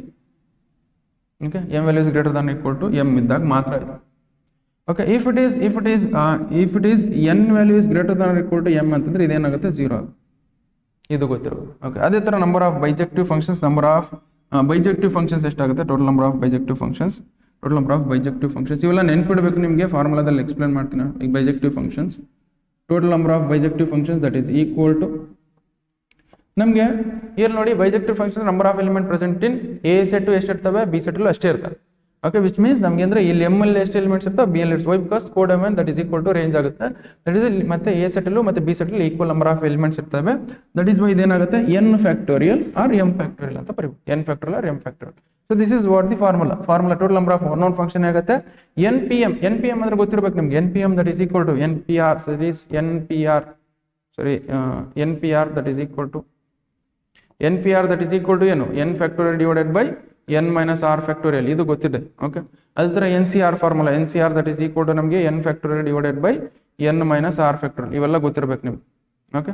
Okay, m value is greater than equal to m ಇದ್ದಾಗ ಮಾತ್ರ ಇದು. Okay, if it is n value is greater than equal to m ಅಂತಂದ್ರೆ ಇದೇನಾಗುತ್ತೆ, 0 ಆಗುತ್ತೆ. ಇದು ಗೊತ್ತಿರೋದು. ಓಕೆ, ಅದೇ ಥರ ನಂಬರ್ ಆಫ್ ಬೈಜೆಕ್ಟಿವ್ ಫಂಕ್ಷನ್ಸ್ ಎಷ್ಟಾಗುತ್ತೆ, total number of bijective functions total number of bijective functions. ಇವೆಲ್ಲ ನೆನ್ಪಿಡಬೇಕು ನಿಮಗೆ, ಫಾರ್ಮುಲಾದಲ್ಲಿ ಎಕ್ಸ್ಪ್ಲೇನ್ ಮಾಡ್ತೀನಿ. ಈಗ bijective functions, total number of bijective functions that is equal to ನಮಗೆ ಇಲ್ಲಿ ನೋಡಿ bijective function number of element present in A set ಎಷ್ಟು ಇರ್ತವೆ, ಬಿ ಸೆಟ್ ಅಷ್ಟೇ ಇರ್ತವೆ. ಓಕೆ, ವಿಚ್ ಮೀನ್ಸ್ ನಮಗೆ ಅಂದ್ರೆ ಇಲ್ಲಿ ಎಮ್ ಅಲ್ಲಿ ಎಷ್ಟು ಎಲಿಮೆಂಟ್ಸ್ ಇರ್ತವೆ, ಬಿ ಅಲ್ಲಿ why because codomain that is equal to range ಆಗುತ್ತೆ. ದಟ್ ಇಸ್ ಮತ್ತೆ ಎ ಸೆಟಲ್ಲೂ ಮತ್ತೆ ಬಿ ಸೆಟಲ್ಲಿ ಈಕ್ವಲ್ ನಂಬರ್ ಆಫ್ ಎಲಿಮೆಂಟ್ಸ್ ಇರ್ತವೆ. ದಟ್ ಈಸ್ ವೈ ಇದೇನಾಗುತ್ತೆ n factorial or m factorial ಅಂತ ಬರೀಬೇಕು. N factorial or m factorial. So this is what the formula. Total number of one function ಆಗುತ್ತೆ n P m. N P m ಅಂದ್ರೆ ಗೊತ್ತಿರಬೇಕು ನಿಮ್ಗೆ. N P m that is equal to N P R. So this N P R that is equal to NPR that is equal to ಏನು n factorial divided by n minus r factorial. ಇದು ಗೊತ್ತಿದೆ. Okay, ಅದೇ ಥರ NCR formula. NCR that is equal to ನಮಗೆ n factorial divided by n minus r factorial. ಇವೆಲ್ಲ ಗೊತ್ತಿರಬೇಕು ನಿಮ್ಗೆ. Okay,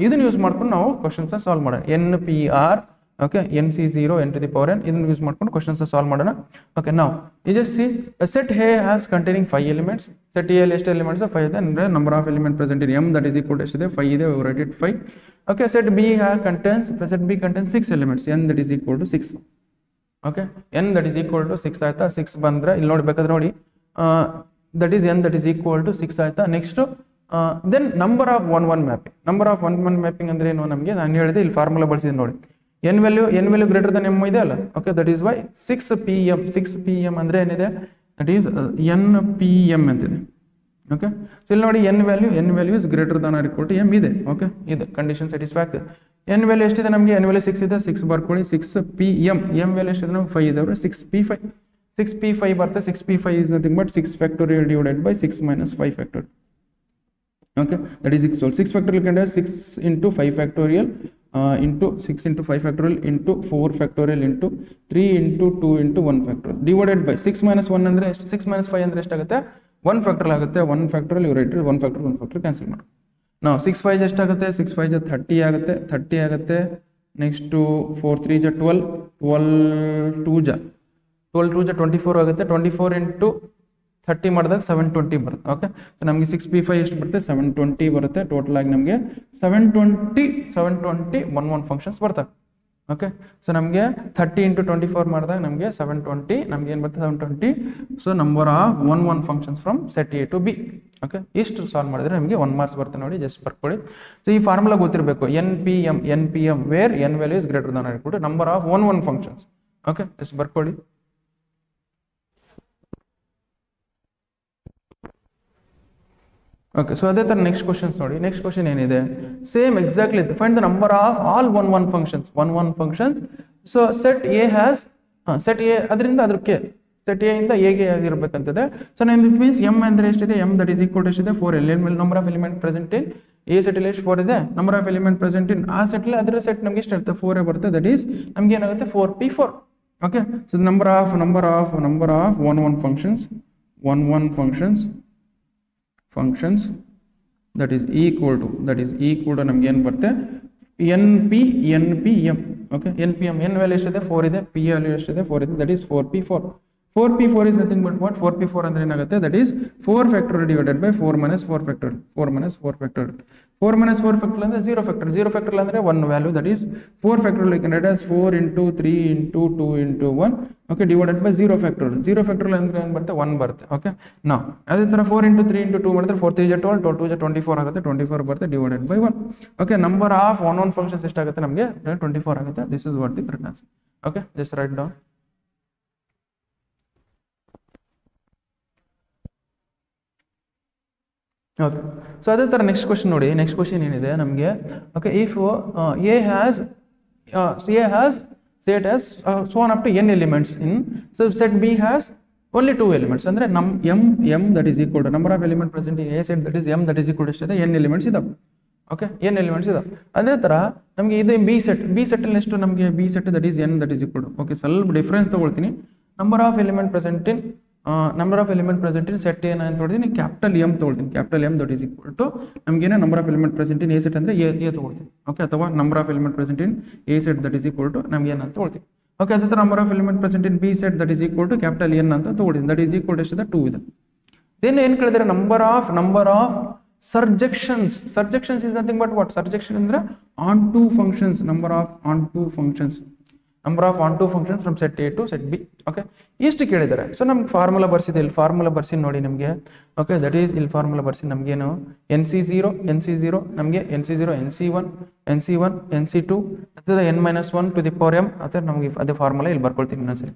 ಇದನ್ನ ಯೂಸ್ ಮಾಡ್ಕೊಂಡು ನಾವು ಕ್ವಶನ್ಸ್ ಸಾಲ್ವ್ ಮಾಡೋಣ. NPR okay, NC0 n to the power n ಇದನ್ನ ಯೂಸ್ ಮಾಡ್ಕೊಂಡು ಕ್ವಶನ್ಸ್ ಸಾಲ್ವ್ ಮಾಡೋಣ. ಓಕೆ, ನಾವು you just see a set A has containing 5 elements. set A ಅಲ್ಲಿ ಎಷ್ಟು ಎಲಿಮೆಂಟ್ಸ್ 5 ಇದೆ ಅಂದ್ರೆ number of element present in m that is equal to ಎಷ್ಟಿದೆ 5 ಇದೆ. we write it 5. Okay, set B contains 6 elements. n that is equal to 6. Okay, n that is equal to 6 ಆಯ್ತಾ. 6 ಬಂದ್ರೆ ಇಲ್ಲಿ ನೋಡ್ಬೇಕಾದ್ರೆ ನೋಡಿ that is n that is equal to 6 ಆಯ್ತಾ. Next then number of 1 1 mapping. Number of 1 1 mapping ಅಂದ್ರೆ ಏನು ನಮಗೆ ನಾನು ಹೇಳಿದೆ, ಇಲ್ಲಿ ಫಾರ್ಮುಲಾ ಬಳಸಿದ್ದೀನಿ ನೋಡಿ. n value greater than m ಇದೆ ಅಲ್ಲ. Okay, that is Y 6pm. 6pm ಅಂದ್ರೆ ಏನಿದೆ, ದಟ್ ಈಸ್ npm ಅಂತಿದೆ. ಓಕೆ, ಸೊ ಇಲ್ಲಿ ನೋಡಿ n value is greater than or equal to m ಇದೆ. ಓಕೆ, ಇದು ಕಂಡೀಷನ್ ಸ್ಯಾಟಿಸ್ಫ್ಯಾಕ್ಟರಿ. n ವ್ಯಾಲ್ಯೂ ಎಷ್ಟಿದೆ ನಮಗೆ, n ವ್ಯಾಲ್ಯೂ 6 ಇದೆ. 6 ಬರ್ಕೊಳ್ಳಿ. 6pm. m ವ್ಯಾಲ್ಯೂ ಎಷ್ಟಿದೆ ನಮಗೆ 5 ಇದೆ. 6p5 ಬರುತ್ತೆ. 6p5 is nothing but 6 factorial divided by 6 minus 5 factorial. Okay, that is 6. 6 factorial can have 6 into 5 factorial into 6 into 5 factorial into 4 factorial into 3 into 2 into 1 factorial divided by 6 minus 1 ಅಂದ್ರೆ ಎಷ್ಟು, 6 minus 5 ಅಂದ್ರೆ ಎಷ್ಟಾಗುತ್ತೆ, 1 factorial ಆಗುತ್ತೆ. 1 factorial ಇವು right 1 factorial cancel ಮಾಡಿ. ನಾವು 6 5 ಎಷ್ಟಾಗುತ್ತೆ, 6 5 30 ಆಗುತ್ತೆ. 30 ಆಗುತ್ತೆ. ನೆಕ್ಸ್ಟ್ 4 3 12 12 2 24 ಆಗುತ್ತೆ. 24 into 30 ಮಾಡಿದಾಗ 720 ಬರುತ್ತೆ. ಓಕೆ, ಸೊ ನಮಗೆ 6p5 ಎಷ್ಟು ಬರುತ್ತೆ, 720 ಬರುತ್ತೆ. ಟೋಟಲ್ ಆಗಿ ನಮಗೆ 720 11 ಫಂಕ್ಷನ್ಸ್ ಬರ್ತವೆ. ಓಕೆ, ಸೊ ನಮಗೆ 30 into 24 ಮಾಡಿದಾಗ ನಮಗೆ 720, ನಮ್ಗೆ ಏನು ಬರುತ್ತೆ 720. So number of 11 functions from set A to B. Okay, ಇಷ್ಟು ಸಾಲ್ವ್ ಮಾಡಿದ್ರೆ ನಮಗೆ 1 ಮಾರ್ಕ್ಸ್ ಬರುತ್ತೆ ನೋಡಿ. ಜಸ್ಟ್ ಬರ್ಕೊಳ್ಳಿ. ಸೊ ಈ ಫಾರ್ಮುಲಾ ಗೊತ್ತಿರಬೇಕು. NPM where n value is greater than or equal to number of 11 functions. Okay, just ಬರ್ಕೊಳ್ಳಿ. ಓಕೆ, ಸೊ ಅದೇ ಥರ ನೆಕ್ಸ್ಟ್ ಕ್ವಶನ್ಸ್ ನೋಡಿ. ನೆಕ್ಸ್ಟ್ ಕ್ವಶನ್ ಏನಿದೆ, same exactly find the number of all 1 1 functions. So set A has set A ಅದರಿಂದ ಅದಕ್ಕೆ set A ಇಂದ ಎಗೆ ಆಗಿರ್ಬೇಕಂತಿದೆ. ಸೊ ನಾನು ಇಟ್ ಮೀನ್ಸ್ ಎಮ್ ಅಂದ್ರೆ ಎಷ್ಟಿದೆ, M that is equal to ಎಷ್ಟಿದೆ 4 number of element present in A set ಅಲ್ಲಿ ಎಷ್ಟು 4 ಇದೆ. ನಂಬರ್ ಆಫ್ ಎಲಿಮೆಂಟ್ ಪ್ರೆಸೆಂಟ್ ಇನ್ ಆ ಸೆಟ್ ಅಲ್ಲಿ ಅದರ ಸೆಟ್ ನಮಗೆ ಎಷ್ಟು ಇರುತ್ತೆ 4 ಬರುತ್ತೆ. ದಟ್ ಈಸ್ ನಮ್ಗೆ ಏನಾಗುತ್ತೆ 4p4. Okay, so number of 1 1 functions that is equal to ನಮ್ಗೆ ಏನು ಬರುತ್ತೆ npm. Okay, npm n value ಎಷ್ಟಿದೆ 4 ಇದೆ. p ವ್ಯಾಲ್ಯೂ ಎಷ್ಟಿದೆ 4 ಇದೆ. That is 4p4. 4p4 is nothing but what, 4p4 ಅಂದ್ರೆ ಏನಾಗುತ್ತೆ, that is 4 factorial divided by 4 minus 4 factorial. 4 minus 4 factorial ಅಂದ್ರೆ 0 factorial ಅಂದ್ರೆ 1 value. That is 4 factorial you can write as 4 into 3 into 2 into 1. Okay, divided by 0 factorial ಅಂದ್ರೆ ಏನು ಬರುತ್ತೆ 1 ಬರುತ್ತೆ. Okay, ನಾವು ಅದೇ ಥರ 4 into 3 into 2 ಮಾಡಿದ್ರೆ 4 3 12 2 24 ಆಗುತ್ತೆ. 24 ಬರುತ್ತೆ divided by 1. Okay, number of 1 functions ಎಷ್ಟಾಗುತ್ತೆ ನಮಗೆ 24 ಆಗುತ್ತೆ. This is what the correct answer. Okay, just write down. Okay, so ಅದೇ ಥರ ನೆಕ್ಸ್ಟ್ ಕ್ವಶನ್ ನೋಡಿ. ನೆಕ್ಸ್ಟ್ ಕ್ವಶನ್ ಏನಿದೆ ನಮಗೆ, okay, if A has set has so on up to n elements in, so set B has only 2 elements ಅಂದ್ರೆ ನಮ್ m that is equal to number of element present in A set, that is m that is equal to n elements ಇದಾವೆ. Okay, n elements ಇದಾವೆ. ಅದೇ ಥರ ನಮಗೆ ಇದು B set ಅಲ್ಲಿ ಎಷ್ಟು ನಮಗೆ B set that is n that is equal to. Okay, ಸ್ವಲ್ಪ ಡಿಫ್ರೆನ್ಸ್ ತಗೊಳ್ತೀನಿ. Number of element present in set ಏನ ಅಂತ ತೊಗೊಳ್ತೀನಿ, ಕ್ಯಾಪಿಟಲ್ M ತೊಗೊಳ್ತೀನಿ. Capital M that is equal to ನಮಗೇನೆ number of element present in A set ಅಂದ್ರೆ A ತೊಗೊಳ್ತೀನಿ. Okay, ಅಥವಾ number of element present in A set that is equal to ನಮ್ಗೆ ಏನು ಅಂತ ತೊಗೊಳ್ತೀನಿ. ಓಕೆ, ಅದೇ ಥರ number of element present in B set that is equal to capital N ಅಂತ ತೊಗೊಳ್ತೀನಿ. ದಟ್ ಈಸ್ ಈಕ್ವಲ್ ಟು ಎಷ್ಟಿದೆ 2 ಇದೆ. ದೆನ್ ಏನು ಕೇಳಿದ್ರೆ number of surjections is nothing but what, surjection ಅಂದ್ರೆ onto functions. Number of onto functions number of onto functions from set A to set B. Okay, ಇಷ್ಟು ಕೇಳಿದ್ದಾರೆ. So ನಮ್ಗೆ formula ಬರ್ಸಿದೆ, ಇಲ್ಲಿ formula ಬರ್ಸಿ ನೋಡಿ ನಿಮಗೆ. Okay, that is ಇಲ್ಲಿ formula ಬರ್ಸಿ ನಮಗೇನು NC0 ನಮಗೆ NC0 NC1 NC2 ಅಥವಾ n-1 to the power m ಅಥವಾ ನಮಗೆ ಅದೇ ಫಾರ್ಮುಲಾ ಇಲ್ಲಿ ಬರ್ಕೊಳ್ತೀನಿ ಇನ್ನೊಂದ್ಸರಿ.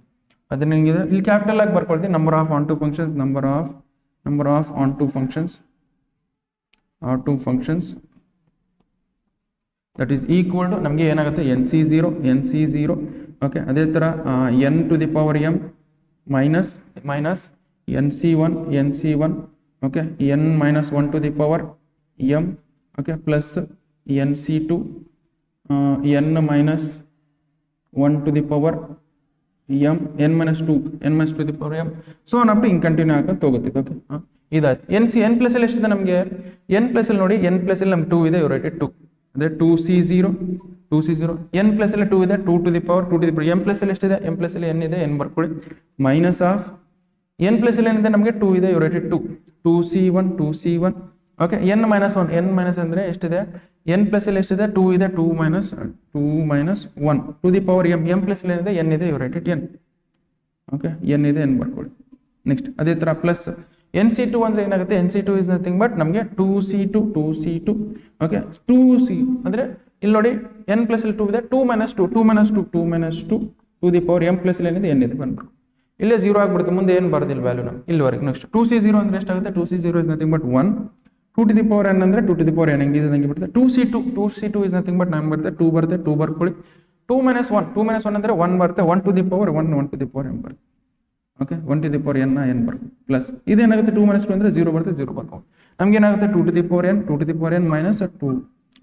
ಅದನ್ನ ಇಲ್ಲಿ ಕ್ಯಾಪಿಟಲ್ ಆಗಿ ಬರ್ಕೊಳ್ತೀನಿ. Number of onto functions, number of onto functions that is equal to ನಮಗೆ ಏನಾಗುತ್ತೆ NC0. ಓಕೆ, ಅದೇ ಥರ n to the power m minus NC1 okay, n-1 to the power m okay, plus NC2 n-1 to the power m n-2 to the power m. So ನಾವು ಹಿಂಗೆ continue ಹಾಕಂತ ಹೋಗುತ್ತೆ. Okay, ಇದಾಯ್ತು. n plus ಅಲ್ಲಿ ಎಷ್ಟಿದೆ ನಮಗೆ? n plus ಅಲ್ಲಿ ನೋಡಿ, n ಪ್ಲಸ್ ಅಲ್ಲಿ ನಮ್ಗೆ 2 ಇದೆ, ಯುರೈಟೆಡ್ 2 ಅದೇ 2C0 n ಪ್ಲಸ್ ಅಲ್ಲಿ 2 ಇದೆ, 2 to the power m plus ಅಲ್ಲಿ ಎಷ್ಟಿದೆ? m ಪ್ಲಸ್ ಅಲ್ಲಿ n ಇದೆ, n ಬರ್ಕೊಳ್ಳಿ, ಮೈನಸ್ ಆಫ್ n ಪ್ಲಸ್ ಅಲ್ಲಿ ಏನಿದೆ ನಮಗೆ 2 ಇದೆ, ಯುರೈಟೆಡ್ 2C1 ಓಕೆ, n-1 ಅಂದ್ರೆ ಎಷ್ಟಿದೆ? n ಪ್ಲಸ್ ಅಲ್ಲಿ ಎಷ್ಟಿದೆ? 2 ಇದೆ, 2 minus 1 to the power m plus ಅಲ್ಲಿ ಏನಿದೆ? n ಇದೆ, ಯುರೈಟೆಡ್ n. ಓಕೆ, n ಇದೆ, n ಬರ್ಕೊಳ್ಳಿ. ನೆಕ್ಸ್ಟ್ ಅದೇ ಥರ ಪ್ಲಸ್ NC2 ಅಂದ್ರೆ ಏನಾಗುತ್ತೆ? NC2 ಇಸ್ ನಥಿಂಗ್ ಬಟ್ ನಮಗೆ 2C2 ಓಕೆ, 2C ಅಂದ್ರೆ ಇಲ್ಲಿ ನೋಡಿ n ಪ್ಲಸ್ ಅಲ್ಲಿ 2 ಇದೆ, 2 minus 2 to the power m plus ಅಲ್ಲಿ ಏನಿದೆ? n ಇದೆ, ಬಂದ್ಬಿಟ್ಟು ಇಲ್ಲೇ 0 ಆಗ್ಬಿಡುತ್ತೆ, ಮುಂದೆ ಏನು ಬರೋದಿಲ್ಲ ವ್ಯಾಲ್ಯೂ ನಮ್ಗೆ ಇಲ್ಲಿವರೆಗೆ. ನೆಕ್ಸ್ಟ್ 2C0 ಅಂದ್ರೆ ಎಷ್ಟಾಗುತ್ತೆ? 2C0 is nothing but 1 2 to the power n ಅಂದ್ರೆ 2 ಟು ದಿ ಪವರ್ n ಹೆಂಗಿದೆ ನಂಗೆ ಬರುತ್ತೆ. 2C2 ಇಸ್ ನಥಿಂಗ್ ಬಟ್ ನಮ್ಗೆ ಬರುತ್ತೆ 2 ಬರುತ್ತೆ, 2 ಬರ್ಕೊಳ್ಳಿ. 2 ಮೈನಸ್ 1 ಅಂದ್ರೆ 1 ಬರುತ್ತೆ, 1 ಟು ದಿ ಪವರ್ m ಬರುತ್ತೆ. Okay, 1 to the power n ಬರುತ್ತೆ, ಪ್ಲಸ್ ಇದೇನಾಗುತ್ತೆ? 2 ಮೈನಸ್ 2 ಅಂದ್ರೆ 0 ಬರುತ್ತೆ, 0 ಬರ್ಕೊಂಡು ನಮ್ಗೆ ಏನಾಗುತ್ತೆ? 2 to the power n minus 2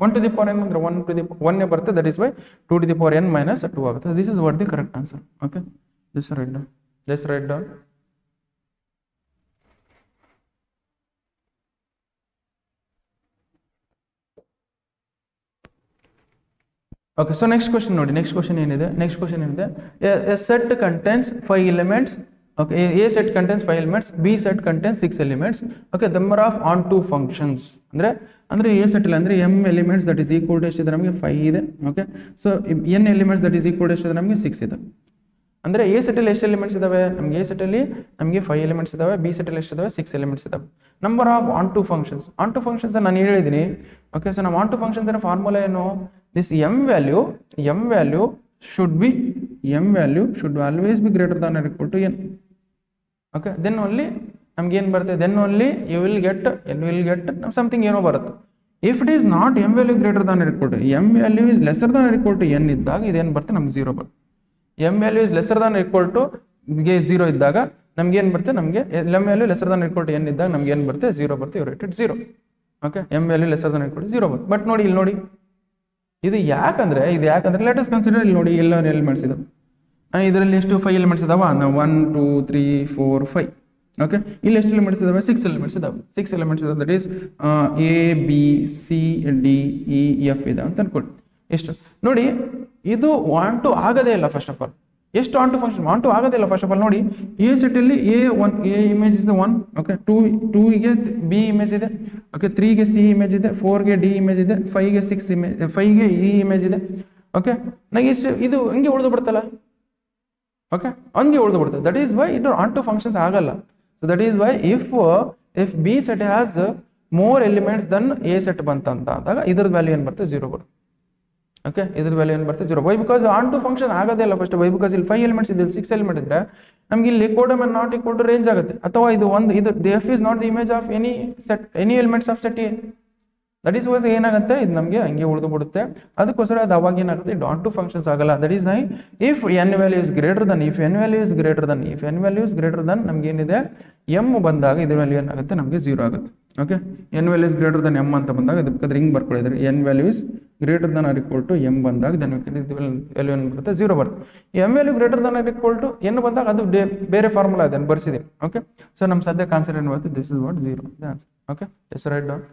1 to the power n ಅಂದ್ರೆ 1 ಟು ದಿ 1 ಬರುತ್ತೆ, that is why 2 to the power n minus 2 ಆಗುತ್ತೆ. This is what the correct answer. Okay, just write down. Okay, so next question ನೋಡಿ. next question ಏನಿದೆ? A set contains 5 elements. Okay, A set contains 5 elements, B set contains 6 elements. Okay, the number of onto functions ಅಂದ್ರೆ A set ಅಲ್ಲಿ ಅಂದ್ರೆ m elements that is equal to ಎಷ್ಟಿದೆ ನಮಗೆ? 5 ಇದೆ. Okay, so n elements that is equal to ಎಷ್ಟಿದೆ ನಮಗೆ? 6 ಇದೆ. ಅಂದ್ರೆ A set ಅಲ್ಲಿ ಎಷ್ಟು ಎಲಿಮೆಂಟ್ಸ್ ಇದಾವೆ ನಮಗೆ? A set ಅಲ್ಲಿ ನಮಗೆ 5 ಎಲಿಮೆಂಟ್ಸ್ ಇದಾವೆ, B set ಅಲ್ಲಿ ಎಷ್ಟಿದಾವೆ? 6 ಎಲಿಮೆಂಟ್ಸ್ ಇದಾವೆ. ನಂಬರ್ ಆಫ್ ಆನ್ಟು ಫಂಕ್ಷನ್ಸ್ ನಾನು ಹೇಳಿದ್ದೀನಿ. ಓಕೆ, ಸೊ ನಮ್ಮ ಆನ್ಟು ಫಂಕ್ಷನ್ಸ್ ಏನೋ ಫಾರ್ಮುಲಾ ಏನು? This m value should always be greater than or equal to n. Okay, then only ನಮ್ಗೆ ಏನು ಬರುತ್ತೆ? then only you will get something ಏನೋ ಬರುತ್ತೆ. if it is not m value greater than or equal to m value is lesser than or equal to n ಇದ್ದಾಗ ಇದೇನು ಬರುತ್ತೆ? ನಮ್ಗೆ 0 ಬರುತ್ತೆ. m value is lesser than or equal to 0 ಇದ್ದಾಗ ನಮ್ಗೆ ಏನು ಬರುತ್ತೆ? ನಮಗೆ m value lesser than or equal to n ಇದ್ದಾಗ ನಮ್ಗೆ ಏನು ಬರುತ್ತೆ? 0 ಬರುತ್ತೆ, ಯುರೈಟೆಡ್ 0. Okay, m value lesser than or equal to 0 ಬರುತ್ತೆ. ಬಟ್ ನೋಡಿ ಇಲ್ಲಿ ನೋಡಿ, ಇದು ಯಾಕಂದ್ರೆ ಲೆಟ್ ಅಸ್ ಕನ್ಸಿಡರ್ ಇಲ್ಲಿ ನೋಡಿ ಎಲ್ಲ ಎಲಿಮೆಂಟ್ಸ್ ಇದಾವೆ. ಇದರಲ್ಲಿ ಎಷ್ಟು 5 ಎಲಿಮೆಂಟ್ಸ್ ಇದಾವ? 1 2 3 4 5. ಓಕೆ, ಇಲ್ಲಿ ಎಷ್ಟು ಎಲಿಮೆಂಟ್ಸ್ ಇದಾವೆ? 6 ಎಲಿಮೆಂಟ್ಸ್ ಇದಾವೆ. 6 ಎಲಿಮೆಂಟ್ಸ್ ಇದಾವೆ, that is A B C D E F ಇದೆ ಅಂತ ಅನ್ಕೊಳ್ಳಿ. ಎಷ್ಟು ನೋಡಿ, ಇದು ಆನ್ಟು ಆಗದೇ ಇಲ್ಲ. ಫಸ್ಟ್ ಆಫ್ ಆಲ್ ಎಷ್ಟು ಆನ್ಟು ಫಂಕ್ಷನ್ ಆನ್ಟು ಆಗದೇ ಇಲ್ಲ. ಫಸ್ಟ್ ಆಫ್ ಆಲ್ ನೋಡಿ, A ಸೆಟ್ ಅಲ್ಲಿ A ಇಮೇಜ್ ಇಸ್ 1. ಓಕೆ, 2 ಗೆ B ಇಮೇಜ್ ಇದೆ. ಓಕೆ, 3 ಗೆ C ಇಮೇಜ್ ಇದೆ, 4 ಗೆ D ಇಮೇಜ್ ಇದೆ, 5 ಗೆ 6 ಇಮೇಜ್, 5 ಗೆ E ಇಮೇಜ್ ಇದೆ. ಓಕೆ, ನನಗೆ ಇಷ್ಟು ಇದು ಹಂಗೆ ಉಳಿದು ಬಿಡ್ತಲ್ಲ. ಓಕೆ, ಹಂಗೆ ಉಳಿದು ಬಿಡುತ್ತೆ. ದಟ್ ಈಸ್ ವೈ ಇದು ಆನ್ಟು ಫಂಕ್ಷನ್ಸ್ ಆಗಲ್ಲ. So that is why if B set has more elements than A set ಬಂತಂದಾಗ ಇದ್ರದ್ದು ವ್ಯಾಲ್ಯೂ ಏನು ಬರುತ್ತೆ? 0 ಬರುತ್ತೆ. ಓಕೆ, ಇದ್ರ ವ್ಯಾಲ್ಯೂ ಏನು ಬರುತ್ತೆ? 0. ವೈ ಬಿಕಾಸ್ ಆನ್ಟು ಫಂಕ್ಷನ್ ಆಗೋದೇ ಇಲ್ಲ. ಫಸ್ಟ್ ವೈ ಬಿಕಾಸ್ ಇಲ್ಲಿ 5 ಎಲಿಮೆಂಟ್ಸ್ ಇದೆ, 6 ಎಲಿಮೆಂಟ್ ಇದ್ರೆ ನಮ್ಗೆ ಇಲ್ಲಿ codomain not equal to range ಆಗುತ್ತೆ. ಅಥವಾ ಇದು F is not the image of any elements of set A. That is ವೈಸ್ ಏನಾಗುತ್ತೆ? ಇದು ನಮಗೆ ಹಂಗೆ ಉಳಿದು ಬಿಡುತ್ತೆ. ಅದಕ್ಕೋಸ್ಕರ ಅದು ಅವಾಗ ಏನಾಗುತ್ತೆ? ಇದು ಆನ್ಟು ಫಂಕ್ಷನ್ಸ್ ಆಗಲ್ಲ. ದಟ್ ಈಸ್ ನೈ if n value is greater Dhan ನಮ್ಗೆ ಏನಿದೆ m ಬಂದಾಗ ಇದ್ರ ವ್ಯಾಲ್ಯೂ ಏನಾಗುತ್ತೆ? ನಮಗೆ 0 ಆಗುತ್ತೆ. Okay, n value is greater than m ಅಂತ ಬಂದಾಗ ಅದಕ್ಕೆ ಹಿಂಗೆ ಬರ್ಕೊಳ್ಳಿದ್ರೆ n value is greater than or equal to m ಬಂದಾಗ ವ್ಯಾಲ್ಯೂ ಏನು ಬರುತ್ತೆ? 0 ಬರುತ್ತೆ. m value greater than or equal to n ಬಂದಾಗ ಅದು ಬೇರೆ ಫಾರ್ಮುಲಾ ಇದೆ, ಬರ್ಸಿದೆ. ಓಕೆ, ಸೊ ನಮ್ಮ ಸದ್ಯಕ್ಕೆ ಆನ್ಸರ್ ಏನು ಬರುತ್ತೆ? This is what 0 answer. Okay, just write down.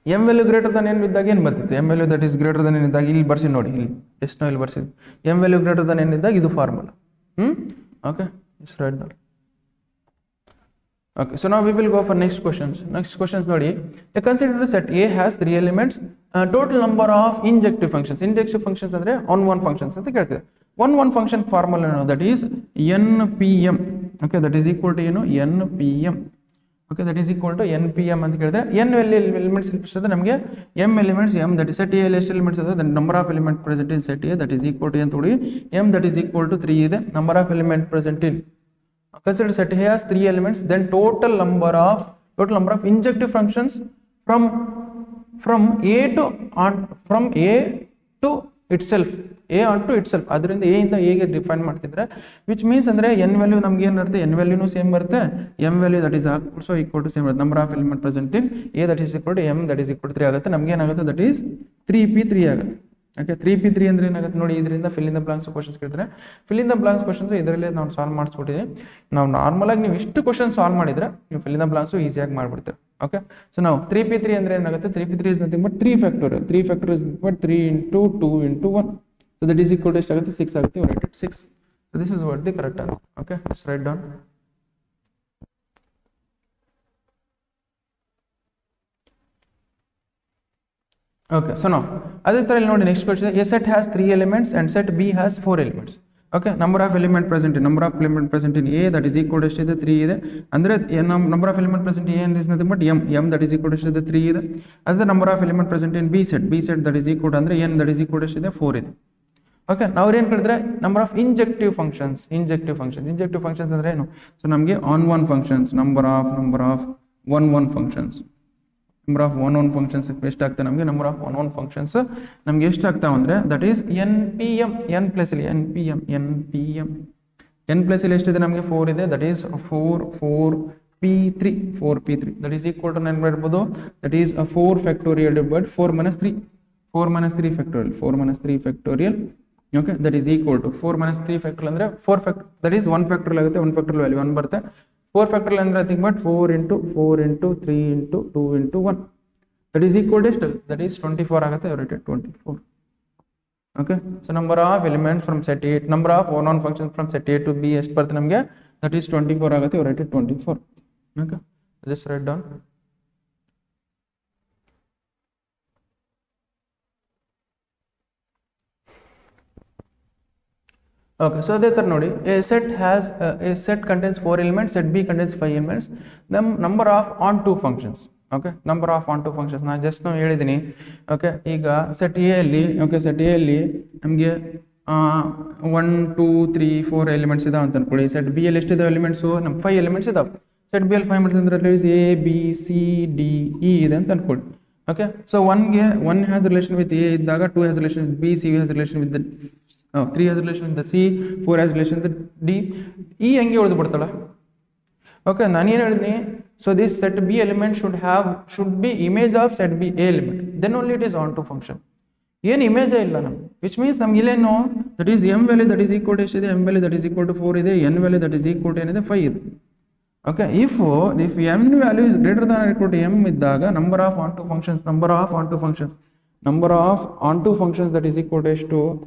m value greater Dhan n ಇದ್ದಾಗ ಏನು ಬರ್ತಿತ್ತು? m value that is greater Dhan n ಇದ್ದಾಗ ಇಲ್ಲಿ ಬರ್ಸಿ ನೋಡಿ, ಇಲ್ಲಿ ಎಷ್ಟು ಇಲ್ಲಿ ಬರ್ಸಿದ್ವಿ. m value greater Dhan n ಇದ್ದಾಗ ಇದು formula. Okay, just write down. Okay, so now we will go for next questions. Next questions ನೋಡಿ. Consider set A has 3 elements. Total number of injective functions. Injective functions ಅಂದ್ರೆ on functions ಅಂತ ಕೇಳ್ತಿದೆ. On function formula that is npm. Okay, that is equal to ಏನು npm. Okay, that is equal to npm ಅಂತ ಕೇಳಿದ್ರೆ n elements ಇರ್ತದೆ ನಮಗೆ m elements m that is set A ಎಷ್ಟು elements ಇದೆ the number of element present in set A that is equal to ಅಂತ ನೋಡಿ m that is equal to 3 ಇದೆ number of element present in. Consider set A has 3 elements, then total number of injective functions from A to itself, A onto itself. ಅದರಿಂದ A ಇಂದ A ಗೆ define ಮಾಡ್ತಿದ್ರೆ which means ಅಂದ್ರೆ n value ನಮಗೆ ಏನು ಬರುತ್ತೆ n ವ್ಯಾಲ್ಯೂನು same ಬರುತ್ತೆ m value that is also equal to same ಬರುತ್ತೆ number of element present in A that is equal to m that is equal to 3 ಆಗುತ್ತೆ ನಮಗೆ ಏನಾಗುತ್ತೆ that is 3p3 ಆಗುತ್ತೆ. ಓಕೆ 3p3 ಅಂದ್ರೆ ಏನಾಗುತ್ತೆ ನೋಡಿ ಇದರಿಂದ fill in the blanks questions ಕೇಳಿದ್ರೆ fill in the blanks questions ಇದರಲ್ಲೇ ನಾವು ಸಾಲ್ವ್ ಮಾಡಿಸ್ಬಿಟ್ಟಿದ್ದೀವಿ. ನಾವು ನಾರ್ಮಲ್ ಆಗಿ ನೀವು ಇಷ್ಟು ಕ್ವಶನ್ ಸಾಲ್ವ್ ಮಾಡಿದ್ರೆ ನೀವು ಫಿಲ್ ಇನ್ ದ ಬ್ಲಾಂಕ್ಸ್ ಈಸಿಯಾಗಿ ಮಾಡ್ಬಿಡ್ತೀರಿ. ಓಕೆ ಸೊ ನಾವು 3p3 ಅಂದ್ರೆ ಏನಾಗುತ್ತೆ 3p3 is nothing but 3 factorial 3 factorial is but 3 into 2 into 1 so that is equal to ಎಷ್ಟಾಗುತ್ತೆ 6 ಆಗುತ್ತೆ. you write it 6. so this is what the correct answer. okay just write down. Okay, so now ಅದೇ ತರ ಇಲ್ಲಿ ನೋಡಿ next question A set has 3 elements and set B has 4 elements. Okay, number of element present in A that is equal to ಎಷ್ಟಿದೆ 3 ಇದೆ ಅಂದ್ರೆ number of element present in A is nothing but m that is equal to ಎಷ್ಟಿದೆ 3 ಇದೆ. ಅದೇ number of element present in B set that is equal to ಅಂದ್ರೆ n that is equal to ಎಷ್ಟಿದೆ 4 ಇದೆ. Okay ನಾವು ಏನು ಕೇಳಿದ್ರೆ number of ಇಂಜೆಕ್ಟಿವ್ functions ಅಂದ್ರೆ ಏನು ಸೊ ನಮಗೆ on one functions number of one functions number of one functions ಎಷ್ಟಾಗ್ತದೆ ನಮಗೆ number of one functions ನಮಗೆ ಎಷ್ಟಾಗ್ತಾವೆ ಅಂದರೆ that is npm n plus ಇಲ್ಲಿ n ಪ್ಲಸ್ ಇಲ್ಲಿ ಎಷ್ಟಿದೆ ನಮಗೆ 4 ಇದೆ that is 4p3 that is equal to ಏನು ಮಾಡ್ಬೋದು that is 4 factorial divide 4 minus 3 factorial okay that is equal to 4 minus 3 factorial ಅಂದರೆ 4 ಫ್ಯಾಕ್ಟರ್ ದಟ್ ಈಸ್ 1 ಫ್ಯಾಕ್ಟೋರಿಯಲ್ ಆಗುತ್ತೆ 1 factorial value 1 ಬರುತ್ತೆ 4 factorial ಅಂದ್ರೆ I think but 4 into 3 into 2 into 1 that is equal to that is 24 ಆಗುತ್ತೆ you write it 24. okay so number of elements from set A number of one functions from set A to B ಎಷ್ಟು ಬರುತ್ತೆ ನಮಗೆ that is 24 ಆಗುತ್ತೆ you write it 24. okay just write down. Okay, so ಅದೇ ತರ ನೋಡಿ a set contains 4 elements, set B contains 5 elements. The number of onto functions. Okay, number of onto functions ನಾನು just ನಾವು ಹೇಳಿದ್ದೀನಿ. ಓಕೆ ಈಗ set A ಅಲ್ಲಿ ನಮಗೆ 1 2 3 4 elements ಇದಾವೆ ಅಂತ ಅನ್ಕೊಳ್ಳಿ. ಸೆಟ್ ಬಿ ಅಲ್ಲಿ ಎಷ್ಟಿದಾವೆ ಎಲಿಮೆಂಟ್ಸು ನಮ್ಮ 5 ಎಲಿಮೆಂಟ್ಸ್ ಇದಾವೆ. ಸೆಟ್ ಬಿ ಅಲ್ಲಿ 5 ಎಲಿಮೆಂಟ್ಸ್ ಅಂದ್ರೆ A B C D E ಇದೆ ಅಂತ ಅನ್ಕೊಳ್ಳಿ. Okay so 1 has relation with A ಇದ್ದಾಗ 2 has relation with B, C has relation with 3 has relation with the C, 4 has relation with D. E ಹಂಗೆ ಉಳಿದು ಬಿಡ್ತಾಳೆ. Okay ನಾನೇನು ಹೇಳಿದ್ದೀನಿ so this set B element should be image of set B A element then only it is onto function. ಏನು ಇಮೇಜೇ ಇಲ್ಲ ನಮ್ಗೆ which means ನಮ್ಗೆ ಇಲ್ಲೇನು that is m value that is equal to ಎಷ್ಟಿದೆ m value that is equal to 4 ಇದೆ n value that is equal to ಏನಿದೆ 5 ಇದೆ. Okay if m value is greater than equal to m ಇದ್ದಾಗ number of onto functions that is equal to ಎಷ್ಟು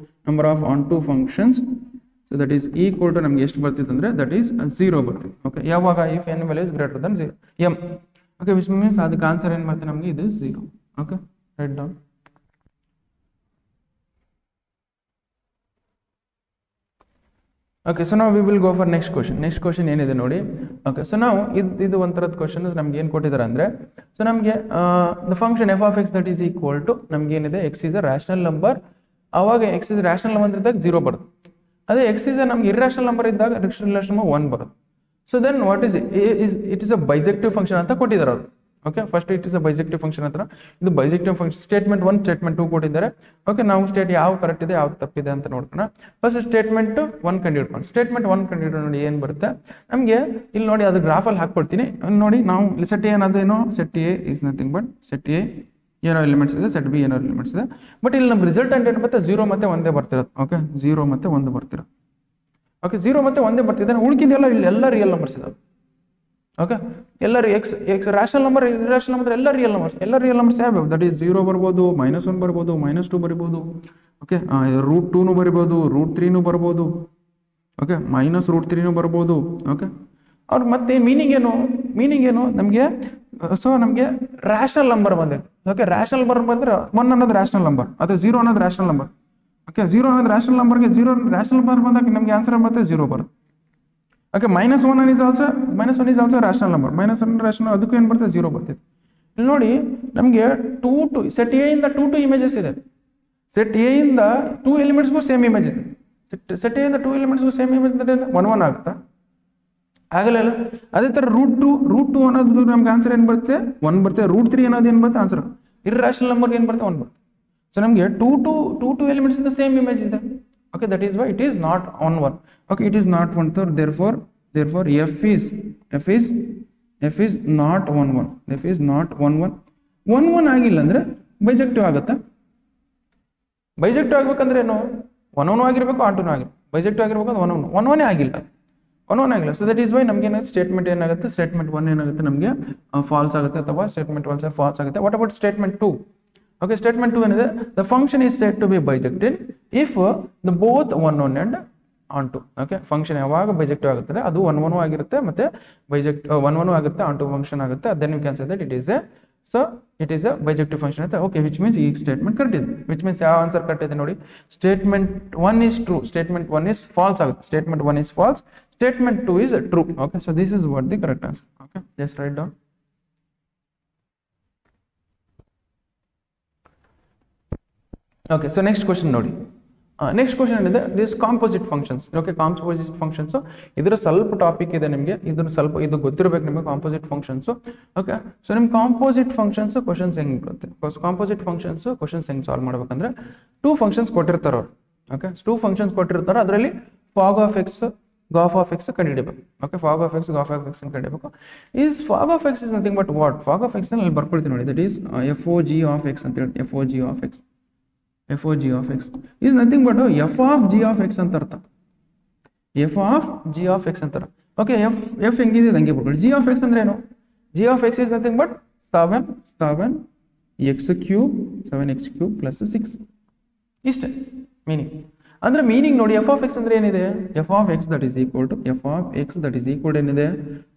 number of onto functions so that is equal to ನಮಗೆ ಎಷ್ಟು ಬರ್ತಿದೆ ಅಂದ್ರೆ that is 0 ಬರ್ತಿದೆ. Okay ಯಾವಾಗ if n value is greater than 0 m. Okay which means ಅದಕ್ಕೆ answer ಏನು ಬರುತ್ತೆ ನಮಗೆ ಇದು 0. Okay write down. Okay so ನಾವು we will go for next question ಏನಿದೆ ನೋಡಿ. ಓಕೆ ಸೊ ನಾವು ಇದು ಒಂಥರದ ಕ್ವಶನ್ ನಮ್ಗೆ ಏನು ಕೊಟ್ಟಿದ್ದಾರೆ ಅಂದರೆ ಸೊ ನಮಗೆ the function F of X that is equal to ನಮ್ಗೆ ಏನಿದೆ X is a rational number. ಅವಾಗ ಎಕ್ಸ್ ಇಸ್ ರ್ಯಾಷನಲ್ ನಂಬರ್ ಇದ್ದಾಗ 0 ಬರುತ್ತೆ. ಅದೇ ಎಕ್ಸ್ ಇಸ್ ನಮ್ಗೆ ಇರ್ರಾಷನಲ್ ನಂಬರ್ ಇದ್ದಾಗ ರಿಲೇಷನ್ ನಂಬರ್ 1 ಬರುತ್ತೆ. So then what is it is a bijective function ಅಂತ ಕೊಟ್ಟಿದ್ದಾರೆ ಅವರು. Okay first it is a bijective function ಅಂತ ಇದು ಬೈಜೆಕ್ಟಿವ್ ಫಂಕ್ಷನ್ ಸ್ಟೇಟ್ಮೆಂಟ್ 1 ಸ್ಟೇಟ್ಮೆಂಟ್ 2 ಕೊಟ್ಟಿದ್ದಾರೆ. ಓಕೆ ನಾವು ಸ್ಟೇಟ್ ಯಾವ ಕರೆಕ್ಟ್ ಇದೆ ಯಾವ್ದು ತಪ್ಪಿದೆ ಅಂತ ನೋಡ್ಕೋಣ. ಫಸ್ಟ್ ಸ್ಟೇಟ್ಮೆಂಟ್ 1 ಕಂಡುಹಿಡ್ಕೊಂಡು ಸ್ಟೇಟ್ಮೆಂಟ್ 1 ಕಂಡುಹಿಡ್ಕೊಂಡು ನೋಡಿ ಏನು ಬರುತ್ತೆ ನಮಗೆ ಇಲ್ಲಿ ನೋಡಿ ಅದು ಗ್ರಾಫಲ್ಲಿ ಹಾಕ್ಕೊಡ್ತೀನಿ ನೋಡಿ. ನಾವು ಸೆಟ್ ಎ ಅನ್ನೋದೇನೋ set A is nothing but set A ಏನೋ ಎಲಿಮೆಂಟ್ಸ್ ಇದೆ ಸೆಟ್ ಬಿ ಏನೋ ಎಲಿಮೆಂಟ್ಸ್ ಇದೆ ಬಟ್ ಇಲ್ಲಿ ನಮ್ಮ ರಿಸಲ್ಟೆಂಟ್ ಏನು ಮತ್ತೆ 0 ಮತ್ತೆ 1 ಬರ್ತಿರೋದು. ಓಕೆ 0 ಮತ್ತೆ 1 ಬರ್ತಿರೋದು. ಓಕೆ 0 ಮತ್ತೆ 1 ಬರ್ತಿದೆ ಉಳಿಕಿದೆಲ್ಲ ಇಲ್ಲಿ ಎಲ್ಲ ರಿಯಲ್ ನಂಬರ್ಸ್ ಇದಾವೆ. ಓಕೆ ಎಲ್ಲರೂ X rational number irrational number ಎಲ್ಲ ರಿಯಲ್ ನಂಬರ್ಸ್ ಯಾವ್ಯಾವ ದಟ್ ಈಸ್ 0 ಬರ್ಬೋದು -1 ಬರ್ಬೋದು -2 ಬರ್ಬೋದು. ಓಕೆ √2 ಬರ್ಬೋದು √3 ಬರ್ಬೋದು. ಓಕೆ -√3 ಬರ್ಬೋದು. ಓಕೆ ಅವ್ರ ಮತ್ತೆ ಮೀನಿಂಗ್ ಏನು ಮೀನಿಂಗ್ ಏನು ನಮಗೆ ಸೊ ನಮಗೆ ರ್ಯಾಷನಲ್ ನಂಬರ್ ಬಂದಿದೆ ಓಕೆ ರ್ಯಾಷನಲ್ ನಂಬರ್ ಬಂದ್ರೆ 1 ಅನ್ನೋದು ರ್ಯಾಷನಲ್ ನಂಬರ್ ಅದು 0 ಅನ್ನೋದು ರ್ಯಾಷನಲ್ ನಂಬರ್ ಓಕೆ 0 ಅನ್ನೋದು ರ್ಯಾಷನಲ್ ನಂಬರ್ಗೆ 0 ರ್ಯಾಷನಲ್ ನಂಬರ್ ಬಂದಾಗ ನಮಗೆ ಆನ್ಸರ್ ಬರುತ್ತೆ 0 ಬರುತ್ತೆ okay -1 is also -1 is also rational number -1 rational ಅದಕ್ಕೂ ಏನು ಬರ್ತದೆ 0 ಬರ್ತದೆ ಇಲ್ಲಿ ನೋಡಿ ನಮಗೆ 2 ಸೆಟ್ ಎ ಇಂದ 2 ಇಮೇಜಸ್ ಇದೆ ಸೆಟ್ ಎ ಇಂದ 2 ಎಲಿಮೆಂಟ್ಸ್ಗೂ ಸೇಮ್ ಇಮೇಜ್ ಇದೆ ಸೆಟ್ ಎ ಇಂದ 2 ಎಲಿಮೆಂಟ್ಸ್ಗೂ ಸೇಮ್ ಇಮೇಜ್ ಅಂದ್ರೆ 1 1 ಆಗುತ್ತಾ ಆಗಲ್ಲ ಅದೇ ತರ ರೂಟ್ 2 ಅನ್ನೋದು ನಮ್ಗೆ ಆನ್ಸರ್ ಏನು ಬರುತ್ತೆ 1 ಬರುತ್ತೆ √3 ಅನ್ನೋದು ಏನು ಬರುತ್ತೆ ಆನ್ಸರ್ ಇರ್ರಾಷನಲ್ ನಂಬರ್ಗೆ ಏನು ಬರುತ್ತೆ 1 ಬರುತ್ತೆ ಸೊ ನಮಗೆ 2 ಎಲಿಮೆಂಟ್ಸ್ ಇಂದ ಸೇಮ್ ಇಮೇಜ್ ಇದೆ okay that is why it is not on 1 okay it is not 1 so therefore f is not 1 1 f is not 1 1 ಆಗಿಲ್ಲ ಅಂದ್ರೆ ಬೈಜೆಕ್ಟಿವ್ ಆಗುತ್ತಾ ಬೈಜೆಕ್ಟಿವ್ ಆಗಬೇಕಂದ್ರೆ ಏನು 1 1 ಆಗಿರಬೇಕು 2 2 ಆಗಿರಬೇಕು ಬೈಜೆಕ್ಟಿವ್ ಆಗಿರಬೇಕು 1 1 ಆಗಿಲ್ಲ 1 1 ಆಗಿಲ್ಲ ಸೊ ದಟ್ ಈಸ್ ವೈ ನಮಗೆ ಸ್ಟೇಟ್ಮೆಂಟ್ ಏನಾಗುತ್ತೆ ಸ್ಟೇಟ್ಮೆಂಟ್ 1 ಏನಾಗುತ್ತೆ ನಮಗೆ ಫಾಲ್ಸ್ ಆಗುತ್ತೆ ಅಥವಾ ಸ್ಟೇಟ್ಮೆಂಟ್ 1 ಫಾಲ್ಸ್ ಆಗುತ್ತೆ what about statement 2 okay statement 2 ಏನಿದೆ the function is said to be bijective if the both 1 1 and onto okay function ಯಾವಾಗ bijective ಆಗುತ್ತೆ ಅದು 1 1 ಆಗಿರುತ್ತೆ ಮತ್ತೆ bijective 1 1 ಆಗುತ್ತೆ onto function ಆಗುತ್ತೆ then you can say that it is a bijective function ಅಂತ okay which means ಈ statement correct ಇದೆ which means ಯಾವ ಆನ್ಸರ್ ಕರೆಕ್ಟ್ ಇದೆ ನೋಡಿ statement 1 is true statement 1 is false ಆಗುತ್ತೆ statement 1 is false statement 2 is true okay so this is what the correct answer okay just write down okay so next question ನೋಡಿ next question ಏನಿದೆ this composite functions okay composite functions ಇದರ ಸ್ವಲ್ಪ topic ಇದೆ ನಿಮಗೆ ಇದ್ರ ಸ್ವಲ್ಪ ಇದು ಗೊತ್ತಿರಬೇಕು ನಿಮಗೆ ಕಾಂಪೋಸಿಟ್ ಫಂಕ್ಷನ್ಸ್ ಓಕೆ ಸೊ ನಿಮ್ಗೆ ಕಾಂಪೋಸಿಟ್ ಫಂಕ್ಷನ್ಸ್ ಕ್ವಶನ್ಸ್ ಹೆಂಗೆ ಬರುತ್ತೆ ಕಾಂಪೋಸಿಟ್ ಫಂಕ್ಷನ್ಸ್ ಕ್ವಶನ್ಸ್ ಹೆಂಗೆ ಸಾಲ್ವ್ ಮಾಡ್ಬೇಕಂದ್ರೆ 2 ಫಂಕ್ಷನ್ಸ್ ಕೊಟ್ಟಿರ್ತಾರೆ ಅವ್ರು ಓಕೆ 2 ಫಂಕ್ಷನ್ಸ್ ಕೊಟ್ಟಿರ್ತಾರೆ ಅದರಲ್ಲಿ fog of x gof of x ಕಂಡುಹಿಡಬೇಕು okay fog of x gof of x ಕಂಡುಹಿಡಬೇಕು is fog of X is nothing but what fog of x ಅಲ್ಲಿ ಬರ್ಕೊಳ್ತೀನಿ ನೋಡಿ that is FOG of x ಅಂತ ಹೇಳಿ FOG of x FOG of x is nothing but f of g of x ಅಂತ ಅರ್ಥ f of g of x ಅಂತಾರೆ okay f ಹೆಂಗಿದೆ ಹಂಗೆ ಬರ್ಕೊಳ್ಳಿ g of x ಅಂದ್ರೆ ಏನು g of x is nothing but 7x³ plus 6 ಇಷ್ಟೇ meaning ಅಂದ್ರೆ ಮೀನಿಂಗ್ ನೋಡಿ f of x ಅಂದ್ರೆ ಏನಿದೆ f of x that is equal to ಏನಿದೆ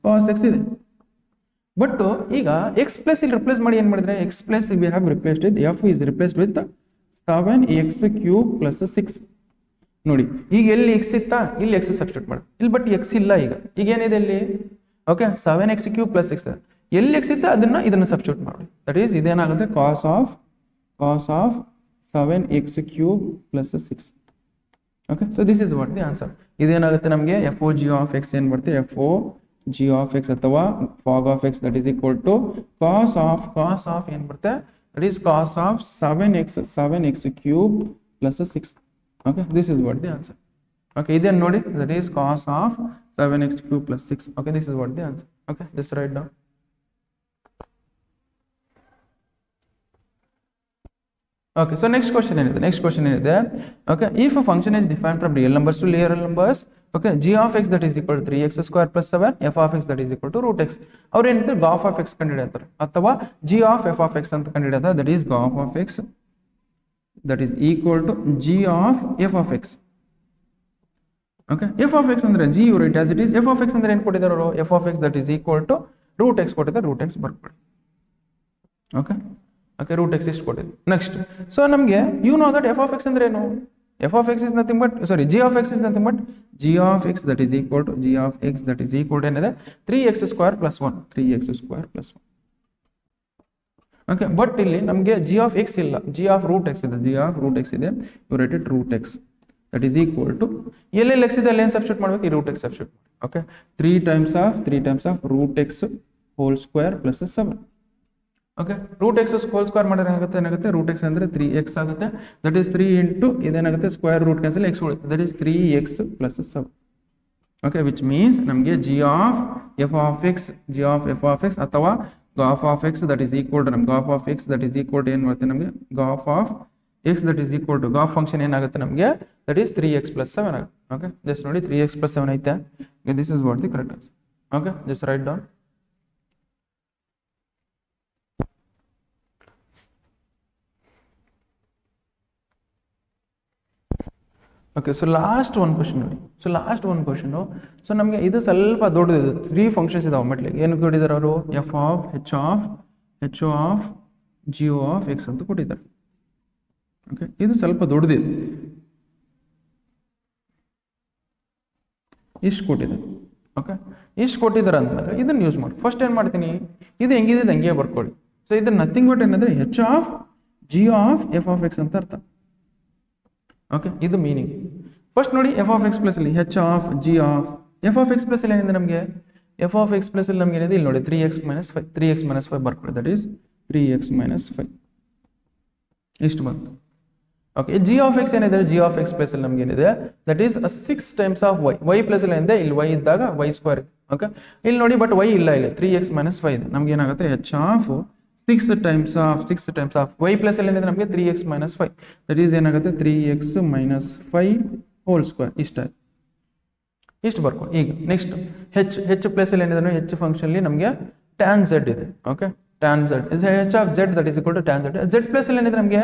cos x ಇದೆ ಬಟ್ ಈಗ x ಪ್ಲಸ್ ಇಲ್ಲಿ ರಿಪ್ಲೇಸ್ ಮಾಡಿ ಏನು ಮಾಡಿದ್ರೆ x plus we have replaced with f is replaced with 7x³ plus 6 ನೋಡಿ ಈಗ ಎಲ್ಲಿ x ಇತ್ತಾ ಇಲ್ಲಿ x ಸಬ್ಸ್ಟಿಟ್ಯೂಟ್ ಮಾಡಿ ಇಲ್ಲಿ ಬಟ್ x ಇಲ್ಲ ಈಗ ಏನಿದೆ ಇಲ್ಲಿ ಓಕೆ 7x³ plus 6 ಎಲ್ಲಿ x ಇತ್ತಾ ಇದನ್ನ ಸಬ್ಸ್ಟಿಟ್ಯೂಟ್ ಮಾಡಿ ದಟ್ ಈಸ್ ಇದೇನಾಗುತ್ತೆ cos of 7x³ plus 6 okay so this is what the answer ಇದೇನಾಗುತ್ತೆ ನಮಗೆ FOG of x ಏನು ಬರುತ್ತೆ FOG of x ಅಥವಾ fog of x that is equal to cos of ಏನು ಬರುತ್ತೆ that is cos of 7x³ plus 6 okay this is what the answer okay then nodi that is cos of 7x³ plus 6 okay this is what the answer okay just write down okay so next question is okay if a function is defined from real numbers to real numbers okay g of x that is equal to 3x² plus 7 f of x that is equal to √x ಅವ್ರು ಏನಿದ್ರು Gauff of X ಕಂಡುಹಿಡಿಯುತ್ತಾರೆ ಅಥವಾ g of f of x ಅಂತ ಕಂಡುಹಿಡಿಯುತ್ತಾರೆ that is Gauff of x that is equal to g of f of x okay f of x ಅಂದ್ರೆ g write as it is f of x ಅಂದ್ರೆ ಏನು ಕೊಟ್ಟಿದ್ದಾರೆ ಅವರು f of x that is equal to √x ಕೊಟ್ಟಿದ್ದಾರೆ √x ಬರ್ಕೊಳ್ಳಿ okay √x ಇಷ್ಟು ಕೊಟ್ಟಿದ್ದಾರೆ next so ನಮಗೆ you know that f of x ಅಂದ್ರೆ ಏನು f of x is nothing but g of x is nothing but g of x that is equal to ಏನಿದೆ 3x² plus 1 okay but ಇಲ್ಲಿ ನಮಗೆ g of x ಇಲ್ಲ g of √x ಇದೆ you write it √x that is equal to ಎಲ್ಲೆಲ್ಲಿ x ಇದೆ ಅಲ್ಲಿ ಏನು substitute ಮಾಡಬೇಕು ಈ √x substitute okay 3 times of √x whole square plus 7 okay √x whole square ಮಾಡಿದ್ರೆ ಏನಾಗುತ್ತೆ √x ಅಂದ್ರೆ 3x ಆಗುತ್ತೆ that is 3 into ಇದೇನಾಗುತ್ತೆ ಸ್ಕ್ವೇರ್ ರೂಟ್ ಕ್ಯಾನ್ಸಲ್ x ಉಳಿಯುತ್ತೆ that is 3x plus 7 okay which means ನಮಗೆ g of f of x ಅಥವಾ Gauff of x that is equal to Gauff of x that is equal to ಏನು ಬರುತ್ತೆ ನಮಗೆ Gauff of x that is equal to Gauff function ಏನಾಗುತ್ತೆ ನಮಗೆ that is 3x plus 7 ಆಗುತ್ತೆ okay just ನೋಡಿ 3x plus 7 ಐತೆ okay this is what the correct answer okay just write down okay, so last ಒಂದು question ನೋಡಿ. So last ಒಂದು question. So ನಮಗೆ ಇದು ಸ್ವಲ್ಪ ದೊಡ್ಡದಿದೆ. 3 ಫಂಕ್ಷನ್ಸ್ ಇದಾವೆ ಮೆಟ್ಲಿಗೆ. ಏನು ಕೊಟ್ಟಿದ್ದಾರೆ ಅವರು? F of H of g of x ಅಂತ ಕೊಟ್ಟಿದ್ದಾರೆ. ಓಕೆ, ಇದು ಸ್ವಲ್ಪ ದೊಡ್ಡದಿದೆ. ಇಷ್ಟು ಕೊಟ್ಟಿದ್ದಾರೆ. ಓಕೆ, ಇಷ್ಟು ಕೊಟ್ಟಿದ್ದಾರೆ ಅಂದಮೇಲೆ ಇದನ್ನು ಯೂಸ್ ಮಾಡಿ. ಫಸ್ಟ್ ಏನು ಮಾಡ್ತೀನಿ, ಇದು ಹೆಂಗಿದೆ ಹಂಗೆ ಬರ್ಕೊಳ್ಳಿ. ಸೊ ಇದು ನಥಿಂಗ್ ಬಟ್ ಏನಂದರೆ h of g of f of x ಅಂತ ಅರ್ಥ. ಓಕೆ, ಇದು ಮೀನಿಂಗ್. ಫಸ್ಟ್ ನೋಡಿ, ಎಫ್ ಆಫ್ ಎಕ್ಸ್ ಪ್ಲಸ್ ಅಲ್ಲಿ h of g of f of X plus ಅಲ್ಲಿ ಏನಿದೆ ನಮಗೆ? ಎಫ್ ಆಫ್ ಎಕ್ಸ್ ಪ್ಲಸ್ ಅಲ್ಲಿ ನಮ್ಗೆ ಏನಿದೆ ಇಲ್ಲಿ ನೋಡಿ 3x - 5 ಬರ್ಕೊಳ್ಳಿ. ದಟ್ ಈಸ್ 3x - 5 ಇಷ್ಟು ಬಂತು. ಓಕೆ, ಜಿ ಆಫ್ ಎಕ್ಸ್ ಏನಿದೆ? ಜಿ ಆಫ್ ಎಕ್ಸ್ ಪ್ಲಸ್ ಅಲ್ಲಿ ನಮ್ಗೆ ಏನಿದೆ? That is 6 times of Y plus ಅಲ್ಲಿ ಏನಿದೆ? ಇಲ್ಲಿ ವೈ ಇದ್ದಾಗ ವೈ ಸ್ಕ್ವೇರ್. ಓಕೆ, ಇಲ್ಲಿ ನೋಡಿ ಬಟ್ ವೈ ಇಲ್ಲ, ಇಲ್ಲಿ 3x - 5 ಇದೆ. ನಮ್ಗೆ ಏನಾಗುತ್ತೆ? H of 6 times of Y plus ಅಲ್ಲಿ ಏನಿದೆ ನಮಗೆ? 3x - 5. ದಟ್ ಈಸ್ ಏನಾಗುತ್ತೆ? 3x - 5 whole square. ಇಷ್ಟು ಬರ್ಕೊಳ್ಳಿ. ಈಗ ನೆಕ್ಸ್ಟ್ ಹೆಚ್ ಪ್ಲಸ್ ಅಲ್ಲಿ ಏನಿದೆ? ಹೆಚ್ ಫಂಕ್ಷನ್ ನಮಗೆ ಟ್ಯಾನ್ ಝೆಡ್ ಇದೆ. Okay, tan Z is H of Z that is equal to tan Z. Z plus ಅಲ್ಲಿ ಏನಿದೆ ನಮಗೆ?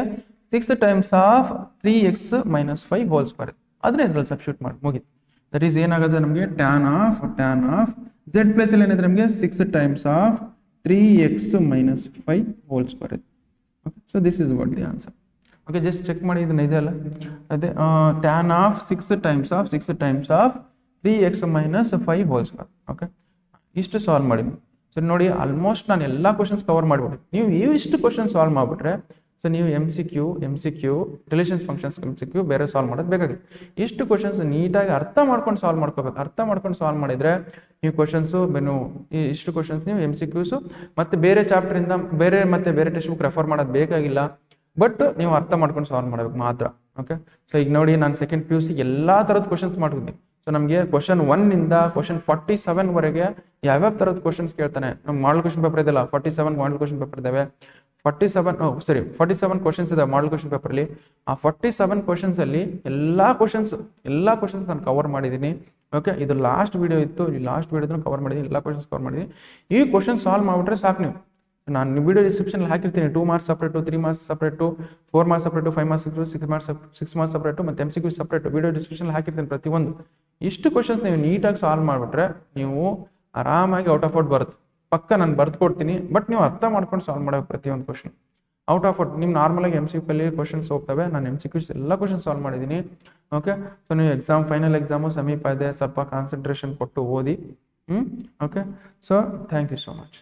6 times of 3x - 5 whole square. ಅದನ್ನ ಇದ್ರಲ್ಲಿ ಸಬ್ಸ್ಟಿಟ್ಯೂಟ್ ಮಾಡಿ ಮುಗಿತು. ದಟ್ ಈಸ್ ಏನಾಗುತ್ತೆ ನಮಗೆ? ಟ್ಯಾನ್ ಆಫ್ ಝೆಡ್ ಪ್ಲಸ್ ಅಲ್ಲಿ ಏನಿದೆ ನಮಗೆ? 6 times of 3x - 5 whole square. Okay, so this is what the answer. Okay, just check ಮಾಡಿ, ಇದನ್ನ ಇದೆಯಲ್ಲ, ಅದೇ tan of 6 times of 3x - 5 whole square. Okay, ಇಷ್ಟು ಸಾಲ್ವ್ ಮಾಡಿ. ಸೊ ನೋಡಿ, ಆಲ್ಮೋಸ್ಟ್ ನಾನು ಎಲ್ಲ ಕ್ವಶನ್ಸ್ ಕವರ್ ಮಾಡಿಬಿಟ್ಟು ನೀವು ಇಷ್ಟು ಕ್ವಶನ್ ಸಾಲ್ವ್ ಮಾಡಿಬಿಟ್ರೆ, ಸೊ ನೀವು M C Q relations functions MCQ ಬೇರೆ ಸಾಲ್ವ್ ಮಾಡೋದು ಬೇಕಾಗಿತ್ತು. ಇಷ್ಟು ಕ್ವಶನ್ಸ್ ನೀಟಾಗಿ ಅರ್ಥ ಮಾಡ್ಕೊಂಡು ಸಾಲ್ವ್ ಮಾಡ್ಕೋಬೇಕು. ಅರ್ಥ ಮಾಡ್ಕೊಂಡು ಸಾಲ್ವ್ ಮಾಡಿದರೆ ನೀವು ಕ್ವಶನ್ಸು ಇಷ್ಟು ಕ್ವಶನ್ಸ್ ನೀವು MCQs ಮತ್ತು ಬೇರೆ ಚಾಪ್ಟರಿಂದ ಬೇರೆ ಟೆಕ್ಸ್ಟ್ ಬುಕ್ ರೆಫರ್ ಮಾಡೋದು ಬೇಕಾಗಿಲ್ಲ. ಬಟ್ ನೀವು ಅರ್ಥ ಮಾಡ್ಕೊಂಡು ಸಾಲ್ವ್ ಮಾಡಬೇಕು ಮಾತ್ರ. ಓಕೆ, ಸೊ ಈಗ ನೋಡಿ, ನಾನು ಸೆಕೆಂಡ್ PUC ಎಲ್ಲ ಥರದ ಕ್ವಶನ್ಸ್ ಮಾಡ್ತಿದ್ದೀನಿ. ಸೊ ನಮಗೆ ಕ್ವಶನ್ 1 ಇಂದ ಕ್ವಶನ್ 47 ವರೆಗೆ ಯಾವ್ಯಾವ ಥರದ ಕ್ವಶನ್ಸ್ ಕೇಳ್ತಾನೆ. ನಮ್ಮ ಮಾಡಲ್ ಕ್ವಶನ್ ಪೇಪರ್ ಇದೆಲ್ಲ, 47 ಮಾಡಲ್ ಕ್ವಶನ್ ಪೇಪರ್ ಇದ್ದಾವೆ. 47 ಕ್ವಶನ್ಸ್ ಇದೆ ಮಾಡಲ್ ಕ್ವಶನ್ ಪೇಪರಲ್ಲಿ. ಆ 47 ಕ್ವಶನ್ಸ್ ಅಲ್ಲಿ ಎಲ್ಲ ಕ್ವಶನ್ಸ್ ನಾನು ಕವರ್ ಮಾಡಿದ್ದೀನಿ. ಓಕೆ, ಇದು ಲಾಸ್ಟ್ ವಿಡಿಯೋ ಇತ್ತು. ಈ ಲಾಸ್ಟ್ ವಿಡಿಯೋದನ್ನು ಕವರ್ ಮಾಡಿದ್ದೀನಿ, ಎಲ್ಲ ಕ್ವಶನ್ಸ್ ಕವರ್ ಮಾಡಿದ್ದೀನಿ. ಈ ಕ್ವಶನ್ ಸಾಲ್ವ್ ಮಾಡಿಬಿಟ್ರೆ ಸಾಕು. ನೀವು ನಾನು ವಿಡಿಯೋ ಡಿಸ್ಕ್ರಿಪ್ಷನ್ ಹಾಕಿರ್ತೀನಿ. 2 marks separate, 3 marks separate, 4 marks separate, 5 marks separate, 6 marks separate ಮತ್ತು MCQ ಸಪ್ರೇಟು ವಿಡಿಯೋ ಡಿಸ್ಕ್ರಿಪ್ಷನ್ ಹಾಕಿರ್ತೀನಿ ಪ್ರತಿಯೊಂದು. ಇಷ್ಟು ಕ್ವಶನ್ಸ್ ನೀವು ನೀಟಾಗಿ ಸಾಲ್ವ್ ಮಾಡಿಬಿಟ್ರೆ ನೀವು ಆರಾಮಾಗಿ ಔಟ್ ಆಫ್ ಔಟ್ ಬರುತ್ತೆ. ಪಕ್ಕ ನಾನು ಬರ್ದು ಕೊಡ್ತೀನಿ. ಬಟ್ ನೀವು ಅರ್ಥ ಮಾಡ್ಕೊಂಡು ಸಾಲ್ವ್ ಮಾಡಬೇಕು ಪ್ರತಿಯೊಂದು ಕ್ವಶನ್. ಔಟ್ ಆಫ್ ಔಟ್ ನಿಮ್ಮ ನಾರ್ಮಲಾಗಿ MCQ ಅಲ್ಲಿ ಕ್ವಶನ್ಸ್ ಹೋಗ್ತವೆ. ನಾನು MCQs ಎಲ್ಲ ಕ್ವಶನ್ ಸಾಲ್ವ್ ಮಾಡಿದ್ದೀನಿ. ಓಕೆ, ಸೊ ನೀವು ಫೈನಲ್ ಎಕ್ಸಾಮು ಸಮೀಪ ಇದೆ. ಸ್ವಲ್ಪ ಕಾನ್ಸಂಟ್ರೇಷನ್ ಕೊಟ್ಟು ಓದಿ. Okay, so thank you so much.